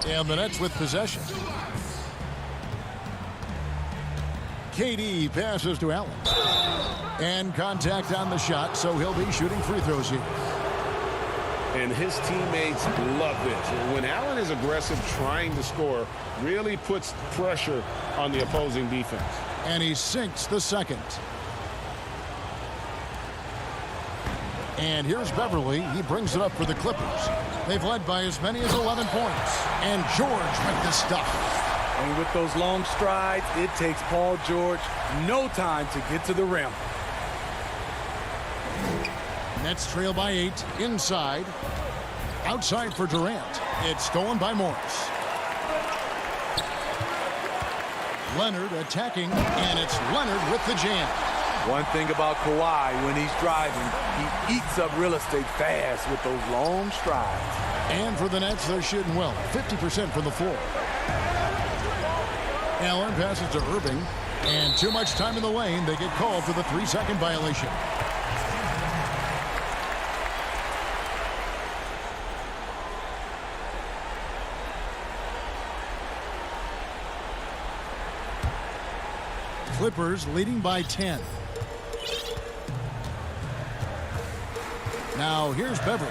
And the Nets with possession. KD passes to Allen. And contact on the shot, so he'll be shooting free throws here. And his teammates love this. When Allen is aggressive trying to score, really puts pressure on the opposing defense. And he sinks the second. And here's Beverley. He brings it up for the Clippers. They've led by as many as 11 points. And George with the stuff. And with those long strides, it takes Paul George no time to get to the rim. Nets trail by 8. Inside. Outside for Durant. It's stolen by Morris. Leonard attacking, and it's Leonard with the jam. One thing about Kawhi, when he's driving, he eats up real estate fast with those long strides. And for the Nets, they're shooting well, 50% from the floor. Allen passes to Irving, and too much time in the lane. They get called for the 3-second violation. Clippers leading by 10. Now here's Beverly.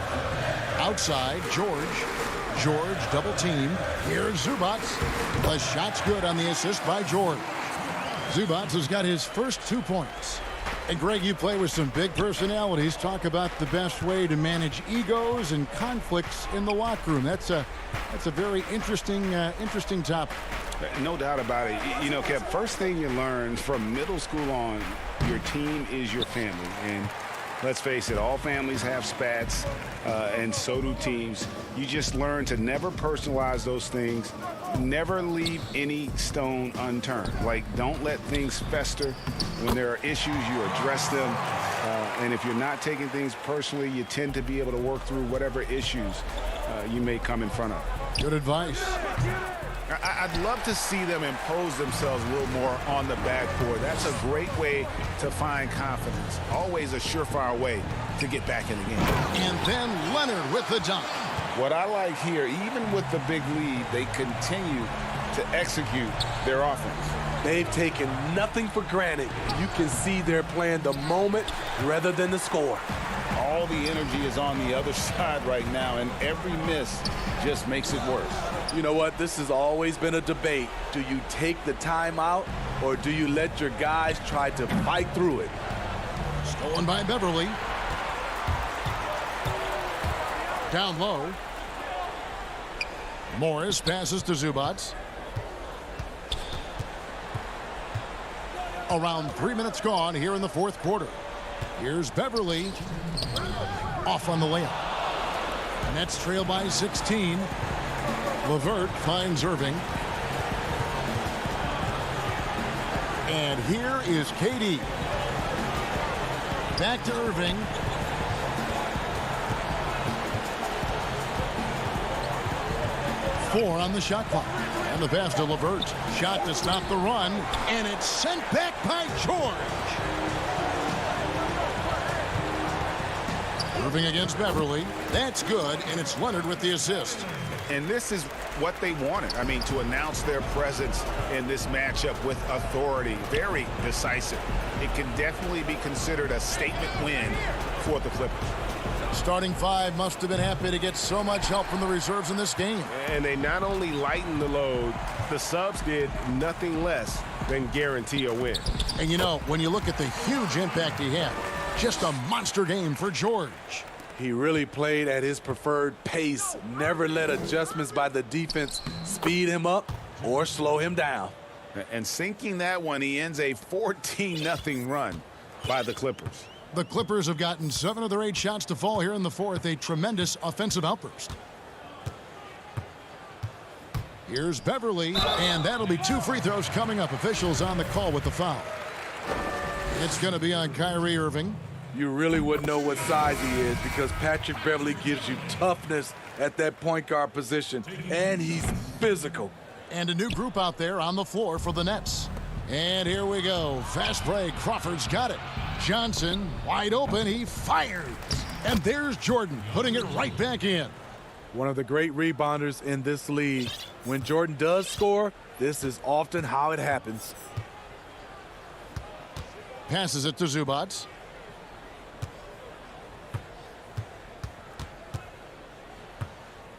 Outside, George. George double teamed. Here's Zubac. The shot's good on the assist by George. Zubac has got his first 2 points. And Greg, you play with some big personalities. Talk about the best way to manage egos and conflicts in the locker room. That's a very interesting topic. No doubt about it. You know, Kev, first thing you learn from middle school on, your team is your family. And let's face it, all families have spats, and so do teams. You just learn to never personalize those things. Never leave any stone unturned. Like, don't let things fester. When there are issues, you address them. And if you're not taking things personally, you tend to be able to work through whatever issues you may come in front of. Good advice. I'd love to see them impose themselves a little more on the backboard. That's a great way to find confidence. Always a surefire way to get back in the game. And then Leonard with the dunk. What I like here, even with the big lead, they continue to execute their offense. They've taken nothing for granted. You can see they're playing the moment rather than the score. All the energy is on the other side right now, and every miss just makes it worse. You know what? This has always been a debate. Do you take the timeout, or do you let your guys try to fight through it? Stolen by Beverly. Down low. Morris passes to Zubac. Around 3 minutes gone here in the fourth quarter. Here's Beverly. Off on the layup. Nets trail by 16. LeVert finds Irving. And here is KD. Back to Irving. Four on the shot clock. And the pass to LeVert. Shot to stop the run. And it's sent back by George. Irving against Beverly. That's good, and it's Leonard with the assist. And this is what they wanted. I mean, to announce their presence in this matchup with authority. Very decisive. It can definitely be considered a statement win for the Clippers. Starting five must have been happy to get so much help from the reserves in this game. And they not only lightened the load, the subs did nothing less than guarantee a win. And you know, when you look at the huge impact he had, just a monster game for George. He really played at his preferred pace, never let adjustments by the defense speed him up or slow him down. And sinking that one, he ends a 14-0 run by the Clippers. The Clippers have gotten 7 of their 8 shots to fall here in the fourth. A tremendous offensive outburst. Here's Beverly, and that'll be 2 free throws coming up. Officials on the call with the foul. It's going to be on Kyrie Irving. You really wouldn't know what size he is because Patrick Beverly gives you toughness at that point guard position, and he's physical. And a new group out there on the floor for the Nets. And here we go. Fast break. Crawford's got it. Johnson wide open. He fires. And there's Jordan putting it right back in. One of the great rebounders in this league. When Jordan does score, this is often how it happens. Passes it to Zubac.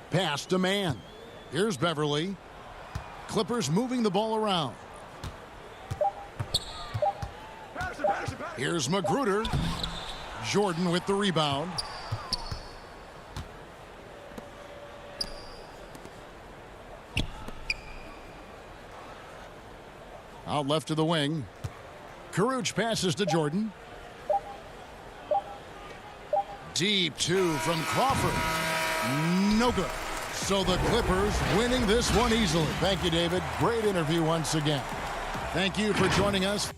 Pass to Mann. Here's Beverly. Clippers moving the ball around. Here's Magruder. Jordan with the rebound. Out left to the wing. Caruch passes to Jordan. Deep 2 from Crawford. No good. So the Clippers winning this one easily. Thank you, David. Great interview once again. Thank you for joining us.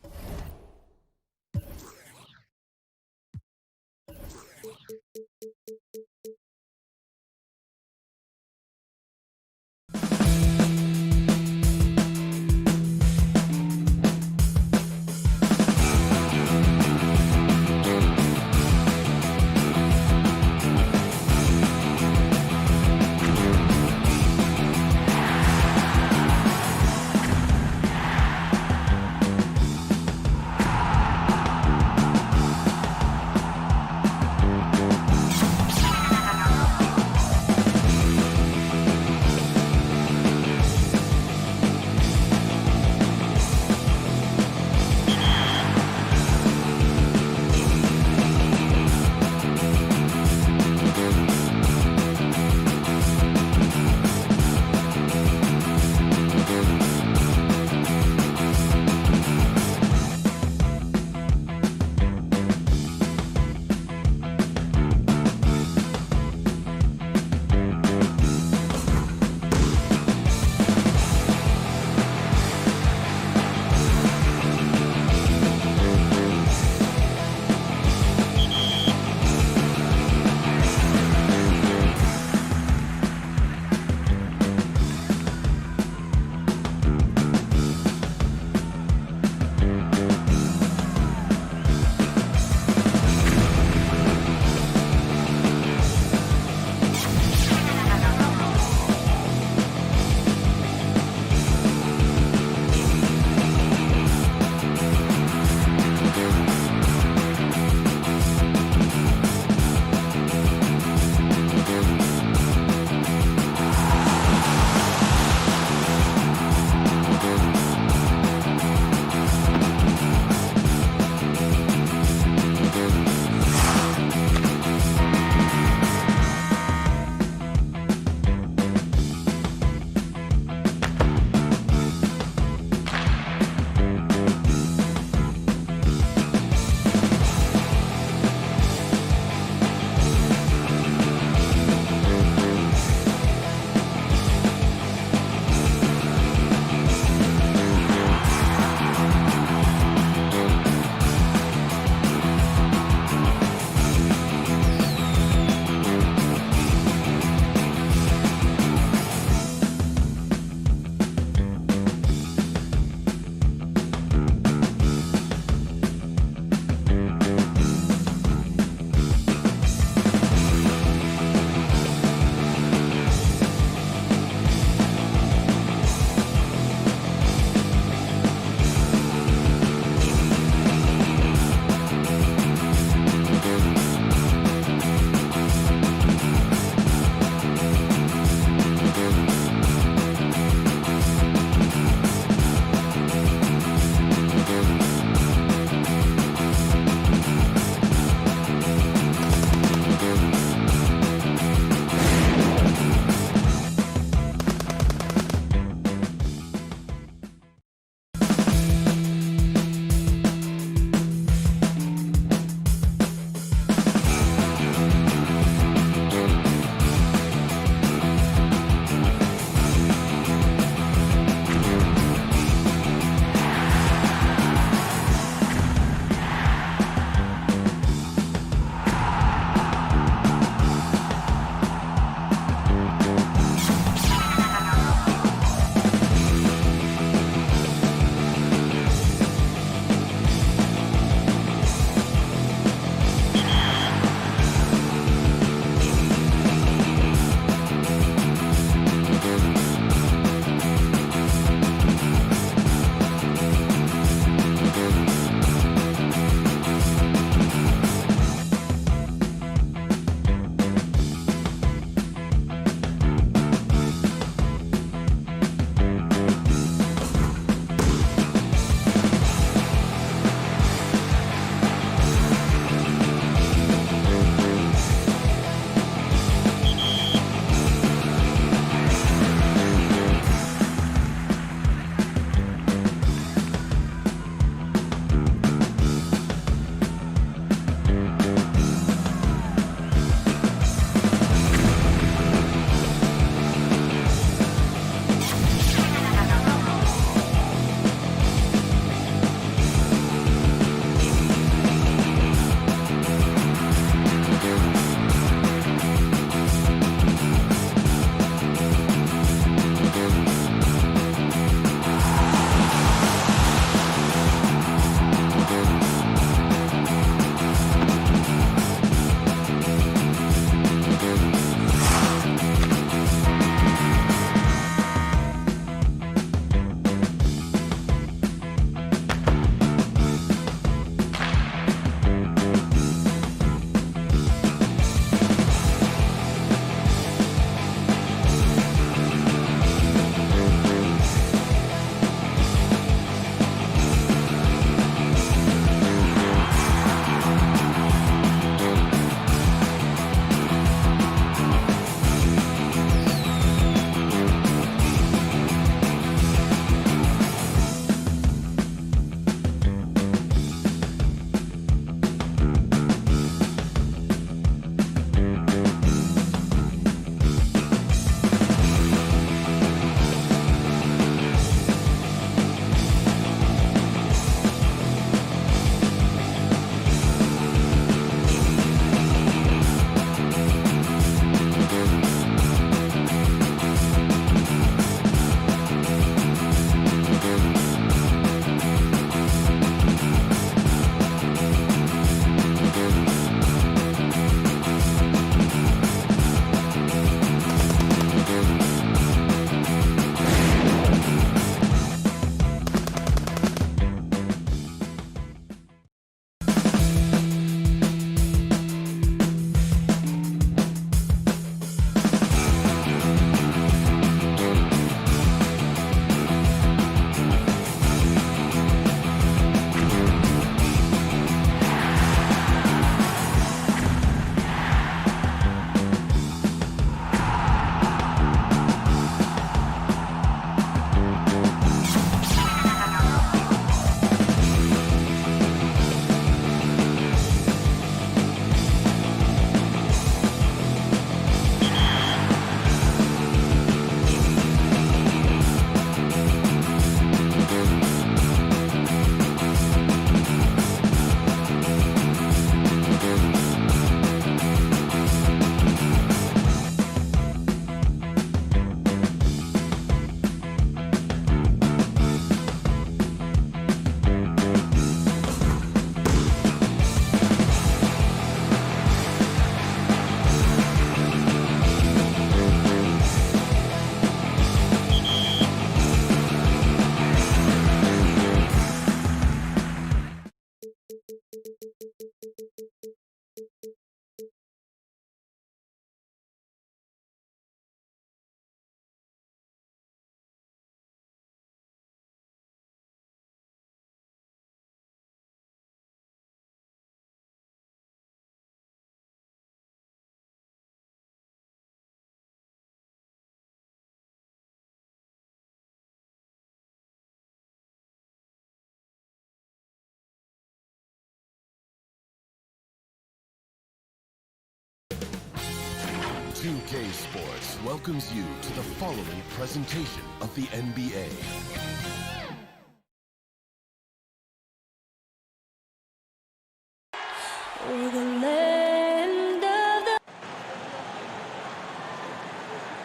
2K Sports welcomes you to the following presentation of the NBA.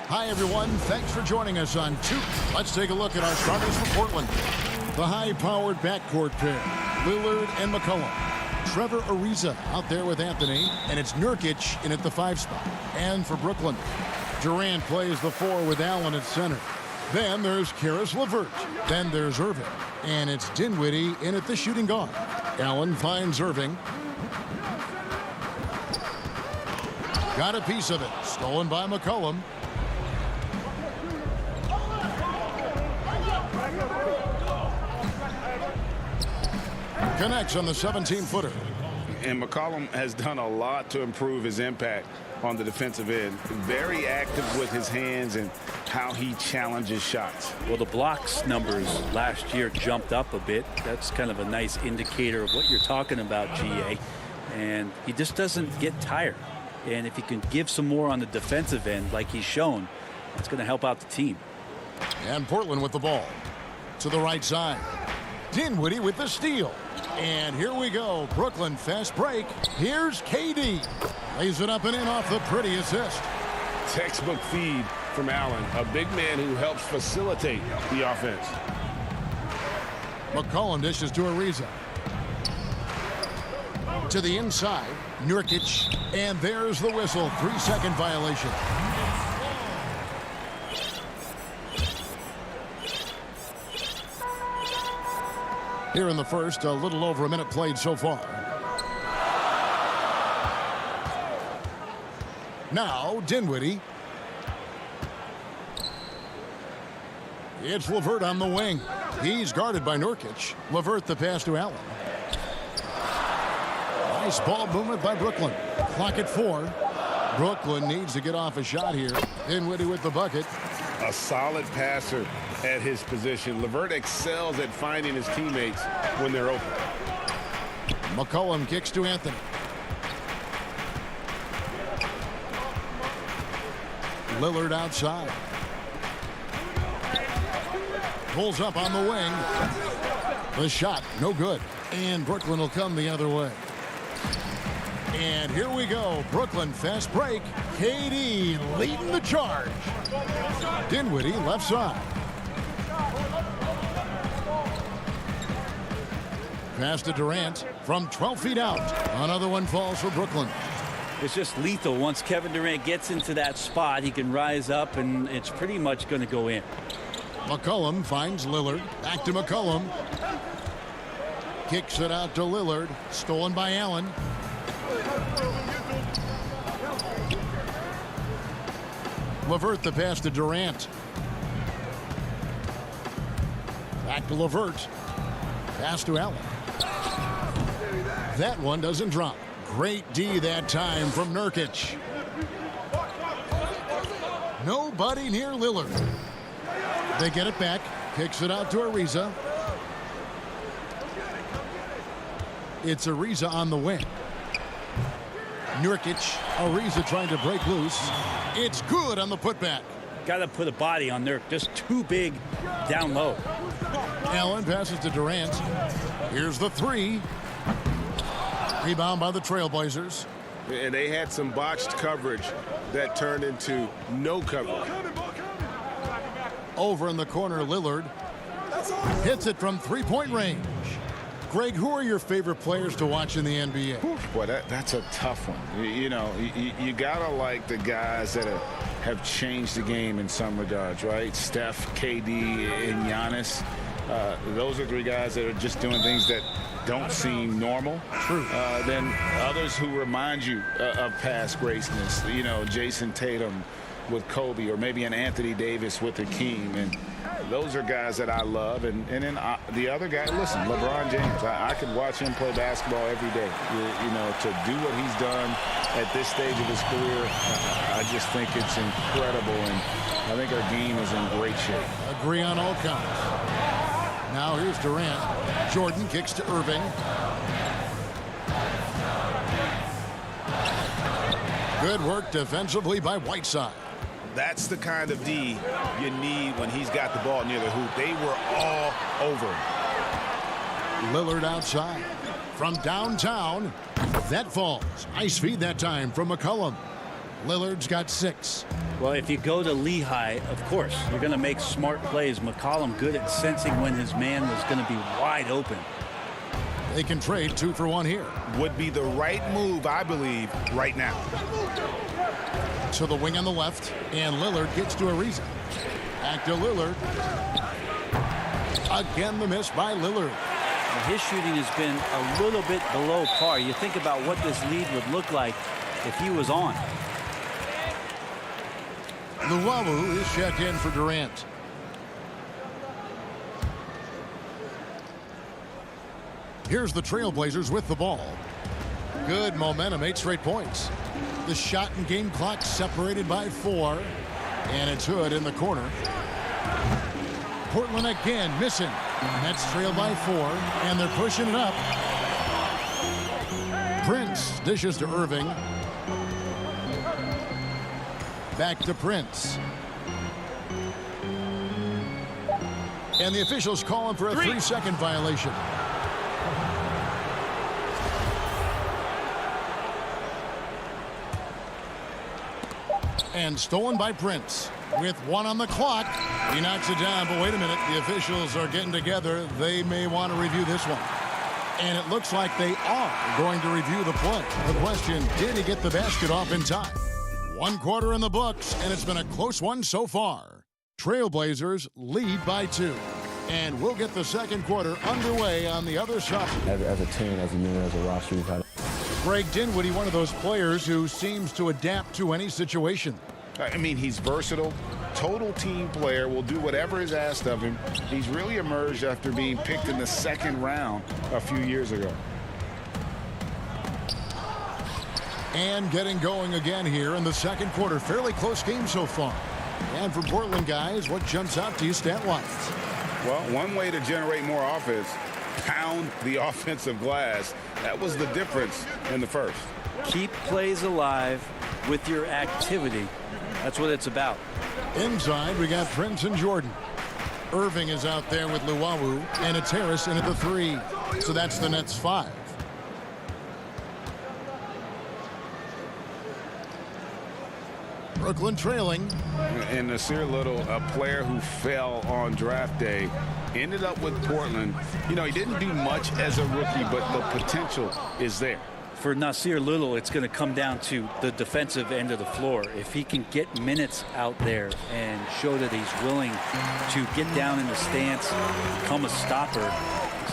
Hi, everyone. Thanks for joining us on 2. Let's take a look at our starters for Portland. The high-powered backcourt pair, Lillard and McCollum. Trevor Ariza out there with Anthony, and it's Nurkic in at the 5 spot. And for Brooklyn, Durant plays the 4 with Allen at center. Then there's Caris LeVert. Then there's Irving. And it's Dinwiddie in at the shooting guard. Allen finds Irving. Got a piece of it. Stolen by McCollum. Connects on the 17-footer. And McCollum has done a lot to improve his impact on the defensive end. Very active with his hands and how he challenges shots. Well, the blocks numbers last year jumped up a bit. That's kind of a nice indicator of what you're talking about, GA. And he just doesn't get tired. And if he can give some more on the defensive end like he's shown, it's going to help out the team. And Portland with the ball. To the right side. Dinwiddie with the steal. And here we go. Brooklyn fast break. Here's KD. Lays it up and in off the pretty assist. Textbook feed from Allen, a big man who helps facilitate the offense. McCollum dishes to Ariza. To the inside. Nurkic. And there's the whistle. 3-second violation. Here in the first, a little over a minute played so far. Now, Dinwiddie. It's LeVert on the wing. He's guarded by Nurkic. LeVert the pass to Allen. Nice ball movement by Brooklyn. Clock at 4. Brooklyn needs to get off a shot here. Dinwiddie with the bucket. A solid passer at his position. LeVert excels at finding his teammates when they're open. McCollum kicks to Anthony. Lillard outside. Pulls up on the wing. The shot, no good. And Brooklyn will come the other way. And here we go. Brooklyn fast break. KD leading the charge. Dinwiddie left side. Pass to Durant from 12 feet out. Another one falls for Brooklyn. It's just lethal. Once Kevin Durant gets into that spot, he can rise up, and it's pretty much going to go in. McCollum finds Lillard. Back to McCollum. Kicks it out to Lillard. Stolen by Allen. LeVert the pass to Durant. Back to LeVert. Pass to Allen. That one doesn't drop. Great D that time from Nurkic. Nobody near Lillard. They get it back. Kicks it out to Ariza. It's Ariza on the wing. Nurkic. Ariza trying to break loose. It's good on the putback. Got to put a body on Nurk. Just too big down low. Allen passes to Durant. Here's the 3. Rebound by the Trailblazers. And they had some botched coverage that turned into no coverage. Over in the corner, Lillard hits it from 3-point range. Greg, who are your favorite players to watch in the NBA? Boy, that's a tough one. You gotta like the guys that have changed the game in some regards, right? Steph, KD, and Giannis. Those are 3 guys that are just doing things that don't seem normal. True. Then others who remind you of past greatness. Jason Tatum with Kobe, or maybe an Anthony Davis with Hakeem. And those are guys that I love. And then the other guy, listen, LeBron James. I could watch him play basketball every day. To do what he's done at this stage of his career, I just think it's incredible. And I think our game is in great shape. Agree on all counts. Now here's Durant. Jordan kicks to Irving. Good work defensively by Whiteside. That's the kind of D you need when he's got the ball near the hoop. They were all over him. Lillard outside. From downtown, that falls. Nice feed that time from McCollum. Lillard's got 6. Well, if you go to Lehigh, of course, you're going to make smart plays. McCollum good at sensing when his man was going to be wide open. They can trade 2 for 1 here. Would be the right move, I believe, right now. To the wing on the left, and Lillard gets to Ariza. Back to Lillard. Again, the miss by Lillard. His shooting has been a little bit below par. You think about what this lead would look like if he was on. Luwawu is checked in for Durant. Here's the Trailblazers with the ball. Good momentum, 8 straight points. The shot and game clock separated by 4. And it's Hood in the corner. Portland again missing. Nets trail by 4, and they're pushing it up. Prince dishes to Irving. Back to Prince. And the officials calling for a 3-second violation. And stolen by Prince. With 1 on the clock, he knocks it down. But wait a minute, the officials are getting together. They may want to review this one. And it looks like they are going to review the play. The question, did he get the basket off in time? 1 quarter in the books, and it's been a close one so far. Trailblazers lead by 2. And we'll get the second quarter underway on the other side. As a team, as a unit, as a roster, we've had... Greg Dinwiddie, one of those players who seems to adapt to any situation. I mean, he's versatile, total team player, will do whatever is asked of him. He's really emerged after being picked in the 2nd round a few years ago. And getting going again here in the second quarter. Fairly close game so far. And for Portland guys, what jumps out to you stat-wise? Well, one way to generate more offense, pound the offensive glass. That was the difference in the first. Keep plays alive with your activity. That's what it's about. Inside, we got Prince and Jordan. Irving is out there with Luwawu, and it's Harris in at the 3. So that's the Nets 5. Brooklyn trailing. And Nasir Little, a player who fell on draft day, ended up with Portland. You know, he didn't do much as a rookie, but the potential is there. For Nasir Little, it's going to come down to the defensive end of the floor. If he can get minutes out there and show that he's willing to get down in the stance, become a stopper,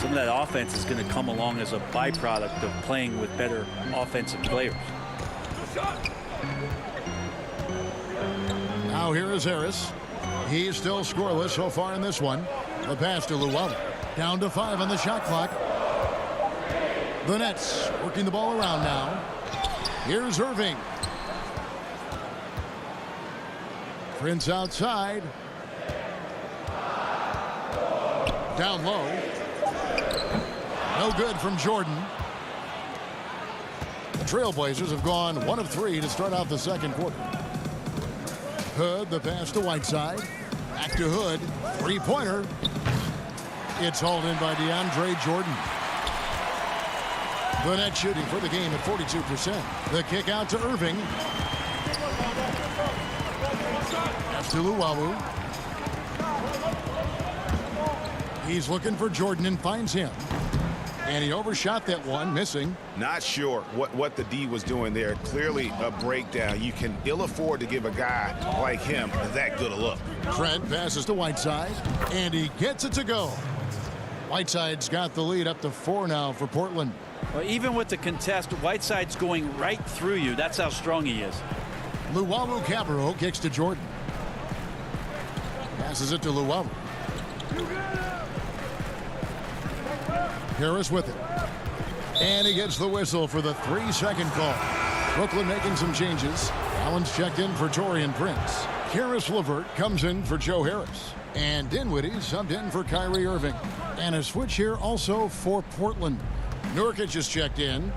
some of that offense is going to come along as a byproduct of playing with better offensive players. Now here is Harris. He's still scoreless so far in this one. The pass to Luwawu. Down to 5 on the shot clock. The Nets working the ball around now. Here's Irving. Prince outside. Down low. No good from Jordan. The Trailblazers have gone 1 of 3 to start out the second quarter. Hood, the pass to Whiteside. Back to Hood. 3-pointer. It's hauled in by DeAndre Jordan. The net shooting for the game at 42%. The kick out to Irving. That's to Luwawu. He's looking for Jordan and finds him. And he overshot that one, missing. Not sure what the D was doing there. Clearly a breakdown. You can ill afford to give a guy like him that good a look. Trent passes to Whiteside, and he gets it to go. Whiteside's got the lead up to 4 now for Portland. Well, even with the contest, Whiteside's going right through you. That's how strong he is. Luwawu Cabarro kicks to Jordan. Passes it to Luwawu. Harris with it. And he gets the whistle for the 3-second call. Brooklyn making some changes. Allen's checked in for Taurean Prince. Karis LeVert comes in for Joe Harris. And Dinwiddie subbed in for Kyrie Irving. And a switch here also for Portland. Nurkic is checked in.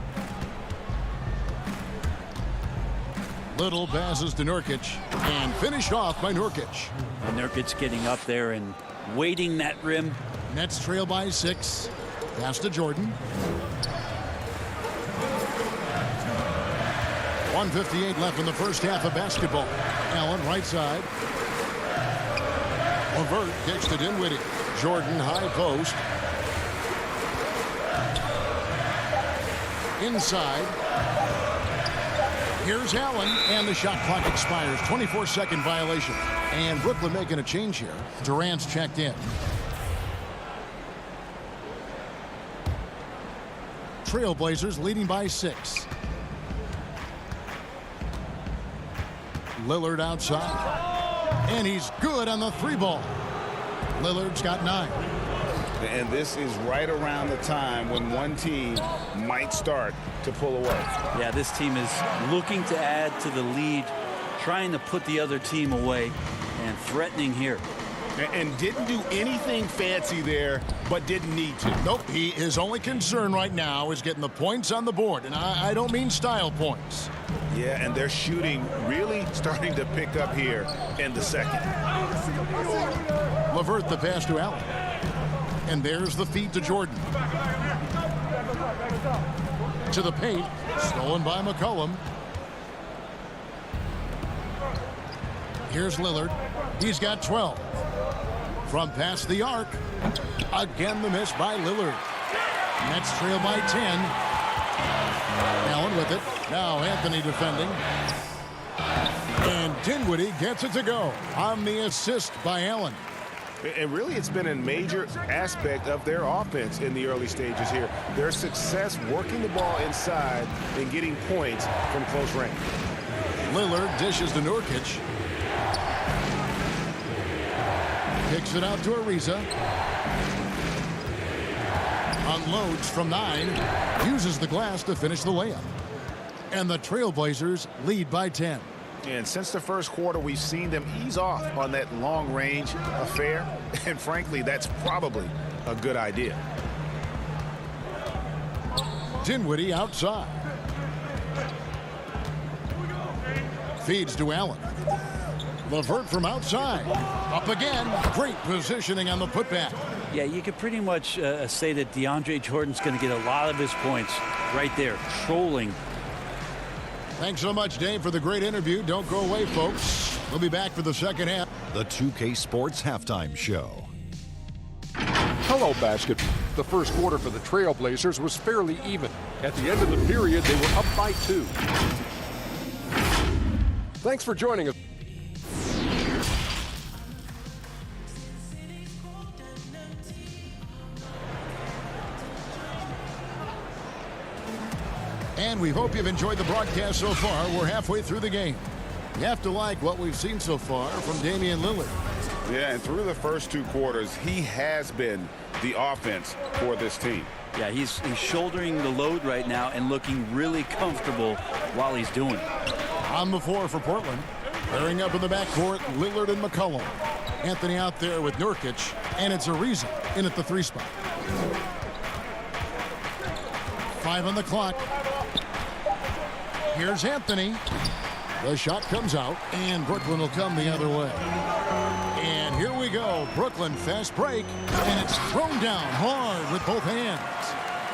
Little passes to Nurkic and finished off by Nurkic. And Nurkic getting up there and waiting that rim. Nets trail by 6. Pass to Jordan. 1:58 left in the first half of basketball. Allen right side. LeVert kicks to Dinwiddie. Jordan high post. Inside. Here's Allen, and the shot clock expires. 24-second violation. And Brooklyn making a change here. Durant's checked in. Trailblazers leading by 6. Lillard outside. And he's good on the 3-ball. Lillard's got 9. And this is right around the time when one team might start to pull away. Yeah, this team is looking to add to the lead, trying to put the other team away, and threatening here. And didn't do anything fancy there, but didn't need to. Nope, his only concern right now is getting the points on the board. And I don't mean style points. Yeah, and their shooting really starting to pick up here in the second. LeVert the pass to Allen. And there's the feed to Jordan. To the paint. Stolen by McCollum. Here's Lillard. He's got 12. From past the arc. Again the miss by Lillard. Nets trail by 10. Allen with it. Now Anthony defending. And Dinwiddie gets it to go on the assist by Allen. And really, it's been a major aspect of their offense in the early stages here. Their success working the ball inside and getting points from close range. Lillard dishes to Nurkic. Kicks it out to Ariza. Unloads from 9. Uses the glass to finish the layup. And the Trailblazers lead by 10. And since the first quarter, we've seen them ease off on that long-range affair. And frankly, that's probably a good idea. Dinwiddie outside. Feeds to Allen. LeVert from outside. Up again. Great positioning on the putback. Yeah, you could pretty much say that DeAndre Jordan's going to get a lot of his points right there, trolling. Thanks so much, Dave, for the great interview. Don't go away, folks. We'll be back for the second half. The 2K Sports Halftime Show. Hello, basketball. The first quarter for the Trailblazers was fairly even. At the end of the period, they were up by 2. Thanks for joining us. And we hope you've enjoyed the broadcast so far. We're halfway through the game. You have to like what we've seen so far from Damian Lillard. Yeah, and through the first 2 quarters, he has been the offense for this team. Yeah, he's shouldering the load right now and looking really comfortable while he's doing it. On the floor for Portland. Pairing up in the backcourt, Lillard and McCollum. Anthony out there with Nurkic, and it's Ariza in at the 3 spot. 5 on the clock. Here's Anthony. The shot comes out, and Brooklyn will come the other way. And here we go. Brooklyn fast break, and it's thrown down hard with both hands.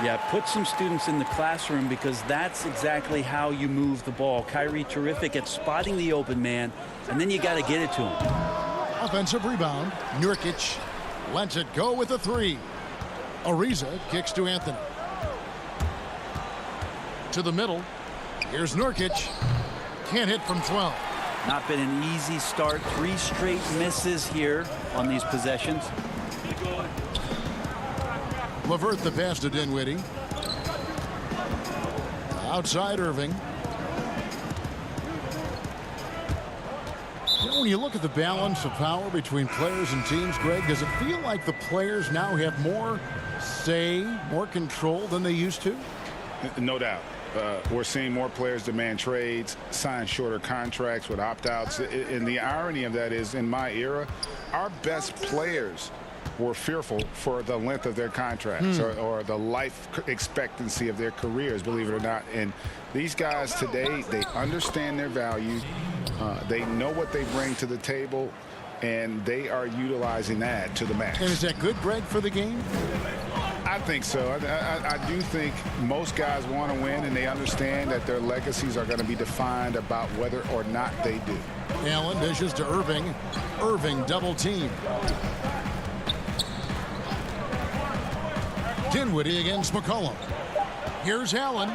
Yeah, put some students in the classroom because that's exactly how you move the ball. Kyrie terrific at spotting the open man, and then you got to get it to him. Offensive rebound. Nurkic lets it go with a 3. Ariza kicks to Anthony. To the middle. Here's Nurkic. Can't hit from 12. Not been an easy start. 3 straight misses here on these possessions. LeVert the pass to Dinwiddie. Outside Irving. You know, when you look at the balance of power between players and teams, Greg, does it feel like the players now have more say, more control than they used to? No doubt. We're seeing more players demand trades, sign shorter contracts with opt-outs. And the irony of that is, in my era, our best players were fearful for the length of their contracts or the life expectancy of their careers, believe it or not. And these guys today, they understand their value. They know what they bring to the table, and they are utilizing that to the max. And is that good, Greg, for the game? I think so. I do think most guys want to win, and they understand that their legacies are going to be defined about whether or not they do. Allen dishes to Irving. Irving double team. Dinwiddie against McCollum. Here's Allen,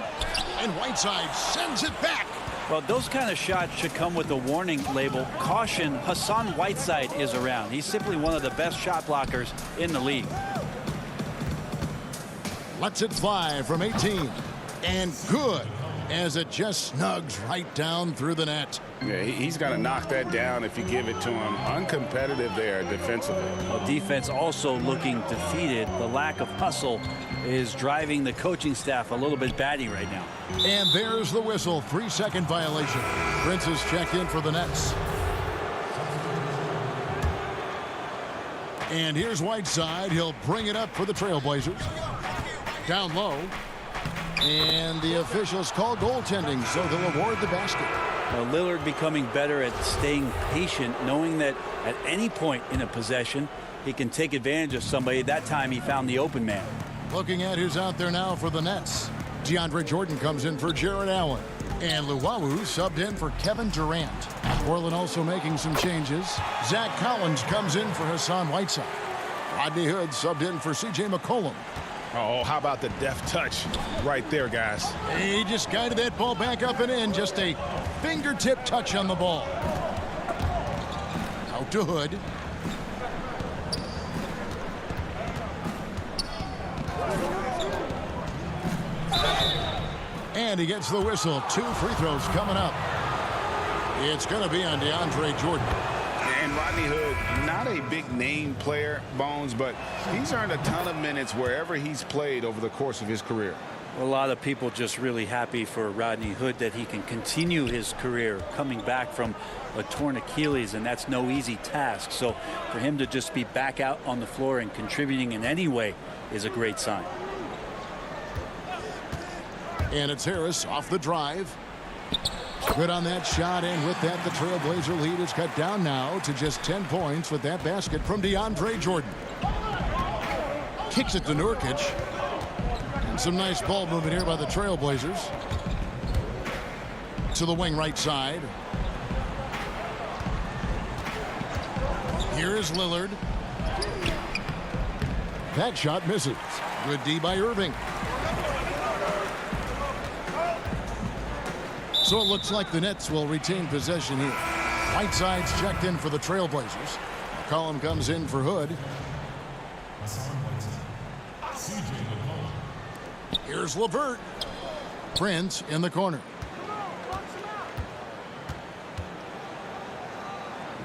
and Whiteside sends it back. Well, those kind of shots should come with a warning label. Caution, Hassan Whiteside is around. He's simply one of the best shot blockers in the league. Lets it fly from 18. And good, as it just snugs right down through the net. Yeah, he's got to knock that down if you give it to him. Uncompetitive there defensively. Well, defense also looking defeated. The lack of hustle is driving the coaching staff a little bit batty right now. And there's the whistle. 3-second violation. Prince's checked in for the Nets. And here's Whiteside. He'll bring it up for the Trailblazers. Down low. And the officials call goaltending, so they'll award the basket. Well, Lillard becoming better at staying patient, knowing that at any point in a possession, he can take advantage of somebody. That time he found the open man. Looking at who's out there now for the Nets. DeAndre Jordan comes in for Jarrett Allen. And Luwawu subbed in for Kevin Durant. Portland also making some changes. Zach Collins comes in for Hassan Whiteside. Rodney Hood subbed in for C.J. McCollum. Oh, how about the deft touch right there, guys? He just guided that ball back up and in. Just a fingertip touch on the ball. Out to Hood. And he gets the whistle. 2 free throws coming up. It's going to be on DeAndre Jordan. And Rodney Hood, not a big name player, Bones, but he's earned a ton of minutes wherever he's played over the course of his career. A lot of people just really happy for Rodney Hood that he can continue his career coming back from a torn Achilles, and that's no easy task. So for him to just be back out on the floor and contributing in any way is a great sign. And it's Harris off the drive. Good on that shot, and with that, the Trailblazer lead is cut down now to just 10 points with that basket from DeAndre Jordan. Kicks it to Nurkic. And some nice ball movement here by the Trailblazers. To the wing right side. Here is Lillard. That shot misses. Good D by Irving. So it looks like the Nets will retain possession here. Whiteside's checked in for the Trailblazers. McCollum comes in for Hood. Here's LeVert. Prince in the corner.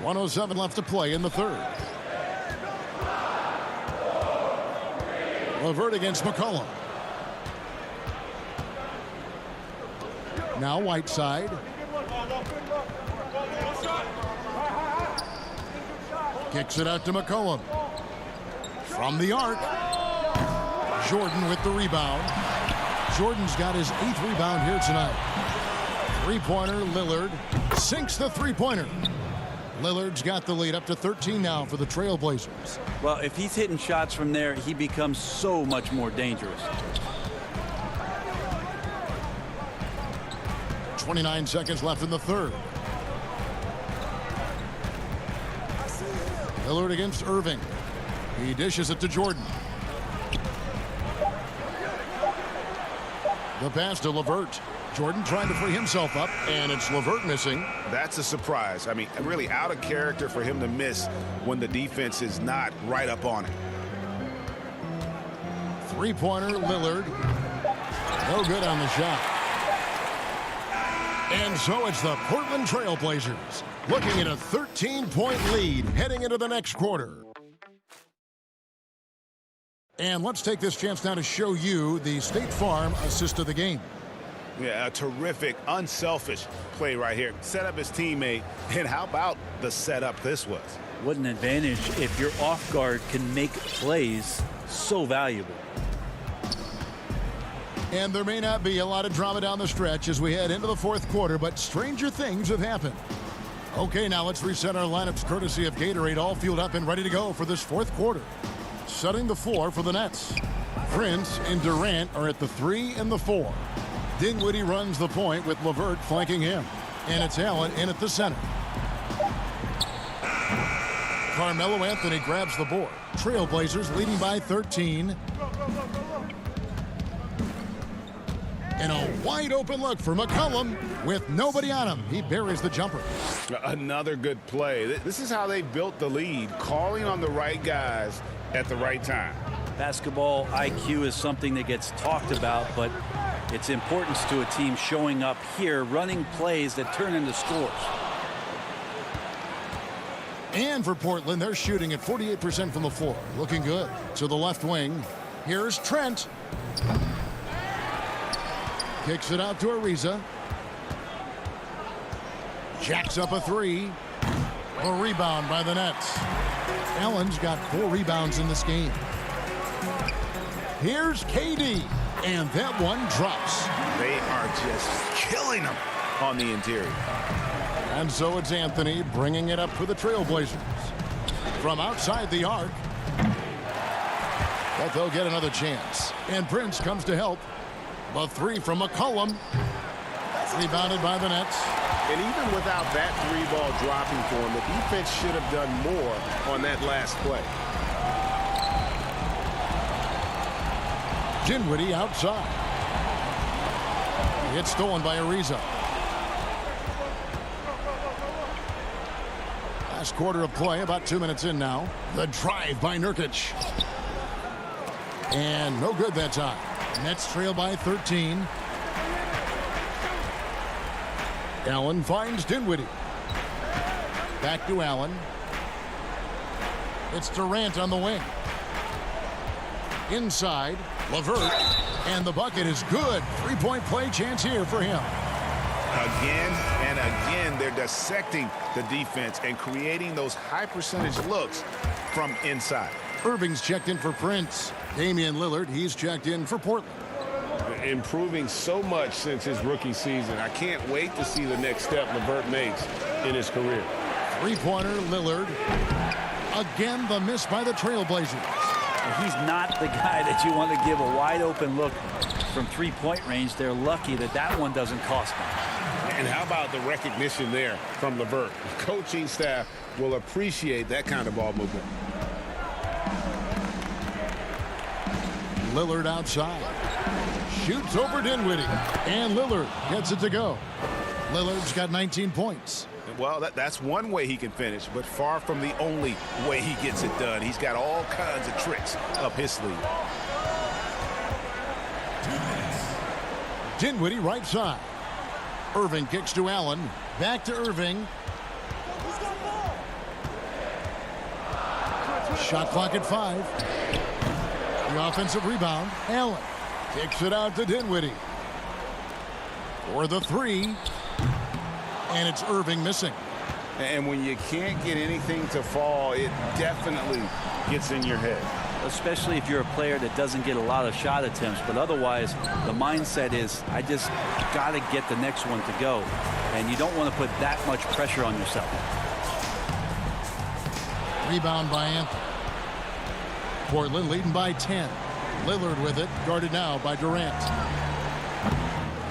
1:07 left to play in the third. LeVert against McCollum. Now Whiteside. Kicks it out to McCollum. From the arc. Jordan with the rebound. Jordan's got his 8th rebound here tonight. Three-pointer, Lillard sinks the three-pointer. Lillard's got the lead up to 13 now for the Trailblazers. Well, if he's hitting shots from there, he becomes so much more dangerous. 29 seconds left in the third. Lillard against Irving. He dishes it to Jordan. The pass to LeVert. Jordan trying to free himself up, and it's LeVert missing. That's a surprise. I mean, really out of character for him to miss when the defense is not right up on it. Three-pointer, Lillard. No good on the shot. And so it's the Portland Trailblazers looking at a 13-point lead heading into the next quarter. And let's take this chance now to show you the State Farm assist of the game. Yeah, a terrific, unselfish play right here. Set up his teammate, and how about the setup this was? What an advantage if your off guard can make plays so valuable. And there may not be a lot of drama down the stretch as we head into the fourth quarter, but stranger things have happened. Okay, now let's reset our lineups courtesy of Gatorade, all fueled up and ready to go for this fourth quarter. Setting the floor for the Nets. Prince and Durant are at the 3 and the 4. Dinwiddie runs the point with LeVert flanking him. And it's Allen in at the center. Carmelo Anthony grabs the board. Trailblazers leading by 13. And a wide open look for McCollum with nobody on him. He buries the jumper. Another good play. This is how they built the lead, calling on the right guys at the right time. Basketball IQ is something that gets talked about, but its importance to a team showing up here, running plays that turn into scores. And for Portland, they're shooting at 48% from the floor. Looking good. To the left wing. Here's Trent. Kicks it out to Ariza. Jacks up a 3. A rebound by the Nets. Allen's got 4 rebounds in this game. Here's KD. And that one drops. They are just killing them on the interior. And so it's Anthony bringing it up for the Trailblazers. From outside the arc. But they'll get another chance. And Prince comes to help. The 3 from McCollum. Rebounded by the Nets. And even without that 3-ball dropping for him, the defense should have done more on that last play. Dinwiddie outside. It's stolen by Ariza. Last quarter of play, about 2 minutes in now. The drive by Nurkic. And no good that time. Nets trail by 13. Allen finds Dinwiddie. Back to Allen. It's Durant on the wing. Inside, LeVert. And the bucket is good. 3-point play chance here for him. Again and again, they're dissecting the defense and creating those high-percentage looks from inside. Irving's checked in for Prince. Damian Lillard, he's checked in for Portland. Improving so much since his rookie season. I can't wait to see the next step LeVert makes in his career. 3-pointer, Lillard. Again, the miss by the Trailblazers. He's not the guy that you want to give a wide open look from 3-point range. They're lucky that that one doesn't cost them. And how about the recognition there from LeVert? The coaching staff will appreciate that kind of ball movement. Lillard outside. Shoots over Dinwiddie. And Lillard gets it to go. Lillard's got 19 points. Well, that's one way he can finish, but far from the only way he gets it done. He's got all kinds of tricks up his sleeve. Dinwiddie right side. Irving kicks to Allen. Back to Irving. Shot clock at 5. The offensive rebound. Allen kicks it out to Dinwiddie. For the 3. And it's Irving missing. And when you can't get anything to fall, it definitely gets in your head. Especially if you're a player that doesn't get a lot of shot attempts. But otherwise, the mindset is, I just got to get the next one to go. And you don't want to put that much pressure on yourself. Rebound by Anthony. Portland leading by 10. Lillard with it, guarded now by Durant.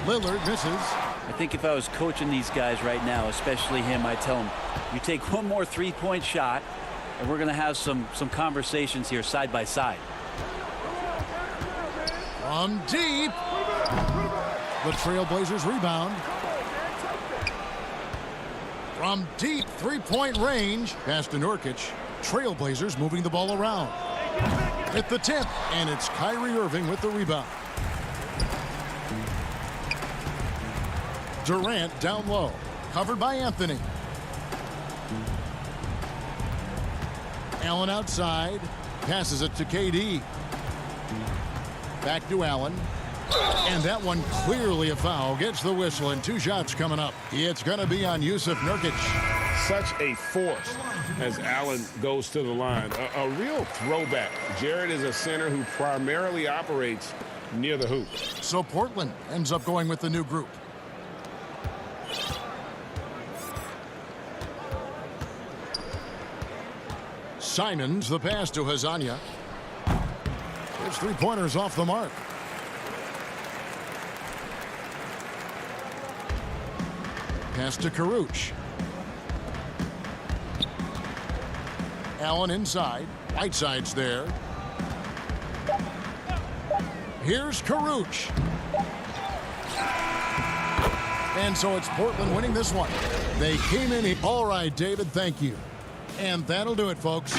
Lillard misses. I think if I was coaching these guys right now, especially him, I'd tell him, you take one more 3-point shot, and we're going to have some conversations here side by side. From deep. The Trailblazers rebound. From deep 3-point range. Pass to Nurkic. Trailblazers moving the ball around. At the tip, and it's Kyrie Irving with the rebound. Durant down low, covered by Anthony. Allen outside, passes it to KD. Back to Allen. And that one clearly a foul. Gets the whistle and 2 shots coming up. It's going to be on Yusuf Nurkic. such a force as Allen goes to the line. A real throwback. Jarrett is a center who primarily operates near the hoop. So Portland ends up going with the new group. Simons, the pass to Hazania. His three-pointers off the mark. Pass to Karuch. Allen inside. Whiteside's there. Here's Karuch. And so it's Portland winning this one. They came in. All right, David, thank you. And that'll do it, folks.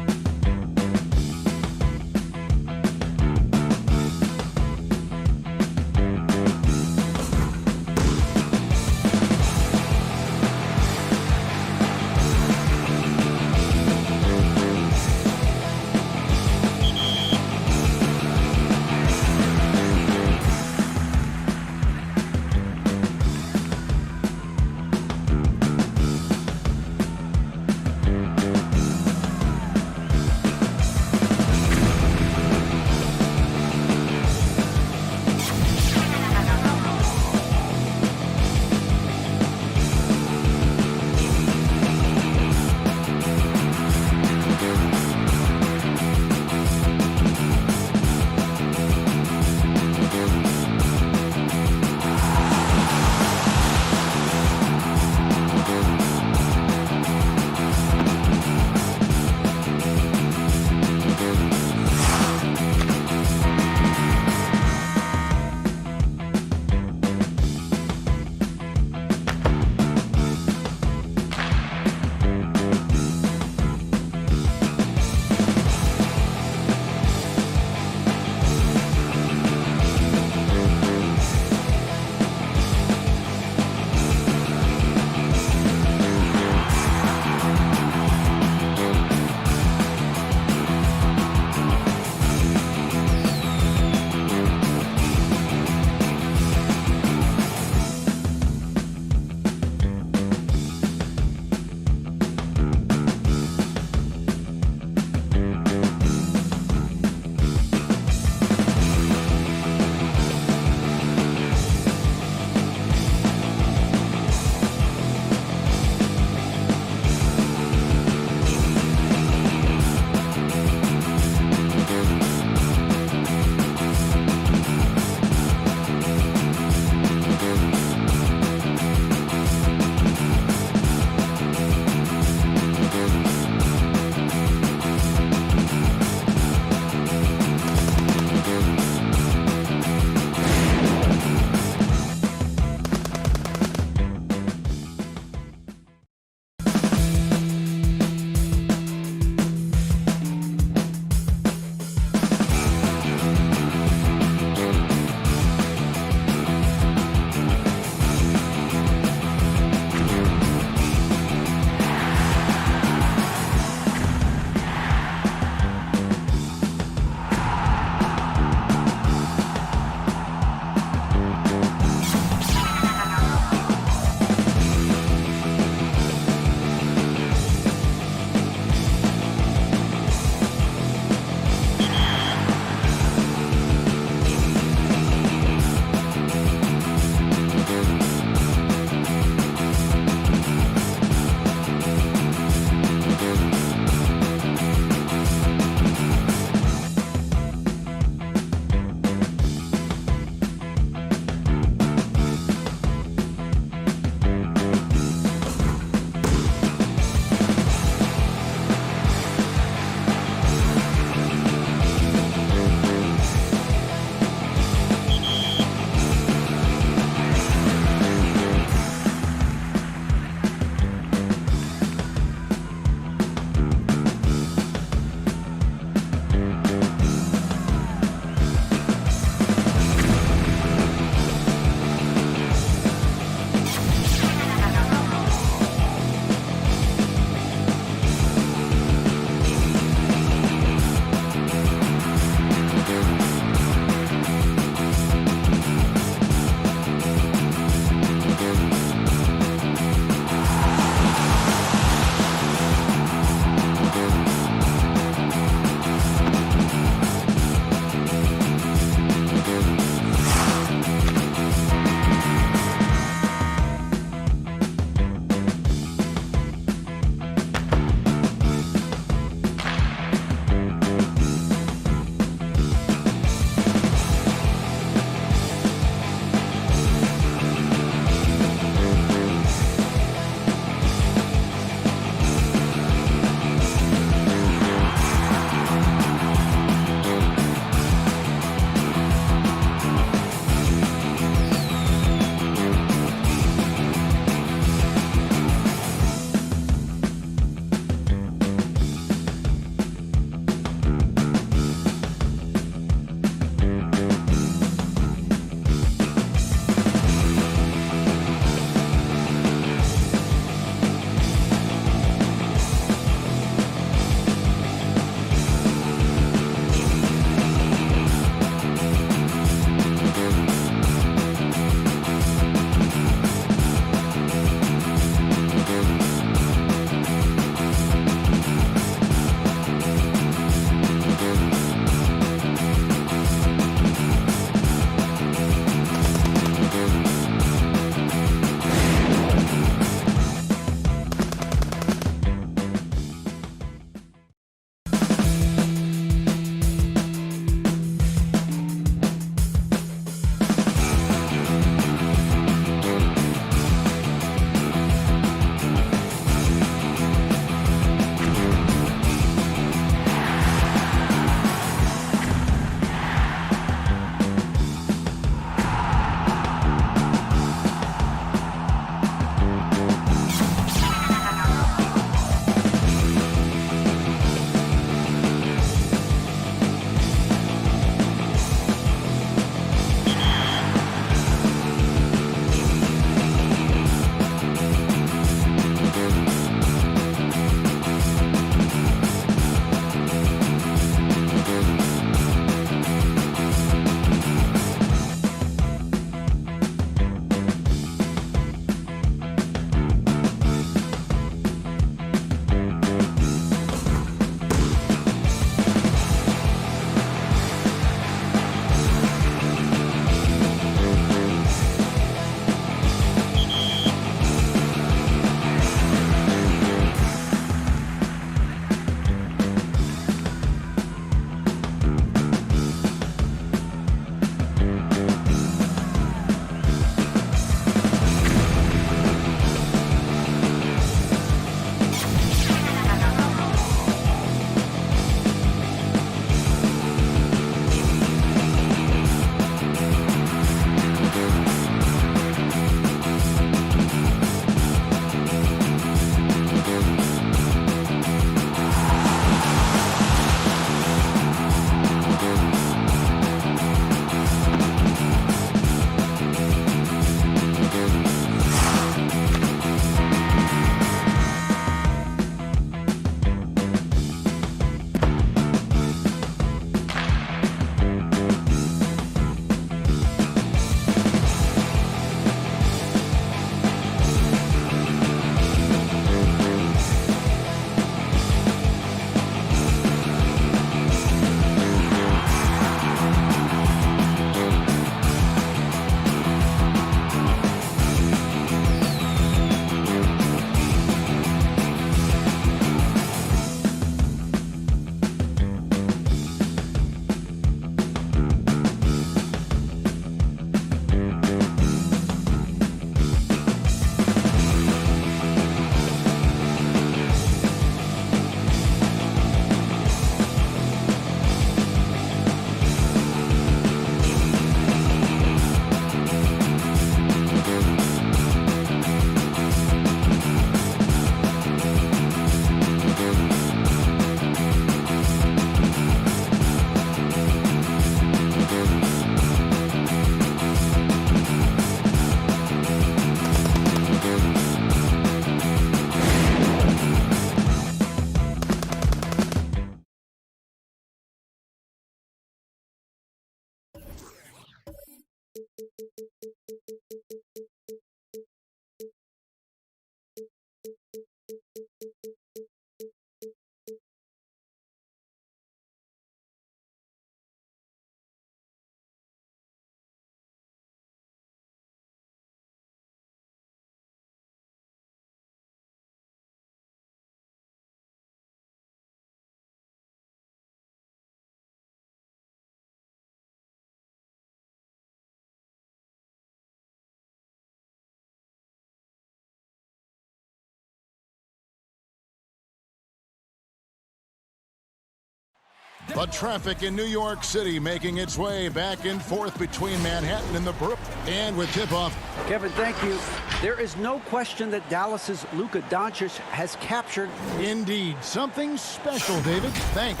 The traffic in New York City making its way back and forth between Manhattan and the Brook. And with tip-off. Kevin, thank you. There is no question that Dallas's Luka Doncic has captured. Indeed. Something special, David. Thanks.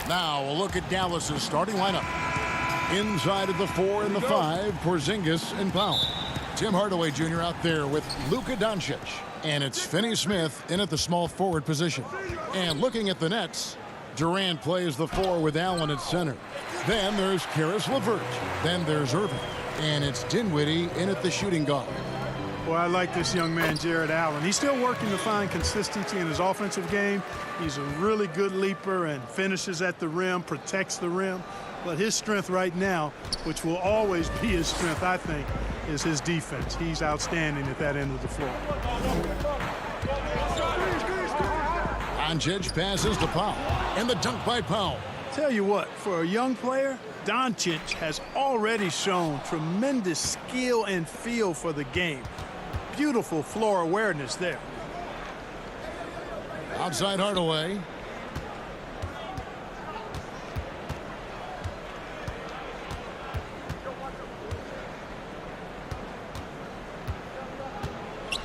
Now a look at Dallas's starting lineup. Inside of the 4 and the 5, Porzingis and Powell. Tim Hardaway Jr. out there with Luka Doncic. And it's Finney Smith in at the small forward position. And looking at the Nets, Durant plays the 4 with Allen at center. Then there's Caris LeVert. Then there's Irving. And it's Dinwiddie in at the shooting guard. Well, I like this young man, Jared Allen. He's still working to find consistency in his offensive game. He's a really good leaper and finishes at the rim, protects the rim. But his strength right now, which will always be his strength, I think, is his defense. He's outstanding at that end of the floor. Doncic passes to Powell. And the dunk by Powell. Tell you what, for a young player, Doncic has already shown tremendous skill and feel for the game. Beautiful floor awareness there. Outside Hardaway.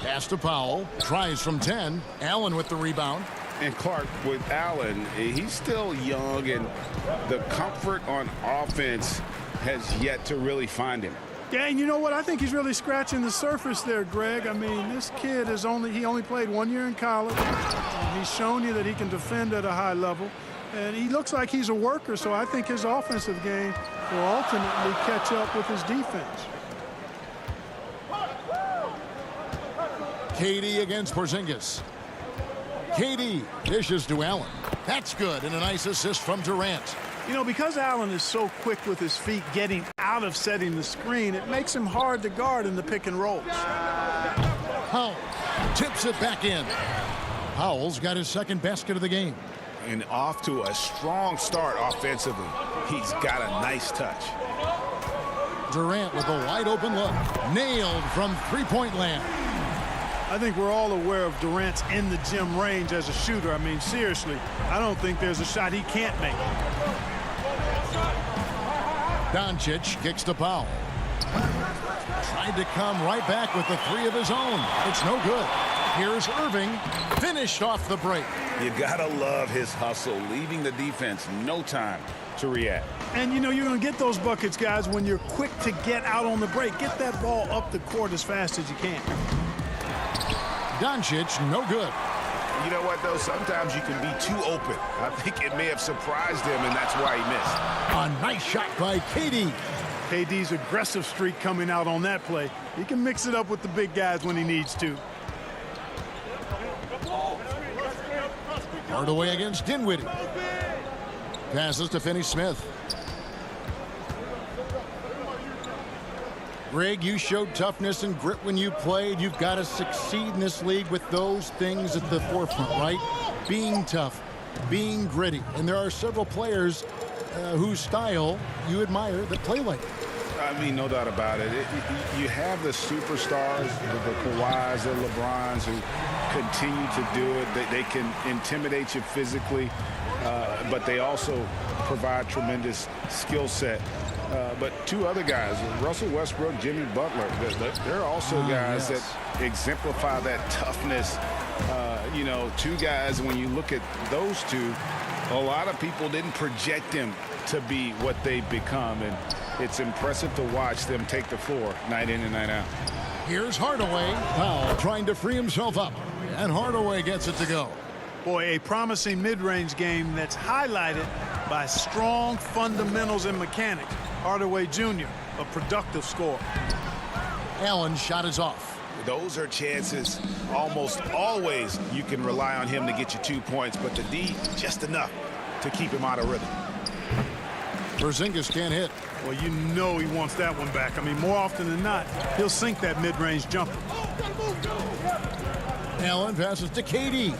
Pass to Powell. Tries from 10. Allen with the rebound. And Clark, with Allen, he's still young, and the comfort on offense has yet to really find him. Yeah, and you know what? I think he's really scratching the surface there, Greg. I mean, this kid he only played 1 year in college. He's shown you that he can defend at a high level. And he looks like he's a worker, so I think his offensive game will ultimately catch up with his defense. KD against Porzingis. KD dishes to Allen. That's good, and a nice assist from Durant. You know, because Allen is so quick with his feet getting out of setting the screen, it makes him hard to guard in the pick and rolls. Powell tips it back in. Powell's got his second basket of the game. And off to a strong start offensively. He's got a nice touch. Durant with a wide open look. Nailed from three-point land. I think we're all aware of Durant's in-the-gym range as a shooter. I mean, seriously, I don't think there's a shot he can't make. Doncic kicks to Powell. Tried to come right back with the 3 of his own. It's no good. Here's Irving. Finished off the break. You gotta love his hustle, leaving the defense no time to react. And you know you're going to get those buckets, guys, when you're quick to get out on the break. Get that ball up the court as fast as you can. Doncic, no good. You know what, though? Sometimes you can be too open. I think it may have surprised him, and that's why he missed. A nice shot by KD. KD's aggressive streak coming out on that play. He can mix it up with the big guys when he needs to. Hardaway against Dinwiddie. Passes to Finney Smith. Greg, you showed toughness and grit when you played. You've got to succeed in this league with those things at the forefront, right? Being tough, being gritty. And there are several players whose style you admire that play like it. I mean, no doubt about it. You have the superstars, the Kawhis, the LeBrons, who continue to do it. They can intimidate you physically, but they also provide tremendous skill set. But 2 other guys, Russell Westbrook, Jimmy Butler, they're also guys that exemplify that toughness. You know, 2 guys, when you look at those 2, a lot of people didn't project them to be what they've become. And it's impressive to watch them take the floor night in and night out. Here's Hardaway. Powell trying to free himself up. And Hardaway gets it to go. Boy, a promising mid-range game that's highlighted by strong fundamentals and mechanics. Hardaway Jr., a productive scorer. Allen's shot is off. Those are chances almost always you can rely on him to get you 2 points, but the D, just enough to keep him out of rhythm. Porzingis can't hit. Well, you know he wants that one back. I mean, more often than not, he'll sink that mid-range jumper. Allen passes to KD.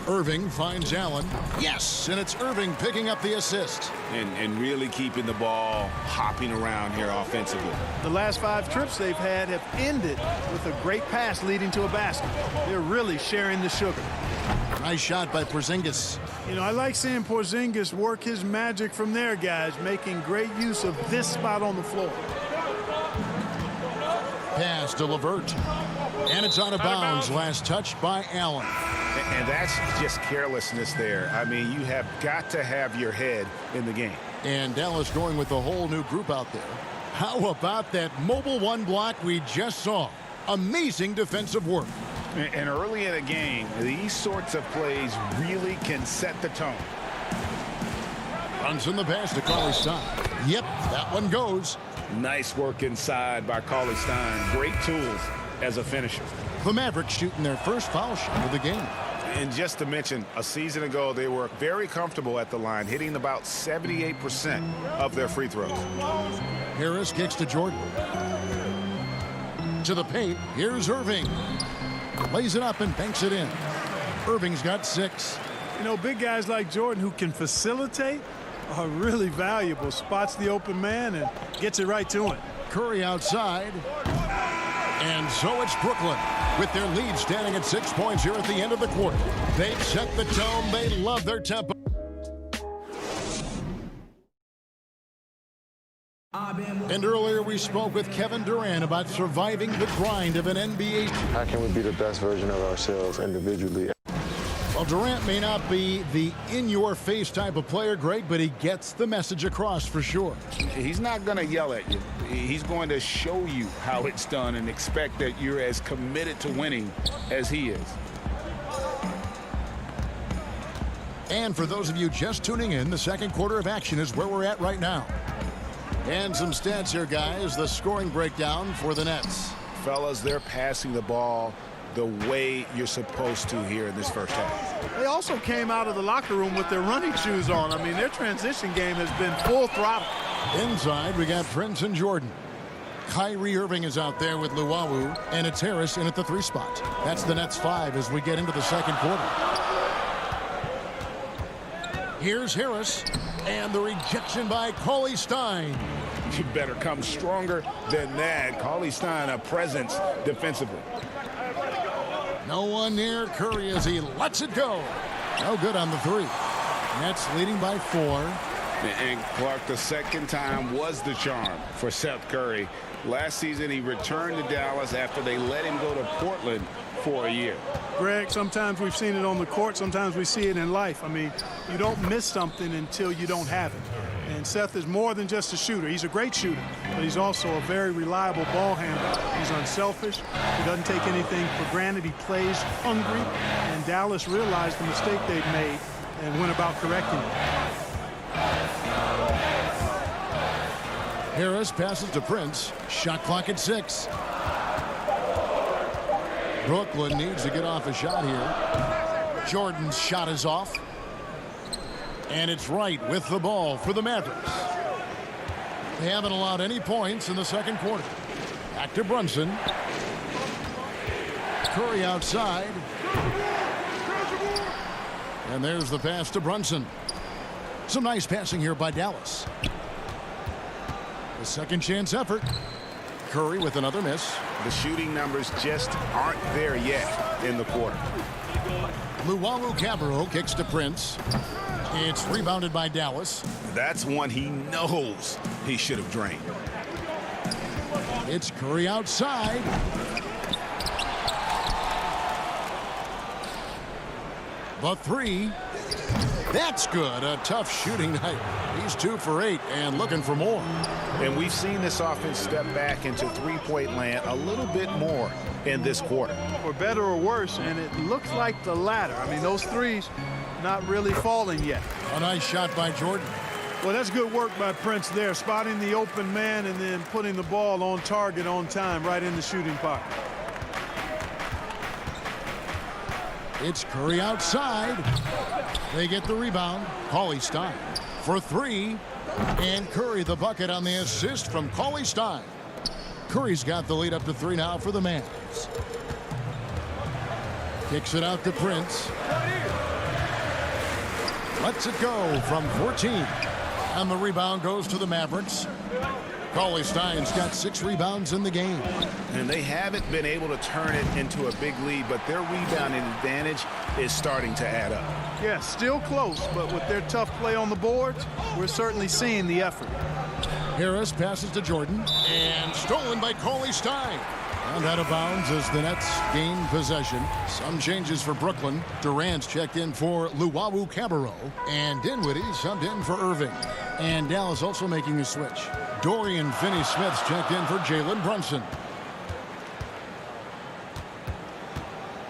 Irving finds Allen. Yes, and it's Irving picking up the assist. And really keeping the ball hopping around here offensively. The last 5 trips they've had have ended with a great pass leading to a basket. They're really sharing the sugar. Nice shot by Porzingis. You know, I like seeing Porzingis work his magic from there, guys, making great use of this spot on the floor. Pass to LeVert. And it's out of bounds. Last touch by Allen. And that's just carelessness there. I mean, you have got to have your head in the game. And Dallas going with a whole new group out there. How about that mobile one block we just saw? Amazing defensive work. And early in a game, these sorts of plays really can set the tone. Runs in the pass to Cauley-Stein. Yep, that one goes. Nice work inside by Cauley-Stein. Great tools as a finisher. The Mavericks shooting their first foul shot of the game. And just to mention, a season ago, they were very comfortable at the line, hitting about 78% of their free throws. Harris kicks to Jordan. To the paint, here's Irving. Lays it up and banks it in. Irving's got 6. You know, big guys like Jordan who can facilitate are really valuable. Spots the open man and gets it right to him. Curry outside. And so it's Brooklyn with their lead standing at 6 points here at the end of the quarter. They've set the tone. They love their tempo. And earlier we spoke with Kevin Durant about surviving the grind of an NBA. How can we be the best version of ourselves individually? Well, Durant may not be the in-your-face type of player, Greg, but he gets the message across for sure. He's not going to yell at you. He's going to show you how it's done and expect that you're as committed to winning as he is. And for those of you just tuning in, the second quarter of action is where we're at right now. And some stats here, guys. The scoring breakdown for the Nets. Fellas, they're passing the ball the way you're supposed to here in this first half. They also came out of the locker room with their running shoes on. I mean, their transition game has been full throttle. Inside, we got Prince and Jordan. Kyrie Irving is out there with Luwawu, and it's Harris in at the 3 spot. That's the Nets 5 as we get into the second quarter. Here's Harris, and the rejection by Cauley-Stein. You better come stronger than that. Cauley-Stein, a presence defensively. No one near Curry as he lets it go. No good on the 3. Nets leading by 4. And Clark, the second time was the charm for Seth Curry. Last season, he returned to Dallas after they let him go to Portland for a year. Greg, sometimes we've seen it on the court, sometimes we see it in life. I mean, you don't miss something until you don't have it. And Seth is more than just a shooter. He's a great shooter, but he's also a very reliable ball handler. He's unselfish. He doesn't take anything for granted. He plays hungry. And Dallas realized the mistake they'd made and went about correcting it. Harris passes to Prince. Shot clock at 6. Brooklyn needs to get off a shot here. Jordan's shot is off. And it's right with the ball for the Mavericks. They haven't allowed any points in the second quarter. Back to Brunson. Curry outside. And there's the pass to Brunson. Some nice passing here by Dallas. The second chance effort. Curry with another miss. The shooting numbers just aren't there yet in the quarter. Luwawu-Cabarrot kicks to Prince. It's rebounded by Dallas. That's one he knows he should have drained. It's Curry outside. The 3. That's good. A tough shooting night. He's 2 for 8 and looking for more. And we've seen this offense step back into three-point land a little bit more in this quarter. For better or worse, and it looks like the latter. I mean, those threes not really falling yet. A nice shot by Jordan. Well, that's good work by Prince there, spotting the open man and then putting the ball on target on time right in the shooting pocket. It's Curry outside. They get the rebound. Cauley-Stein for 3. And Curry the bucket on the assist from Cauley-Stein. Curry's got the lead up to 3 now for the Mavs. Kicks it out to Prince. Lets it go from 14. And the rebound goes to the Mavericks. Cauley Stein's got 6 rebounds in the game. And they haven't been able to turn it into a big lead, but their rebounding advantage is starting to add up. Yeah, still close, but with their tough play on the boards, we're certainly seeing the effort. Harris passes to Jordan, and stolen by Cauley Stein. And out of bounds as the Nets gain possession. Some changes for Brooklyn. Durant's checked in for Luwawu Cabarro, and Dinwiddie subbed in for Irving. And Dallas also making a switch. Dorian Finney-Smith's checked in for Jalen Brunson.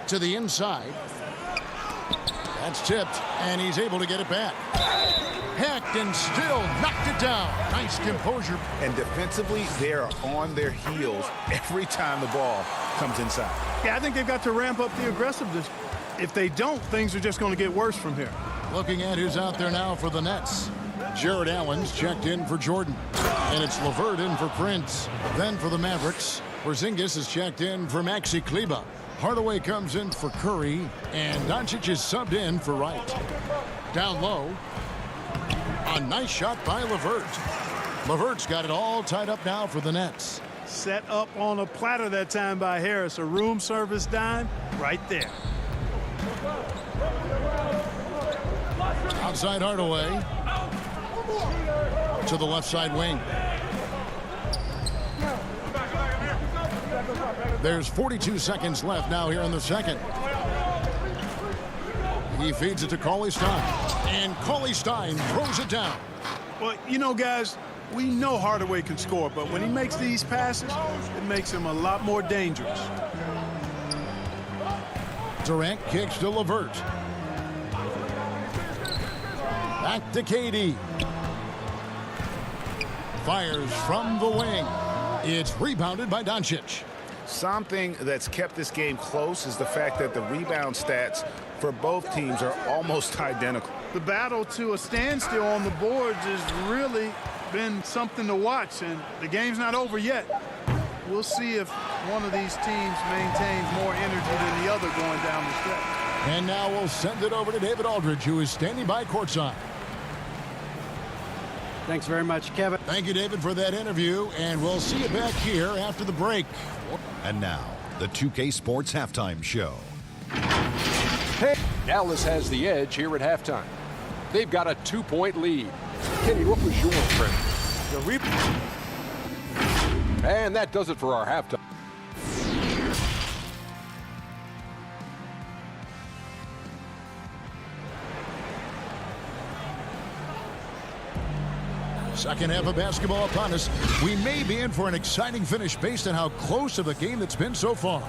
To the inside. That's tipped, and he's able to get it back. Hacked and still knocked it down. Nice composure. And defensively, they are on their heels every time the ball comes inside. Yeah, I think they've got to ramp up the aggressiveness. If they don't, things are just going to get worse from here. Looking at who's out there now for the Nets. Jared Allen's checked in for Jordan. And it's LeVert in for Prince. Then for the Mavericks, Porzingis is checked in for Maxi Kleber. Hardaway comes in for Curry. And Doncic is subbed in for Wright. Down low. A nice shot by LeVert. LeVert's got it all tied up now for the Nets. Set up on a platter that time by Harris. A room service dime right there. Outside Hardaway. To the left side wing. There's 42 seconds left now here in the second. He feeds it to Cauley Stein. And Cauley Stein throws it down. Well, you know, guys, we know Hardaway can score, but when he makes these passes, it makes him a lot more dangerous. Durant kicks to LeVert. Back to KD. Fires from the wing. It's rebounded by Doncic. Something that's kept this game close is the fact that the rebound stats for both teams are almost identical. The battle to a standstill on the boards has really been something to watch, and the game's not over yet. We'll see if one of these teams maintains more energy than the other going down the stretch. And now we'll send it over to David Aldridge, who is standing by courtside. Thanks very much, Kevin. Thank you, David, for that interview, and we'll see you back here after the break. And now, the 2K Sports Halftime Show. Hey, Dallas has the edge here at halftime. They've got a 2-point lead. Kenny, what was your impression? And that does it for our halftime. Second half of basketball upon us. We may be in for an exciting finish based on how close of a game that's been so far.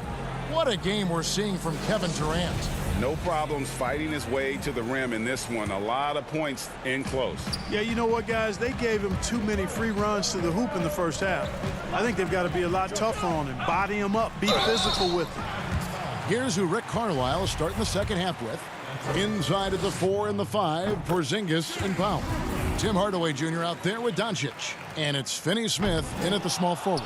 What a game we're seeing from Kevin Durant. No problems fighting his way to the rim in this one. A lot of points in close. Yeah, you know what, guys? They gave him too many free runs to the hoop in the first half. I think they've got to be a lot tougher on him. Body him up. Be physical with him. Here's who Rick Carlisle is starting the second half with. Inside at the 4 and the 5, Porzingis and Powell. Tim Hardaway Jr. out there with Doncic. And it's Finney-Smith in at the small forward.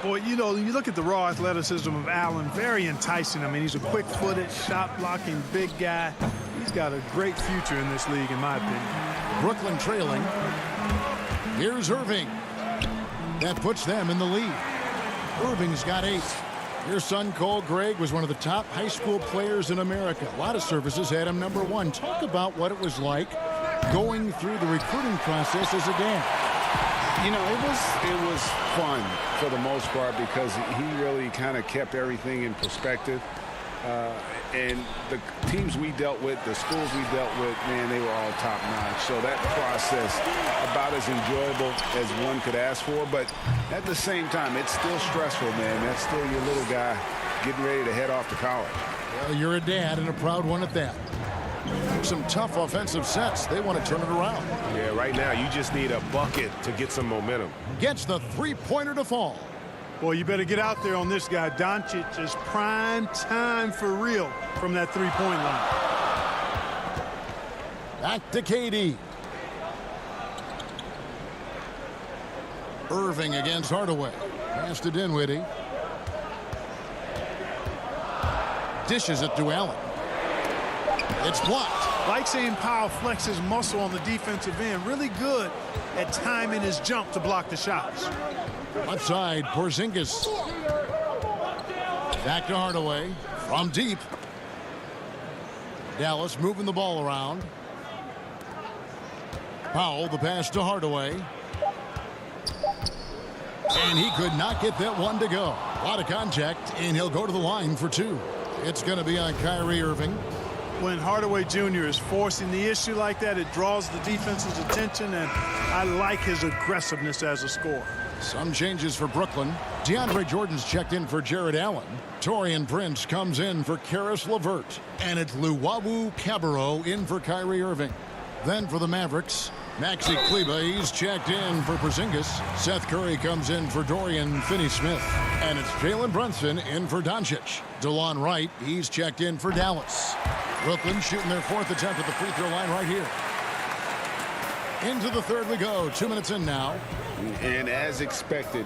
Boy, you know, you look at the raw athleticism of Allen, very enticing. I mean, he's a quick-footed, shot-blocking big guy. He's got a great future in this league, in my opinion. Brooklyn trailing. Here's Irving. That puts them in the lead. Irving's got 8. Your son, Cole Gregg, was one of the top high school players in America. A lot of services had him number 1. Talk about what it was like going through the recruiting process as a dad. You know, it was fun for the most part because he really kind of kept everything in perspective. And the teams we dealt with, the schools we dealt with, man, they were all top-notch. So that process, about as enjoyable as one could ask for. But at the same time, it's still stressful, man. That's still your little guy getting ready to head off to college. Well, you're a dad and a proud one at that. Some tough offensive sets. They want to turn it around. Yeah, right now you just need a bucket to get some momentum. Gets the three-pointer to fall. Boy, you better get out there on this guy. Doncic is prime time for real from that three-point line. Back to KD. Irving against Hardaway. Pass to Dinwiddie. Dishes it to Allen. It's blocked. Like seeing Powell flex his muscle on the defensive end. Really good at timing his jump to block the shots. Left side, Porzingis. Back to Hardaway from deep. Dallas moving the ball around. Powell, the pass to Hardaway. And he could not get that one to go. A lot of contact, and he'll go to the line for two. It's going to be on Kyrie Irving. When Hardaway Jr. is forcing the issue like that, it draws the defense's attention, and I like his aggressiveness as a scorer. Some changes for Brooklyn. DeAndre Jordan's checked in for Jared Allen. Taurean Prince comes in for Karis LeVert. And it's Luwawu Cabarrot in for Kyrie Irving. Then for the Mavericks, Maxi Kleber, he's checked in for Porzingis. Seth Curry comes in for Dorian Finney-Smith. And it's Jalen Brunson in for Doncic. DeLon Wright, he's checked in for Dallas. Brooklyn shooting their fourth attempt at the free throw line right here. Into the third we go. 2 minutes in now. And as expected,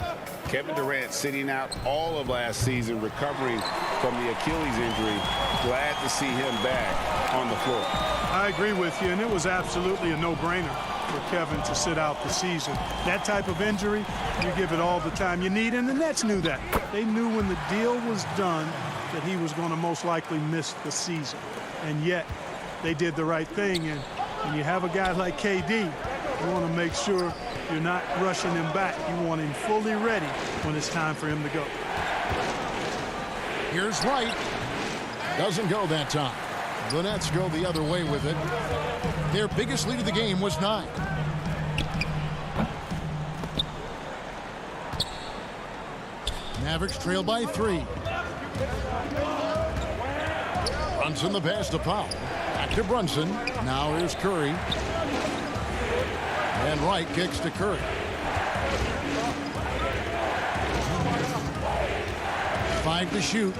Kevin Durant sitting out all of last season, recovering from the Achilles injury. Glad to see him back on the floor. I agree with you, and it was absolutely a no-brainer for Kevin to sit out the season. That type of injury, you give it all the time you need, and the Nets knew that. They knew when the deal was done that he was going to most likely miss the season. And yet, they did the right thing, and when you have a guy like KD, you want to make sure you're not rushing him back. You want him fully ready when it's time for him to go. Here's Wright. Doesn't go that time. The Nets go the other way with it. Their biggest lead of the game was 9. Mavericks trail by 3. Brunson the pass to Powell. Back to Brunson. Now here's Curry. And Wright kicks to Curry. Five to shoot.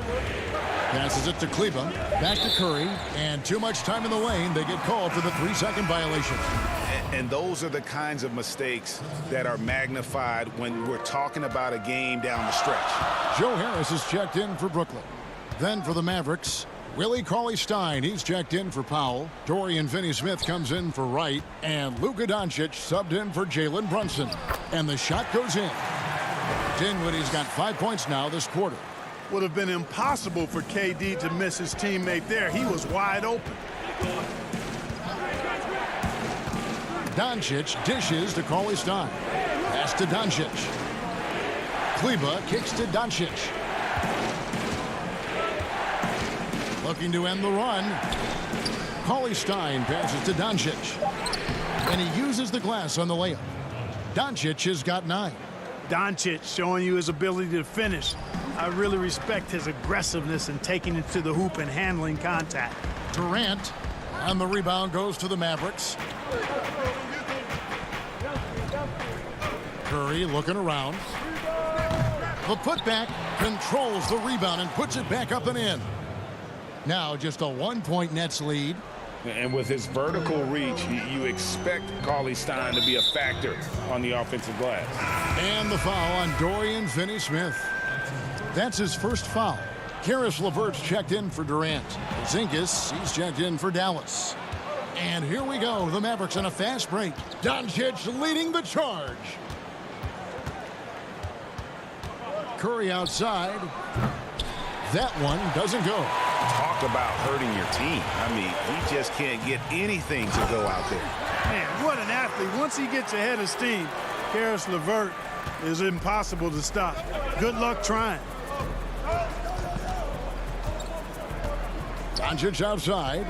Passes it to Kleber. Back to Curry. And too much time in the lane. They get called for the 3-second violation. And those are the kinds of mistakes that are magnified when we're talking about a game down the stretch. Joe Harris is checked in for Brooklyn. Then for the Mavericks, Willie Cauley-Stein, he's checked in for Powell. Dorian Finney-Smith comes in for Wright. And Luka Doncic subbed in for Jalen Brunson. And the shot goes in. Dinwiddie's got 5 points now this quarter. Would have been impossible for KD to miss his teammate there. He was wide open. Doncic dishes to Cauley-Stein. Pass to Doncic. Kleber kicks to Doncic. Looking to end the run. Cauley-Stein passes to Doncic. And he uses the glass on the layup. Doncic has got 9. Doncic showing you his ability to finish. I really respect his aggressiveness in taking it to the hoop and handling contact. Durant on the rebound goes to the Mavericks. Curry looking around. The putback controls the rebound and puts it back up and in. Now just a 1-point Nets lead. And with his vertical reach, you expect Cauley-Stein to be a factor on the offensive glass. And the foul on Dorian Finney-Smith. That's his first foul. Karis LeVert's checked in for Durant. Porzingis, he's checked in for Dallas. And here we go. The Mavericks on a fast break. Doncic leading the charge. Curry outside. That one doesn't go. Talk about hurting your team. I mean, he just can't get anything to go out there. Man, what an athlete. Once he gets ahead of steam, Karis LeVert is impossible to stop. Good luck trying. Doncic outside.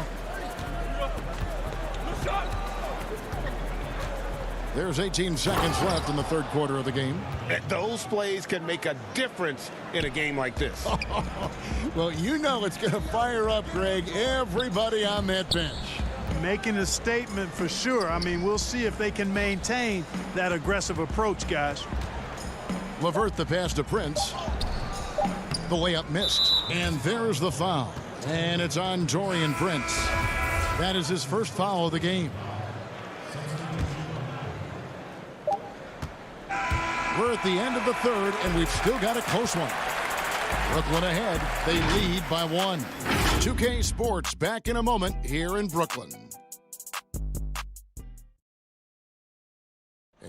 There's 18 seconds left in the third quarter of the game. Those plays can make a difference in a game like this. Well, you know it's going to fire up, Greg, everybody on that bench. Making a statement for sure. I mean, we'll see if they can maintain that aggressive approach, guys. LeVert the pass to Prince. The layup missed. And there's the foul. And it's on Taurean Prince. That is his first foul of the game. We're at the end of the third, and we've still got a close one. Brooklyn ahead. They lead by 1. 2K Sports back in a moment here in Brooklyn.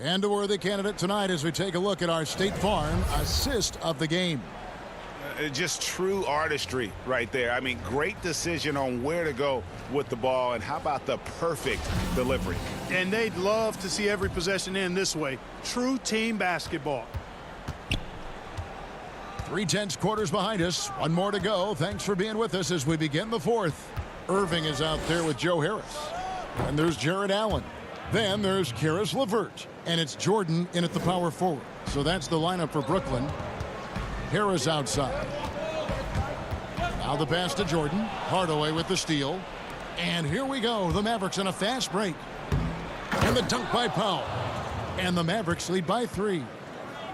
And a worthy candidate tonight as we take a look at our State Farm assist of the game. Just true artistry right there. I mean, great decision on where to go with the ball, and how about the perfect delivery? And they'd love to see every possession end this way. True team basketball. 3/10 quarters behind us. One more to go. Thanks for being with us as we begin the fourth. Irving is out there with Joe Harris. And there's Jared Allen. Then there's Karis LeVert. And it's Jordan in at the power forward. So that's the lineup for Brooklyn. Harris outside. Now the pass to Jordan. Hardaway with the steal. And here we go. The Mavericks in a fast break. And the dunk by Powell. And the Mavericks lead by 3.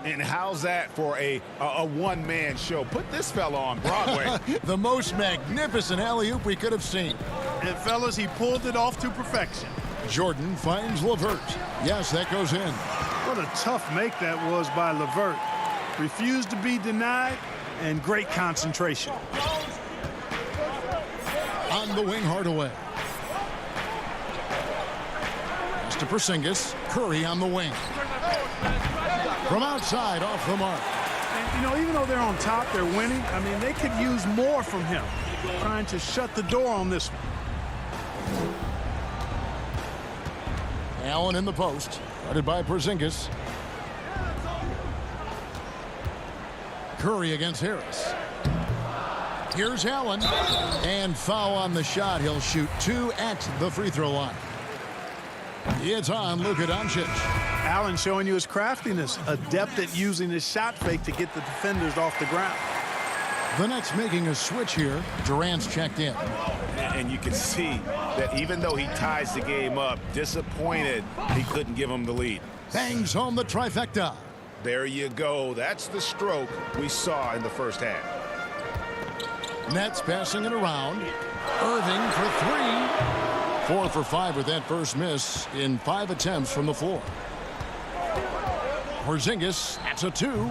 And how's that for a one-man show? Put this fella on Broadway. The most magnificent alley-oop we could have seen. And fellas, he pulled it off to perfection. Jordan finds LeVert. Yes, that goes in. What a tough make that was by LeVert. Refused to be denied, and great concentration. On the wing, Hardaway. Pass to Porzingis. Curry on the wing. From outside, off the mark. And, you know, even though they're on top, they're winning. I mean, they could use more from him. Trying to shut the door on this one. Allen in the post. Guarded by Porzingis. Curry against Harris. Here's Allen. And foul on the shot. He'll shoot 2 at the free throw line. It's on Luka Doncic. Allen showing you his craftiness. Adept at using his shot fake to get the defenders off the ground. The Nets making a switch here. Durant's checked in. And you can see that even though he ties the game up, disappointed he couldn't give him the lead. Bangs home the trifecta. There you go. That's the stroke we saw in the first half. Nets passing it around. Irving for 3. 4 for 5 with that first miss in 5 attempts from the floor. Porzingis, that's a 2.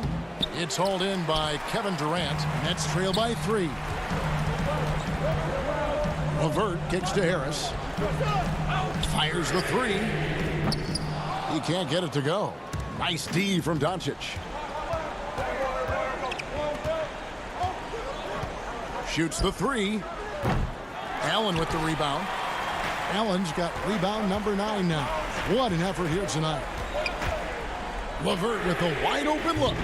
It's hauled in by Kevin Durant. Nets trail by 3. LeVert kicks to Harris. Fires the 3. He can't get it to go. Nice D from Doncic. Shoots the 3. Allen with the rebound. Allen's got rebound number 9 now. What an effort here tonight. LeVert with a wide open look.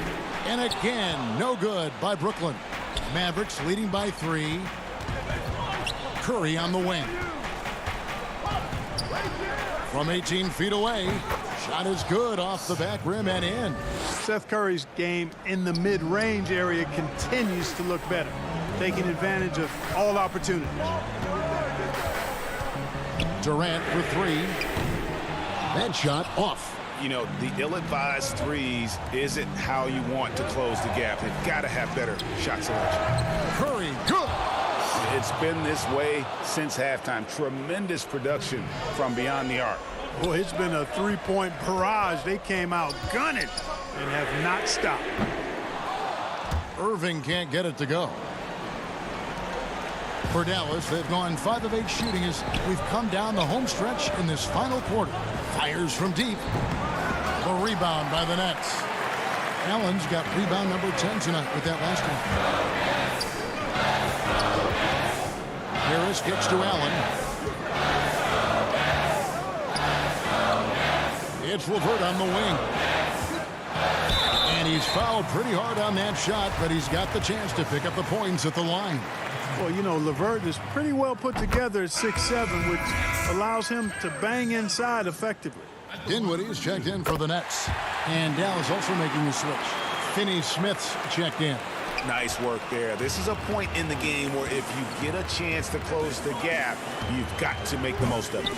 And again, no good by Brooklyn. Mavericks leading by 3. Curry on the wing. From 18 feet away. Shot is good off the back rim and in. Seth Curry's game in the mid-range area continues to look better, taking advantage of all opportunities. Durant for 3. That shot off. You know, the ill-advised threes isn't how you want to close the gap. They've got to have better shot selection. Curry, good. It's been this way since halftime. Tremendous production from beyond the arc. Boy, it's been a three-point barrage. They came out gunning and have not stopped. Irving can't get it to go. For Dallas, they've gone 5 of 8 shooting as we've come down the home stretch in this final quarter. Fires from deep. The rebound by the Nets. Allen's got rebound number 10 tonight with that last one. Harris gets to Allen. It's LeVert on the wing. And he's fouled pretty hard on that shot, but he's got the chance to pick up the points at the line. Well, you know, LeVert is pretty well put together at 6'7", which allows him to bang inside effectively. Dinwiddie is checked in for the Nets. And Dallas also making a switch. Finney-Smith's checked in. Nice work there. This is a point in the game where if you get a chance to close the gap, you've got to make the most of it.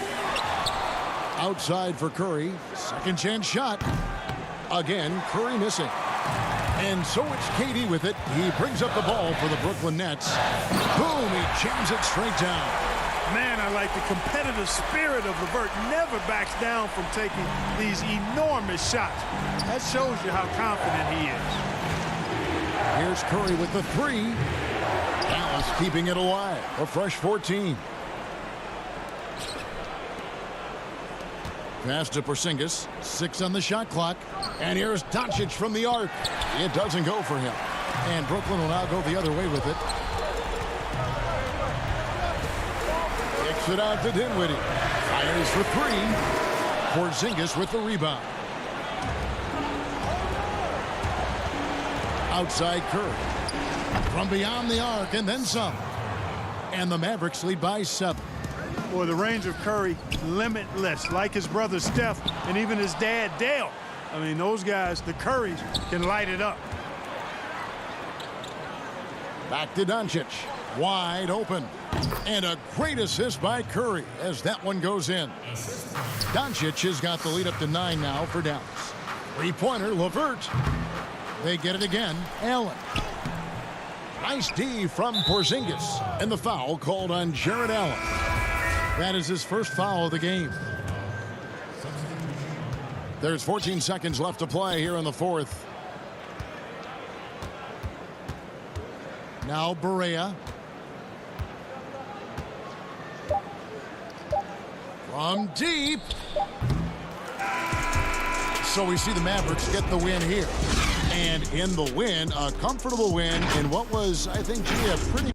Outside for Curry. Second chance shot. Again, Curry missing. And so it's KD with it. He brings up the ball for the Brooklyn Nets. Boom, he jams it straight down. Man, I like the competitive spirit of LeVert. Never backs down from taking these enormous shots. That shows you how confident he is. Here's Curry with the 3. Dallas keeping it alive. A fresh 14. pass to Porzingis. 6 on the shot clock. And here's Doncic from the arc. It doesn't go for him. And Brooklyn will now go the other way with it. Kicks it out to Dinwiddie. Fires for 3. Porzingis with the rebound. Outside Curry. From beyond the arc and then some. And the Mavericks lead by 7. Boy, the range of Curry, limitless, like his brother Steph and even his dad Dale. I mean, those guys, the Currys, can light it up. Back to Doncic. Wide open. And a great assist by Curry as that one goes in. Doncic has got the lead up to 9 now for Dallas. 3-pointer, LeVert. They get it again. Allen. Nice D from Porzingis. And the foul called on Jared Allen. That is his first foul of the game. There's 14 seconds left to play here in the fourth. Now Barea. From deep. So we see the Mavericks get the win here. And in the win, a comfortable win in what was, I think, a pretty...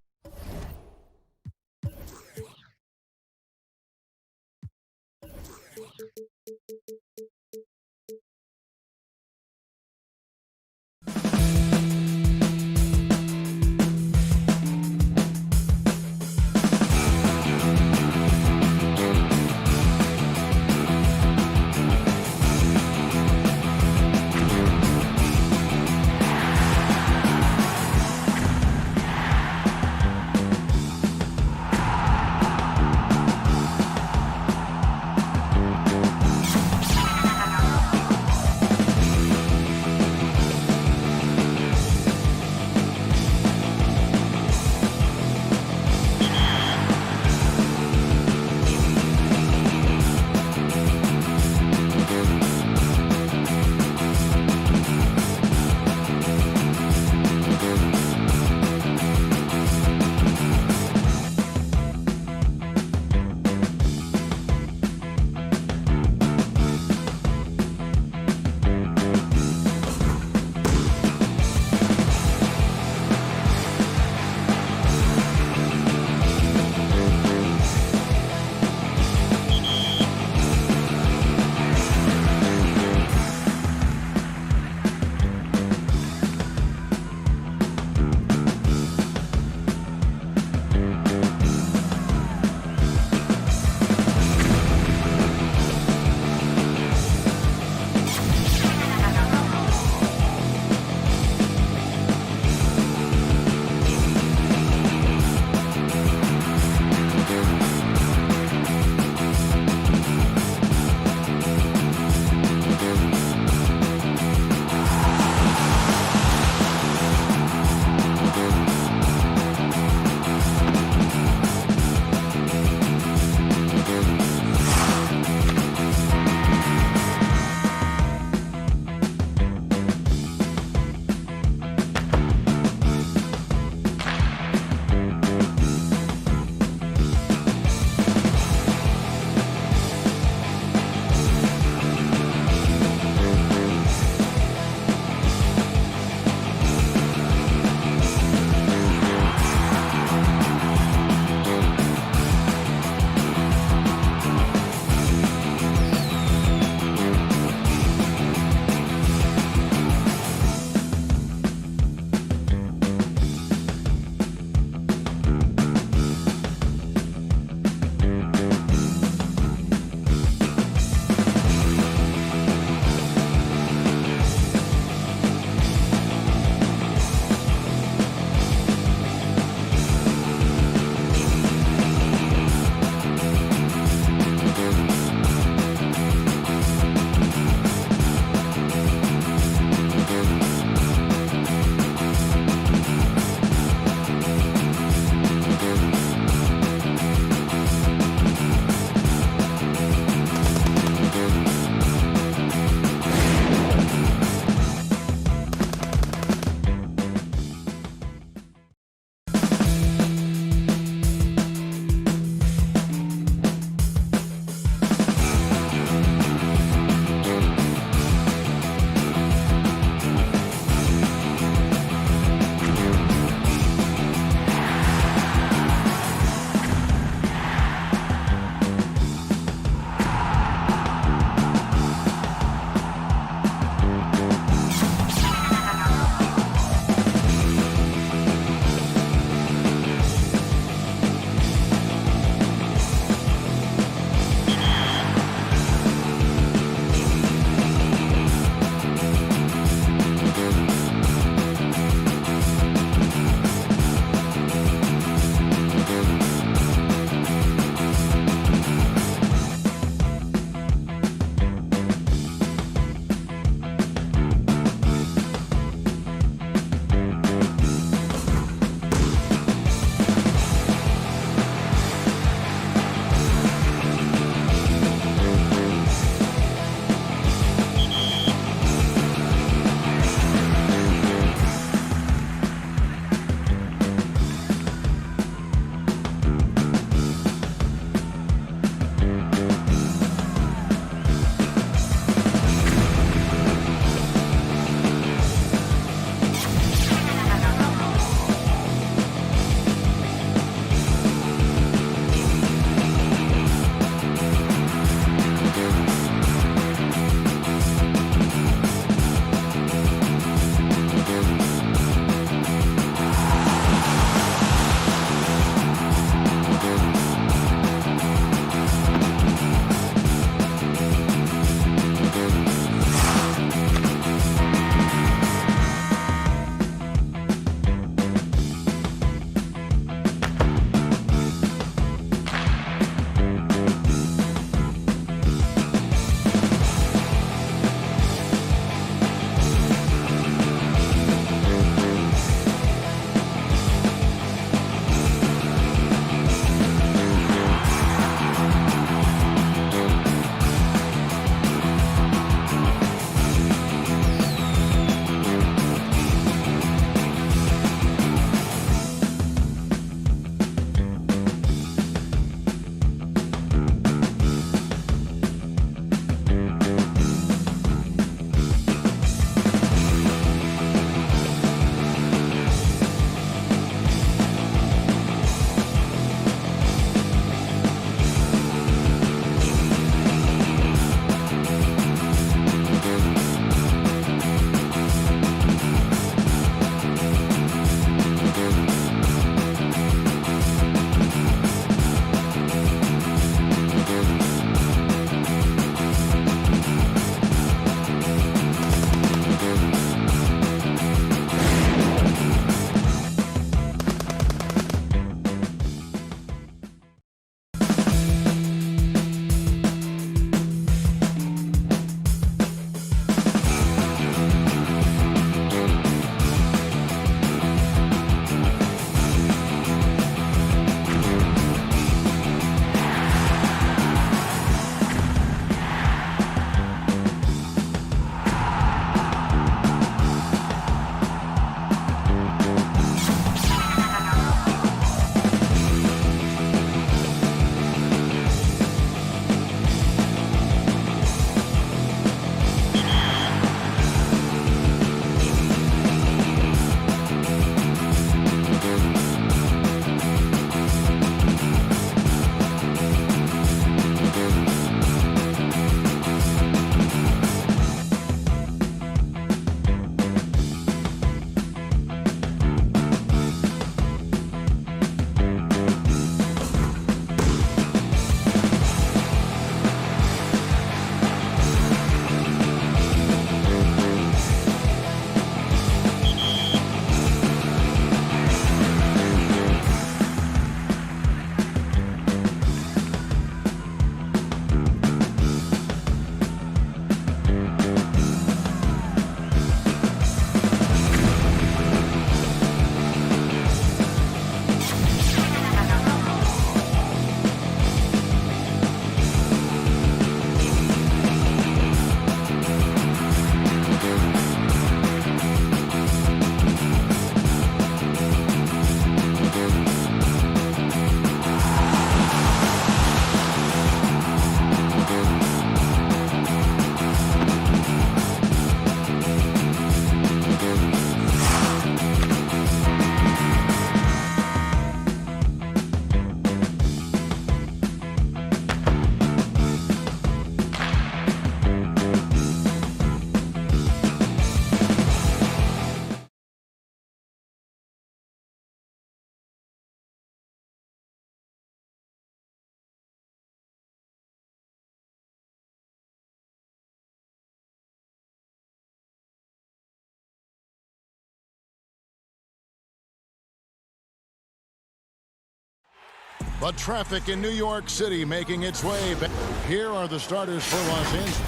But traffic in New York City making its way back. Here are the starters for Los Angeles.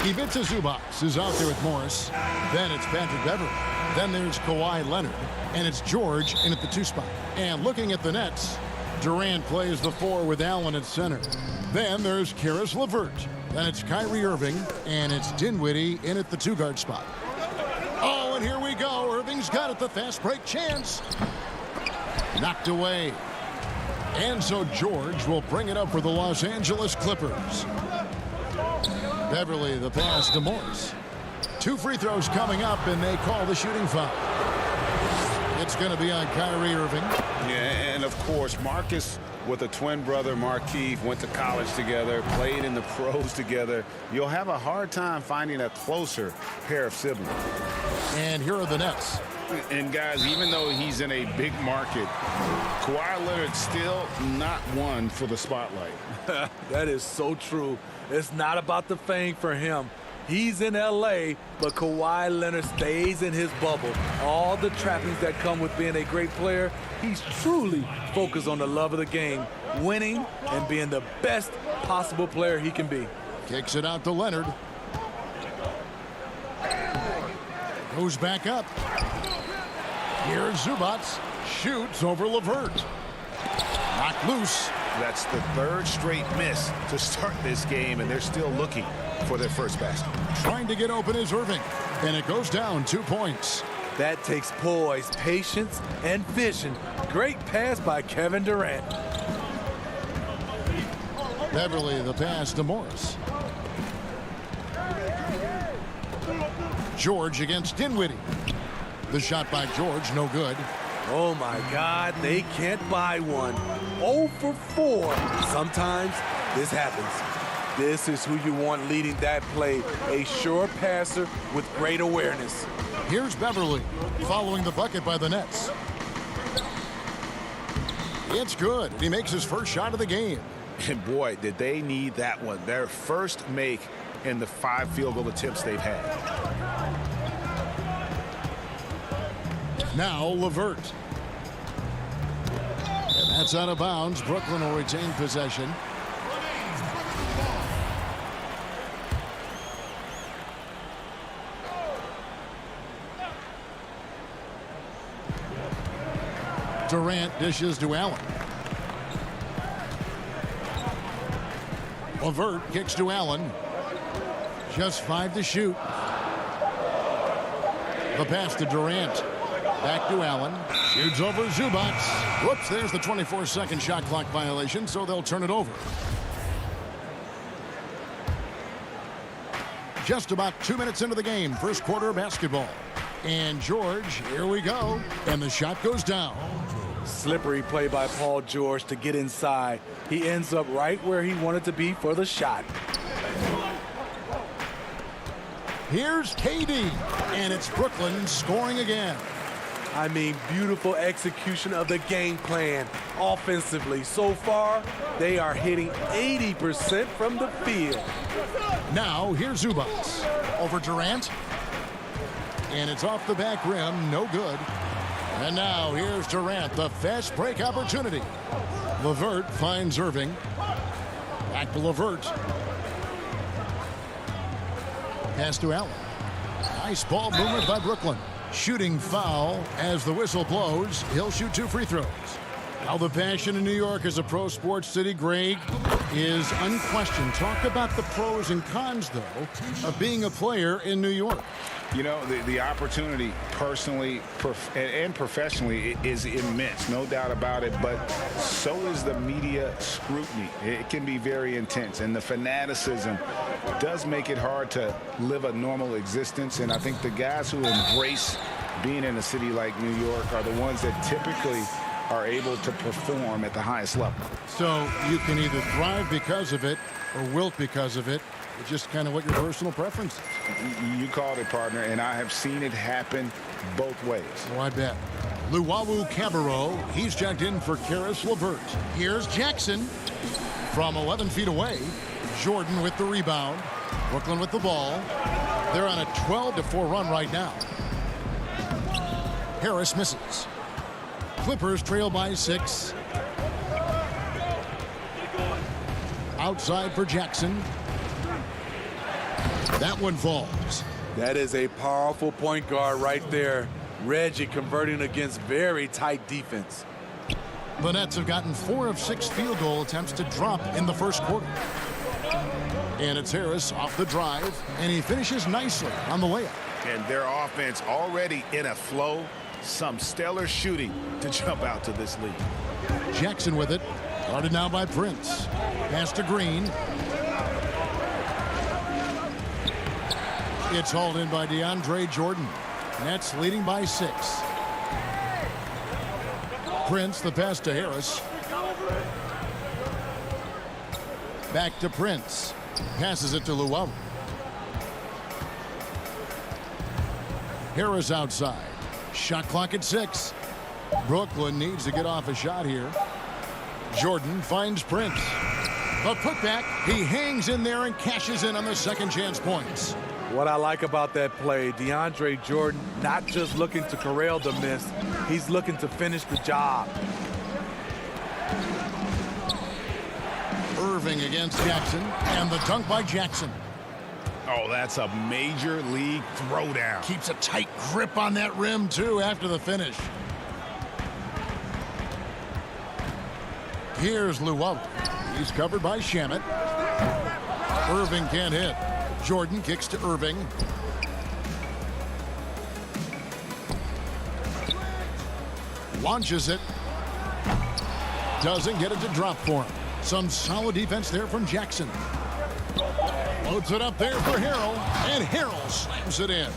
Ivica Zubac is out there with Morris. Then it's Patrick Beverley. Then there's Kawhi Leonard. And it's George in at the 2 spot. And looking at the Nets, Durant plays the 4 with Allen at center. Then there's Caris LeVert. Then it's Kyrie Irving. And it's Dinwiddie in at the 2 guard spot. Oh, and here we go. Irving's got it. The fast break chance. Knocked away. And so George will bring it up for the Los Angeles Clippers. Beverley, the pass to Morris. 2 free throws coming up, and they call the shooting foul. It's going to be on Kyrie Irving. Yeah, and of course, Marcus with a twin brother, Markieff, went to college together, played in the pros together. You'll have a hard time finding a closer pair of siblings. And here are the Nets. And guys, even though he's in a big market, Kawhi Leonard's still not one for the spotlight. That is so true. It's not about the fame for him. He's in LA, but Kawhi Leonard stays in his bubble. All the trappings that come with being a great player, he's truly focused on the love of the game, winning and being the best possible player he can be. Kicks it out to Leonard. Goes back up. Here's Zubac. Shoots over LeVert. Knocked loose. That's the 3rd straight miss to start this game, and they're still looking for their first basket. Trying to get open is Irving. And it goes down 2 points. That takes poise, patience, and vision. Great pass by Kevin Durant. Beverley, the pass to Morris. George against Dinwiddie. The shot by George, no good. Oh my God, they can't buy one. 0 for 4. Sometimes this happens. This is who you want leading that play. A sure passer with great awareness. Here's Beverley following the bucket by the Nets. It's good. He makes his first shot of the game. And boy, did they need that one. Their first make in the 5 field goal attempts they've had. Now LeVert. And that's out of bounds. Brooklyn will retain possession. Durant dishes to Allen. LeVert kicks to Allen. Just 5 to shoot. The pass to Durant. Back to Allen. Shoots over Zubac. Whoops, there's the 24-second shot clock violation, so they'll turn it over. Just about 2 minutes into the game, first quarter of basketball. And George, here we go. And the shot goes down. Slippery play by Paul George to get inside. He ends up right where he wanted to be for the shot. Here's KD. And it's Brooklyn scoring again. I mean, beautiful execution of the game plan offensively. So far, they are hitting 80% from the field. Now, here's Zubac. Over Durant. And it's off the back rim. No good. And now, here's Durant. The fast break opportunity. LeVert finds Irving. Back to LeVert. Pass to Allen. Nice ball movement by Brooklyn. Shooting foul as the whistle blows. He'll shoot 2 free throws. Now the passion in New York as a pro sports city, Greg, is unquestioned. Talk about the pros and cons, though, of being a player in New York. You know, the opportunity personally and professionally is immense, no doubt about it, but so is the media scrutiny. It can be very intense, and the fanaticism does make it hard to live a normal existence, and I think the guys who embrace being in a city like New York are the ones that typically are able to perform at the highest level. So you can either thrive because of it or wilt because of it. It's just kind of what your personal preference is. You called it, partner, and I have seen it happen both ways. Oh, I bet. Luwawu Cabarro, he's checked in for Caris LeVert. Here's Jackson from 11 feet away. Jordan with the rebound. Brooklyn with the ball. They're on a 12-4 run right now. Harris misses. Clippers trail by 6. outside for Jackson. That one falls. That is a powerful point guard right there. Reggie converting against very tight defense. The Nets have gotten 4 of 6 field goal attempts to drop in the first quarter. And it's Harris off the drive, and he finishes nicely on the layup. And their offense already in a flow. Some stellar shooting to jump out to this lead. Jackson with it. Guarded now by Prince. Pass to Green. It's hauled in by DeAndre Jordan. Nets leading by 6. Prince, the pass to Harris. Back to Prince. Passes it to Llewellyn. Harris outside. Shot clock at 6. Brooklyn needs to get off a shot here. Jordan finds Prince. The putback. He hangs in there and cashes in on the second chance points. What I like about that play, DeAndre Jordan not just looking to corral the miss, he's looking to finish the job. Irving against Jackson, and the dunk by Jackson. Oh, that's a major league throwdown. Keeps a tight grip on that rim, too, after the finish. Here's Llewellyn. He's covered by Shamet. Irving can't hit. Jordan kicks to Irving. Launches it. Doesn't get it to drop for him. Some solid defense there from Jackson. Loads it up there for Harrell, and Harrell slams it in.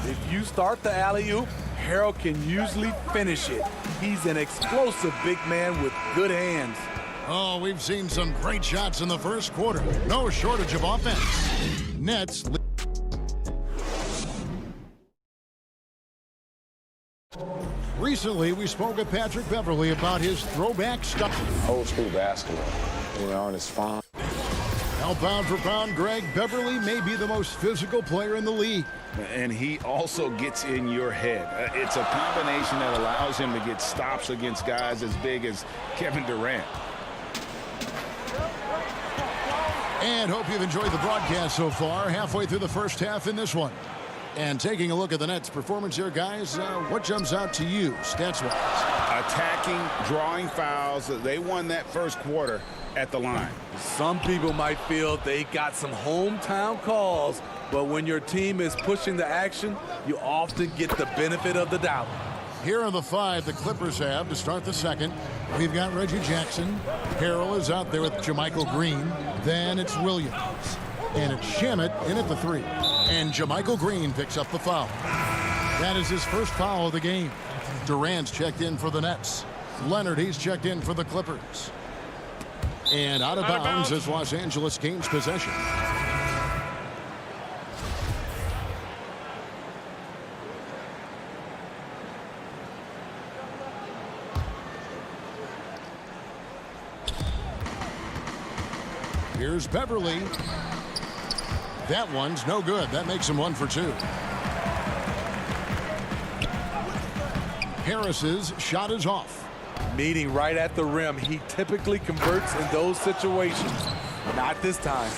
If you start the alley-oop, Harrell can usually finish it. He's an explosive big man with good hands. Oh, we've seen some great shots in the first quarter. No shortage of offense. Nets. Recently, we spoke with Patrick Beverley about his throwback stuff. Old school basketball, and it's fun. Now, pound for pound, Greg, Beverley may be the most physical player in the league. And he also gets in your head. It's a combination that allows him to get stops against guys as big as Kevin Durant. And hope you've enjoyed the broadcast so far. Halfway through the first half in this one. And taking a look at the Nets' performance here, guys, what jumps out to you, stats-wise? Attacking, drawing fouls. They won that first quarter at the line. Some people might feel they got some hometown calls, but when your team is pushing the action, you often get the benefit of the doubt. Here are the 5 the Clippers have to start the second. We've got Reggie Jackson. Harrell is out there with JaMychal Green. Then it's Williams. And it's Shamet in at the 3. And JaMychal Green picks up the foul. That is his first foul of the game. Durant's checked in for the Nets. Leonard, he's checked in for the Clippers. And out of bounds is Los Angeles Kings possession. Here's Beverley. That one's no good. That makes him 1 for 2. Harris's shot is off. Meeting right at the rim. He typically converts in those situations. Not this time.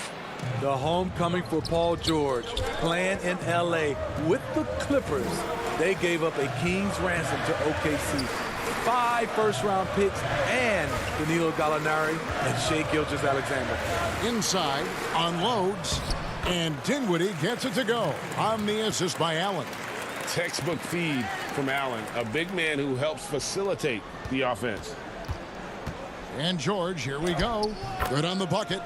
The homecoming for Paul George. Playing in LA with the Clippers. They gave up a king's ransom to OKC. 5 first-round picks and Danilo Gallinari and Shai Gilgeous-Alexander. Inside, unloads, and Dinwiddie gets it to go on the assist by Allen. Textbook feed from Allen, a big man who helps facilitate the offense. And George, here we go. Good on the bucket.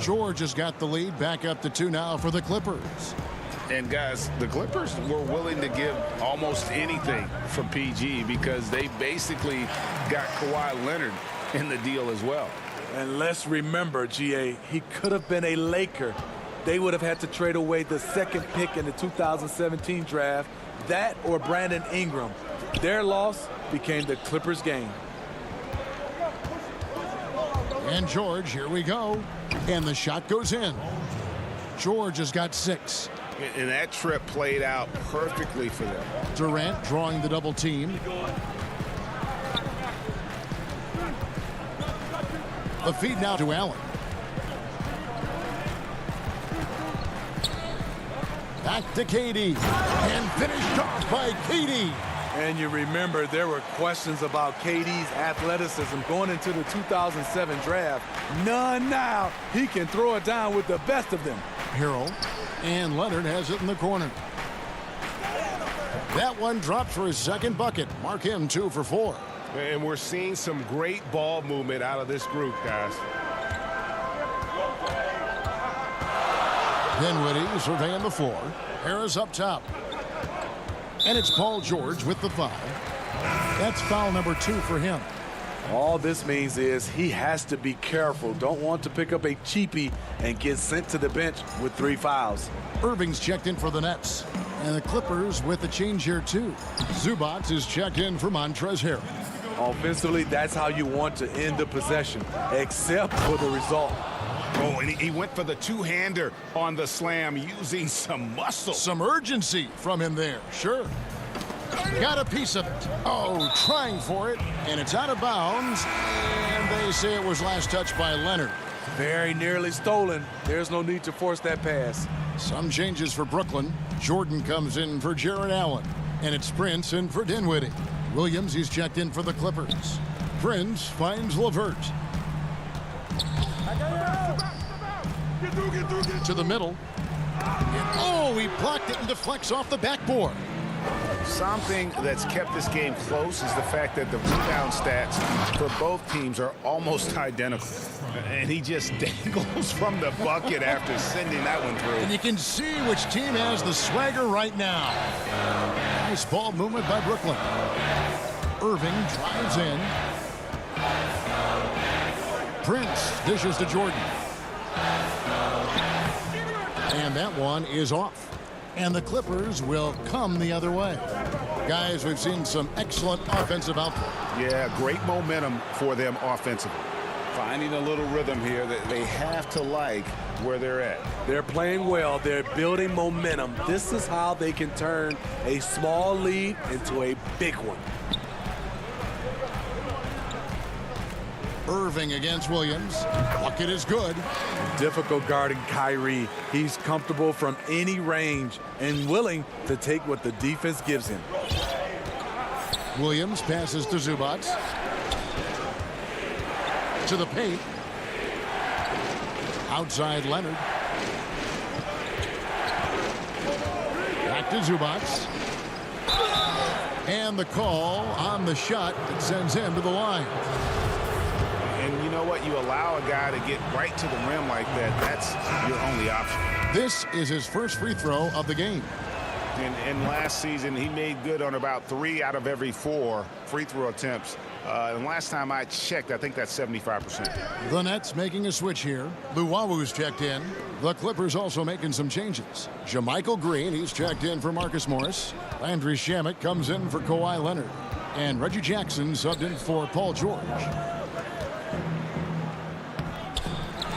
George has got the lead, back up to 2 now for the Clippers. And guys, the Clippers were willing to give almost anything for PG because they basically got Kawhi Leonard in the deal as well. And let's remember, GA, he could have been a Laker. They would have had to trade away the 2nd pick in the 2017 draft, that or Brandon Ingram. Their loss became the Clippers' gain. And George, here we go. And the shot goes in. George has got 6. And that trip played out perfectly for them. Durant drawing the double team. The feed now to Allen. Back to KD. And finished off by KD. And you remember there were questions about KD's athleticism going into the 2007 draft. None now. He can throw it down with the best of them. Harrell. And Leonard has it in the corner. That one drops for his second bucket. Mark him 2 for 4. And we're seeing some great ball movement out of this group, guys. Dinwiddie surveying the floor. Harris up top. And it's Paul George with the foul. That's foul number 2 for him. All this means is he has to be careful. Don't want to pick up a cheapie and get sent to the bench with 3 fouls. Irving's checked in for the Nets. And the Clippers with a change here too. Zubac is checked in for Montrezl Harrell. Offensively, that's how you want to end the possession, except for the result. Oh, and he went for the two-hander on the slam using some muscle. Some urgency from him there, sure. Got a piece of it. Oh, trying for it, and it's out of bounds. And they say it was last touched by Leonard. Very nearly stolen. There's no need to force that pass. Some changes for Brooklyn. Jordan comes in for Jarrett Allen. And it's Prince in for Dinwiddie. Williams, he's checked in for the Clippers. Prince finds LeVert. To the middle. And, oh, he blocked it and deflects off the backboard. Something that's kept this game close is the fact that the rebound stats for both teams are almost identical. And he just dangles from the bucket after sending that one through. And you can see which team has the swagger right now. Nice ball movement by Brooklyn. Irving drives in. Prince dishes to Jordan. And that one is off. And the Clippers will come the other way. Guys, we've seen some excellent offensive output. Yeah, great momentum for them offensively. Finding a little rhythm here that they have to like where they're at. They're playing well. They're building momentum. This is how they can turn a small lead into a big one. Irving against Williams. Bucket is good. Difficult guarding Kyrie. He's comfortable from any range and willing to take what the defense gives him. Williams passes to Zubac. To the paint. Outside Leonard. Back to Zubac. And the call on the shot that sends him to the line. And you know what? You allow a guy to get right to the rim like that. That's your only option. This is his first free throw of the game. And last season, he made good on about 3 out of every 4 free throw attempts. And last time I checked, I think that's 75%. The Nets making a switch here. Luwawu's checked in. The Clippers also making some changes. JaMychal Green, he's checked in for Marcus Morris. Landry Shamet comes in for Kawhi Leonard. And Reggie Jackson subbed in for Paul George.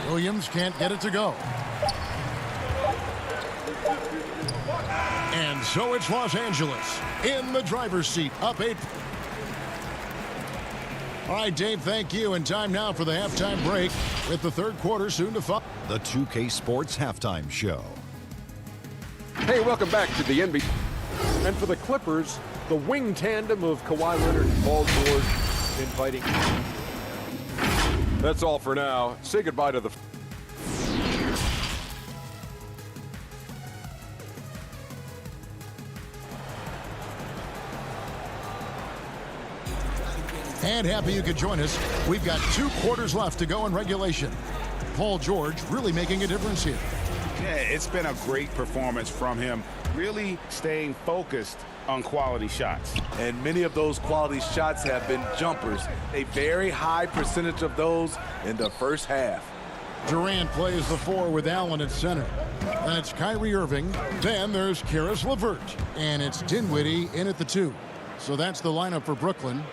Williams can't get it to go. And so it's Los Angeles in the driver's seat, up 8. All right, Dave, thank you. And time now for the halftime break with the third quarter soon to follow. The 2K Sports Halftime Show. Hey, welcome back to the NBA. And for the Clippers, the wing tandem of Kawhi Leonard and Paul George inviting. That's all for now. Say goodbye to the... And happy you could join us. We've got 2 quarters left to go in regulation. Paul George really making a difference here. Yeah, it's been a great performance from him, really staying focused on quality shots. And many of those quality shots have been jumpers. A very high percentage of those in the first half. Durant plays the 4 with Allen at center. Then it's Kyrie Irving. Then there's Caris LeVert. And it's Dinwiddie in at the 2. So that's the lineup for Brooklyn.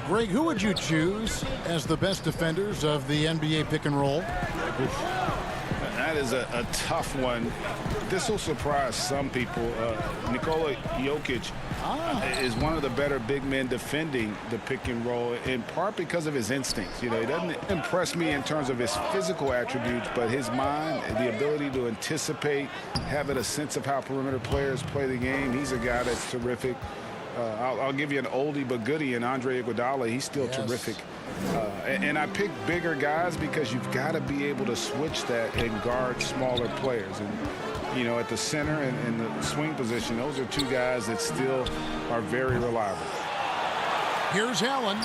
Greg, who would you choose as the best defenders of the NBA pick and roll? that is a tough one. This will surprise some people. Nikola Jokic is one of the better big men defending the pick and roll, in part because of his instincts. You know, he doesn't impress me in terms of his physical attributes, but his mind, the ability to anticipate, having a sense of how perimeter players play the game. He's a guy that's terrific. I'll give you an oldie but goodie in Andre Iguodala. He's still terrific. And I pick bigger guys because you've got to be able to switch that and guard smaller players. And, you know, at the center and the swing position, those are two guys that still are very reliable. Here's Allen,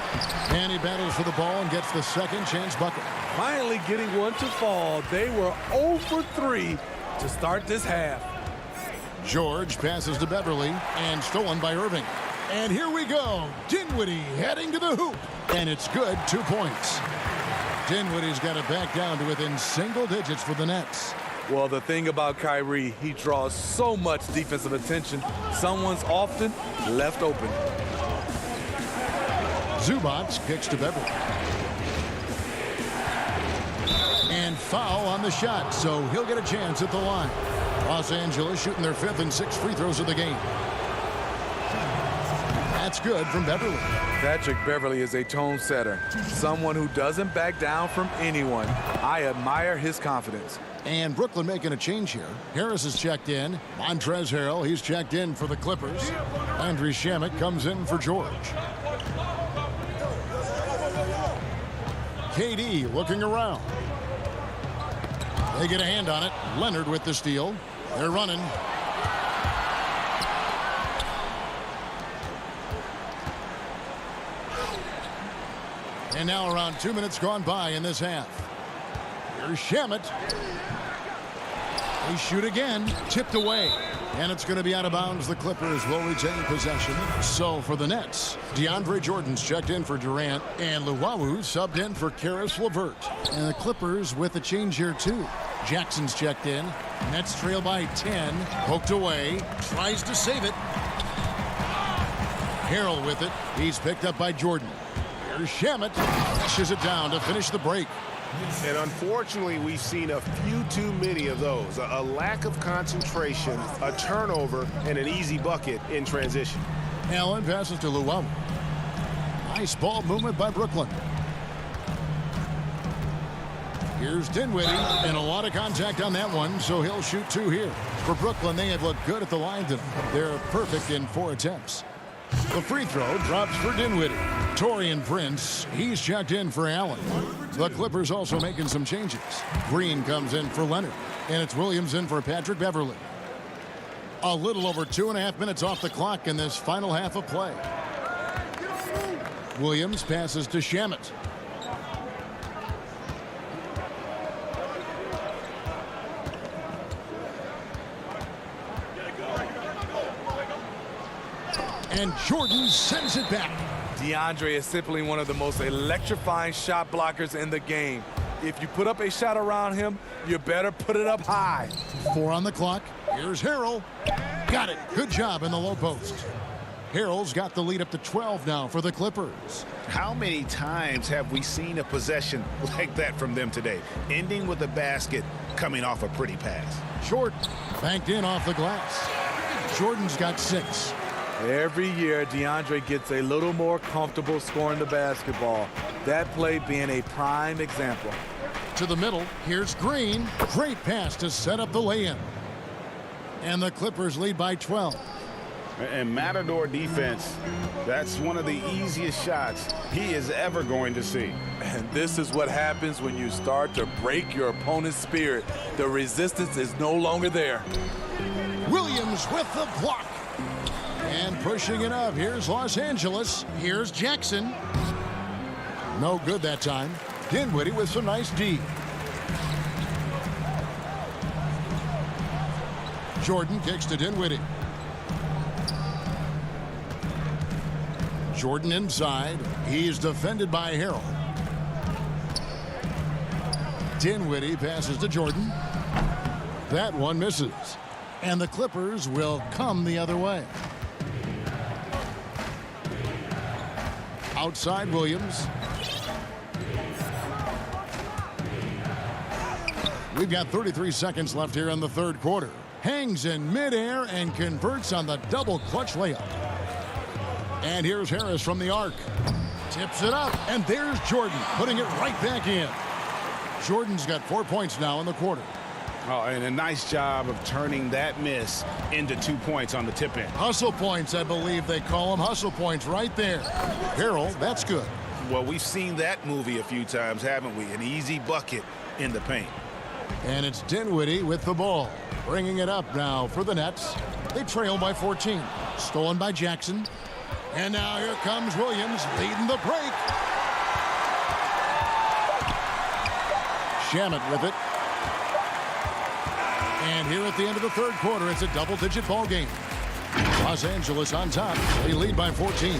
and he battles for the ball and gets the second chance bucket. Finally getting one to fall. They were 0 for 3 to start this half. George passes to Beverly and stolen by Irving. And here we go. Dinwiddie heading to the hoop. And it's good, 2 points. Dinwiddie's got it back down to within single digits for the Nets. Well, the thing about Kyrie, he draws so much defensive attention. Someone's often left open. Zubac kicks to Beverly. And foul on the shot, so he'll get a chance at the line. Los Angeles shooting their 5th and 6th free throws of the game. That's good from Beverly. Patrick Beverly is a tone setter, someone who doesn't back down from anyone. I admire his confidence. And Brooklyn making a change here. Harris is checked in. Montrezl Harrell, he's checked in for the Clippers. Andrew Shamet comes in for George. KD looking around. They get a hand on it. Leonard with the steal. They're running. And now around 2 minutes gone by in this half. Here's Shamet. They shoot again. Tipped away. And it's going to be out of bounds. The Clippers will retain possession. So for the Nets, DeAndre Jordan's checked in for Durant. And Luwawu subbed in for Caris LeVert. And the Clippers with a change here too. Jackson's checked in. Nets trail by 10. Poked away. Tries to save it. Harrell with it. He's picked up by Jordan. Here's Shamet. Pushes it down to finish the break. And unfortunately, we've seen a few too many of those. A lack of concentration, a turnover, and an easy bucket in transition. Allen passes to Luwawu. Nice ball movement by Brooklyn. Here's Dinwiddie, and a lot of contact on that one, so he'll shoot 2 here. For Brooklyn, they have looked good at the line. They're perfect in 4 attempts. The free throw drops for Dinwiddie. Taurean Prince, he's checked in for Allen. The Clippers also making some changes. Green comes in for Leonard, and it's Williams in for Patrick Beverly. A little over 2.5 minutes off the clock in this final half of play. Williams passes to Shamet. And Jordan sends it back. DeAndre is simply one of the most electrifying shot blockers in the game. If you put up a shot around him, you better put it up high. 4 on the clock. Here's Harrell. Got it. Good job in the low post. Harrell's got the lead up to 12 now for the Clippers. How many times have we seen a possession like that from them today, ending with a basket coming off a pretty pass? Jordan banked in off the glass. Jordan's got 6. Every year, DeAndre gets a little more comfortable scoring the basketball. That play being a prime example. To the middle, here's Green. Great pass to set up the lay-in. And the Clippers lead by 12. And Matador defense, that's one of the easiest shots he is ever going to see. And this is what happens when you start to break your opponent's spirit. The resistance is no longer there. Williams with the block. And pushing it up. Here's Los Angeles. Here's Jackson. No good that time. Dinwiddie with some nice D. Jordan kicks to Dinwiddie. Jordan inside. He's defended by Harrell. Dinwiddie passes to Jordan. That one misses. And the Clippers will come the other way. Outside Williams. We've got 33 seconds left here in the third quarter. Hangs in midair and converts on the double clutch layup. And here's Harris from the arc. Tips it up, and there's Jordan putting it right back in. Jordan's got 4 points now in the quarter. Oh, and a nice job of turning that miss into 2 points on the tip in. Hustle points, I believe they call them. Hustle points right there. Carroll, that's good. Well, we've seen that movie a few times, haven't we? An easy bucket in the paint. And it's Dinwiddie with the ball. Bringing it up now for the Nets. They trail by 14. Stolen by Jackson. And now here comes Williams leading the break. Shamet with it. And here at the end of the third quarter, it's a double-digit ball game. Los Angeles on top. They lead by 14.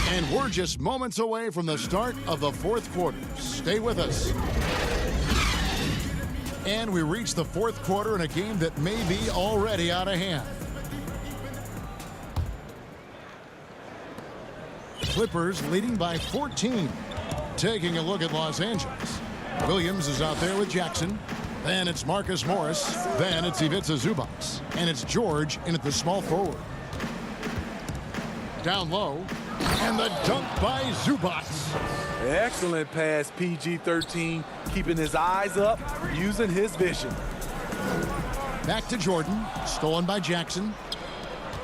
And we're just moments away from the start of the fourth quarter. Stay with us. And we reach the fourth quarter in a game that may be already out of hand. Clippers leading by 14. Taking a look at Los Angeles. Williams is out there with Jackson. Then it's Marcus Morris. Then it's Ivica Zubac. And it's George in at the small forward. Down low. And the dunk by Zubac. Excellent pass, PG-13. Keeping his eyes up, using his vision. Back to Jordan. Stolen by Jackson.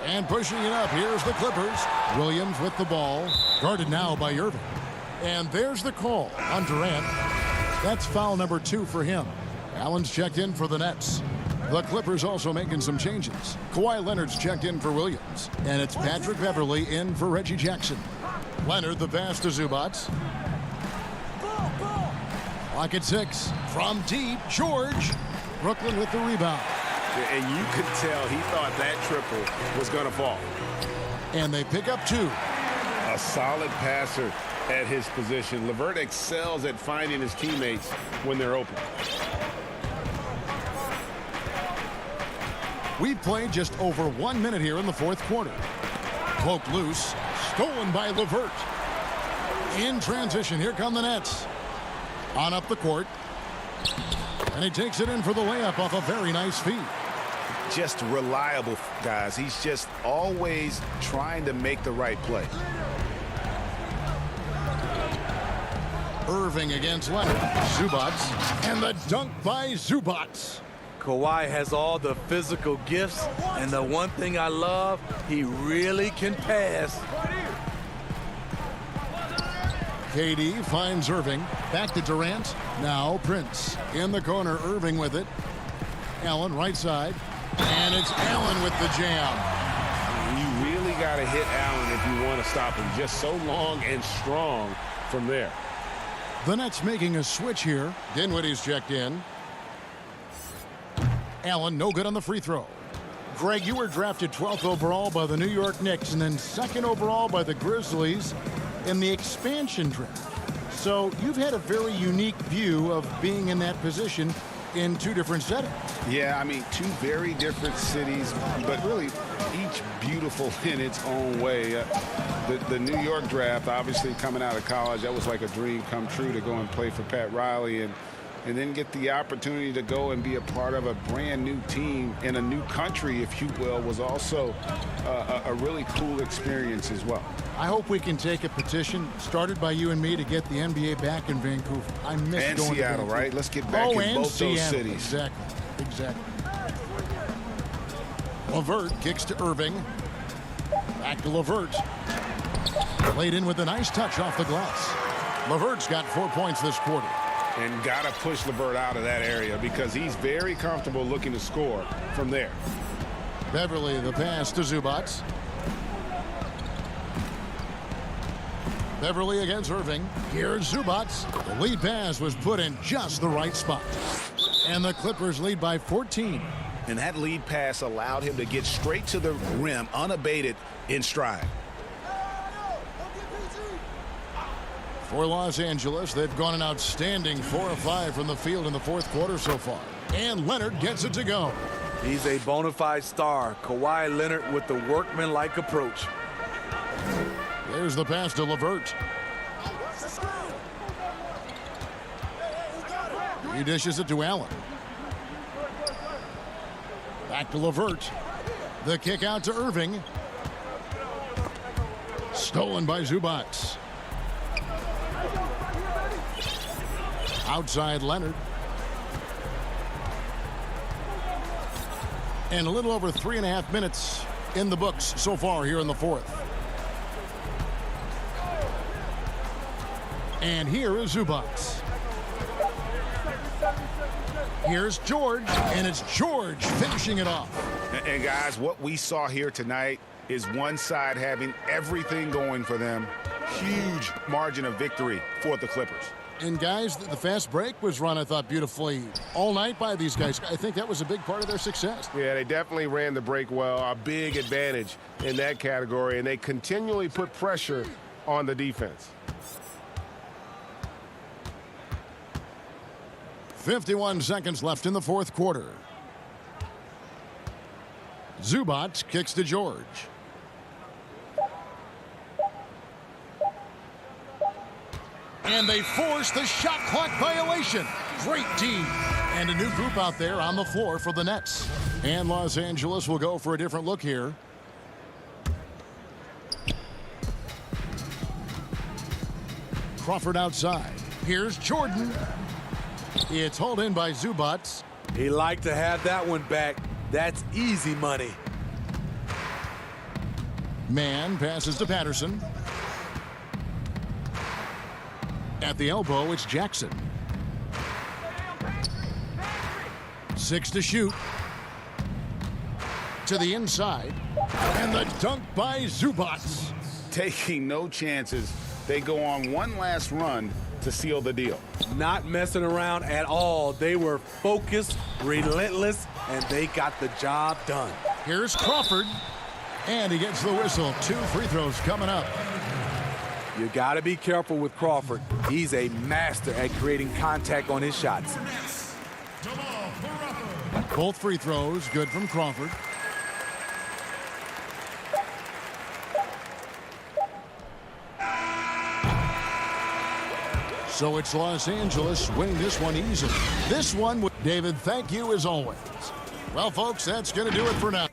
And pushing it up. Here's the Clippers. Williams with the ball. Guarded now by Irving. And there's the call on Durant. That's foul number 2 for him. Allen's checked in for the Nets. The Clippers also making some changes. Kawhi Leonard's checked in for Williams. And it's Patrick Beverley in for Reggie Jackson. Leonard the pass to Zubac. Clock at 6. From deep, George. Brooklyn with the rebound. And you could tell he thought that triple was going to fall. And they pick up 2. A solid passer at his position. LeVert excels at finding his teammates when they're open. We've played just over 1 minute here in the fourth quarter. Poked loose. Stolen by LeVert. In transition, here come the Nets. On up the court. And he takes it in for the layup off a very nice feed. Just reliable, guys. He's just always trying to make the right play. Irving against Leonard. Zubac. And the dunk by Zubac. Kawhi has all the physical gifts, and the one thing I love, he really can pass. KD finds Irving. Back to Durant. Now Prince. In the corner, Irving with it. Allen right side. And it's Allen with the jam. You really got to hit Allen if you want to stop him. Just so long and strong from there. The Nets making a switch here. Dinwiddie's checked in. Allen no good on the free throw. Greg, you were drafted 12th overall by the New York Knicks and then 2nd overall by the Grizzlies in the expansion draft. So you've had a very unique view of being in that position in 2 different settings. Yeah, I mean, 2 very different cities, but really each beautiful in its own way. The New York draft, obviously coming out of college, that was like a dream come true to go and play for Pat Riley and then get the opportunity to go and be a part of a brand new team in a new country, if you will, was also a really cool experience as well. I hope we can take a petition started by you and me to get the NBA back in Vancouver. I miss and going Seattle, to Vancouver. right? Let's get back in both Seattle. those cities. Exactly. LeVert kicks to Irving. Back to LeVert. Played in with a nice touch off the glass. LeVert's got 4 points this quarter. And got to push LeVert out of that area because he's very comfortable looking to score from there. Beverley the pass to Zubac. Beverley against Irving. Here's Zubac. The lead pass was put in just the right spot. And the Clippers lead by 14. And that lead pass allowed him to get straight to the rim unabated in stride. For Los Angeles, they've gone an outstanding 4 of 5 from the field in the fourth quarter so far. And Leonard gets it to go. He's a bona fide star. Kawhi Leonard with the workman-like approach. There's the pass to LeVert. He dishes it to Allen. Back to LeVert. The kick out to Irving. Stolen by Zubac. Outside Leonard. And a little over 3.5 minutes in the books so far here in the fourth. And here is Zubac. Here's George, and it's George finishing it off. And guys, what we saw here tonight is one side having everything going for them. Huge margin of victory for the Clippers. And guys, the fast break was run, I thought, beautifully all night by these guys. I think that was a big part of their success. Yeah, they definitely ran the break well. A big advantage in that category, and they continually put pressure on the defense. 51 seconds left in the fourth quarter. Zubac kicks to George. And they force the shot clock violation. Great D. And a new group out there on the floor for the Nets. And Los Angeles will go for a different look here. Crawford outside. Here's Jordan. It's hauled in by Zubac. He liked to have that one back. That's easy money. Man passes to Patterson. At the elbow, it's Jackson. 6 to shoot. To the inside. And the dunk by Zubac. Taking no chances. They go on one last run to seal the deal. Not messing around at all. They were focused, relentless, and they got the job done. Here's Crawford. And he gets the whistle. 2 free throws coming up. You got to be careful with Crawford. He's a master at creating contact on his shots. Both free throws good from Crawford. So it's Los Angeles winning this one easily. This one, David, thank you as always. Well, folks, that's going to do it for now.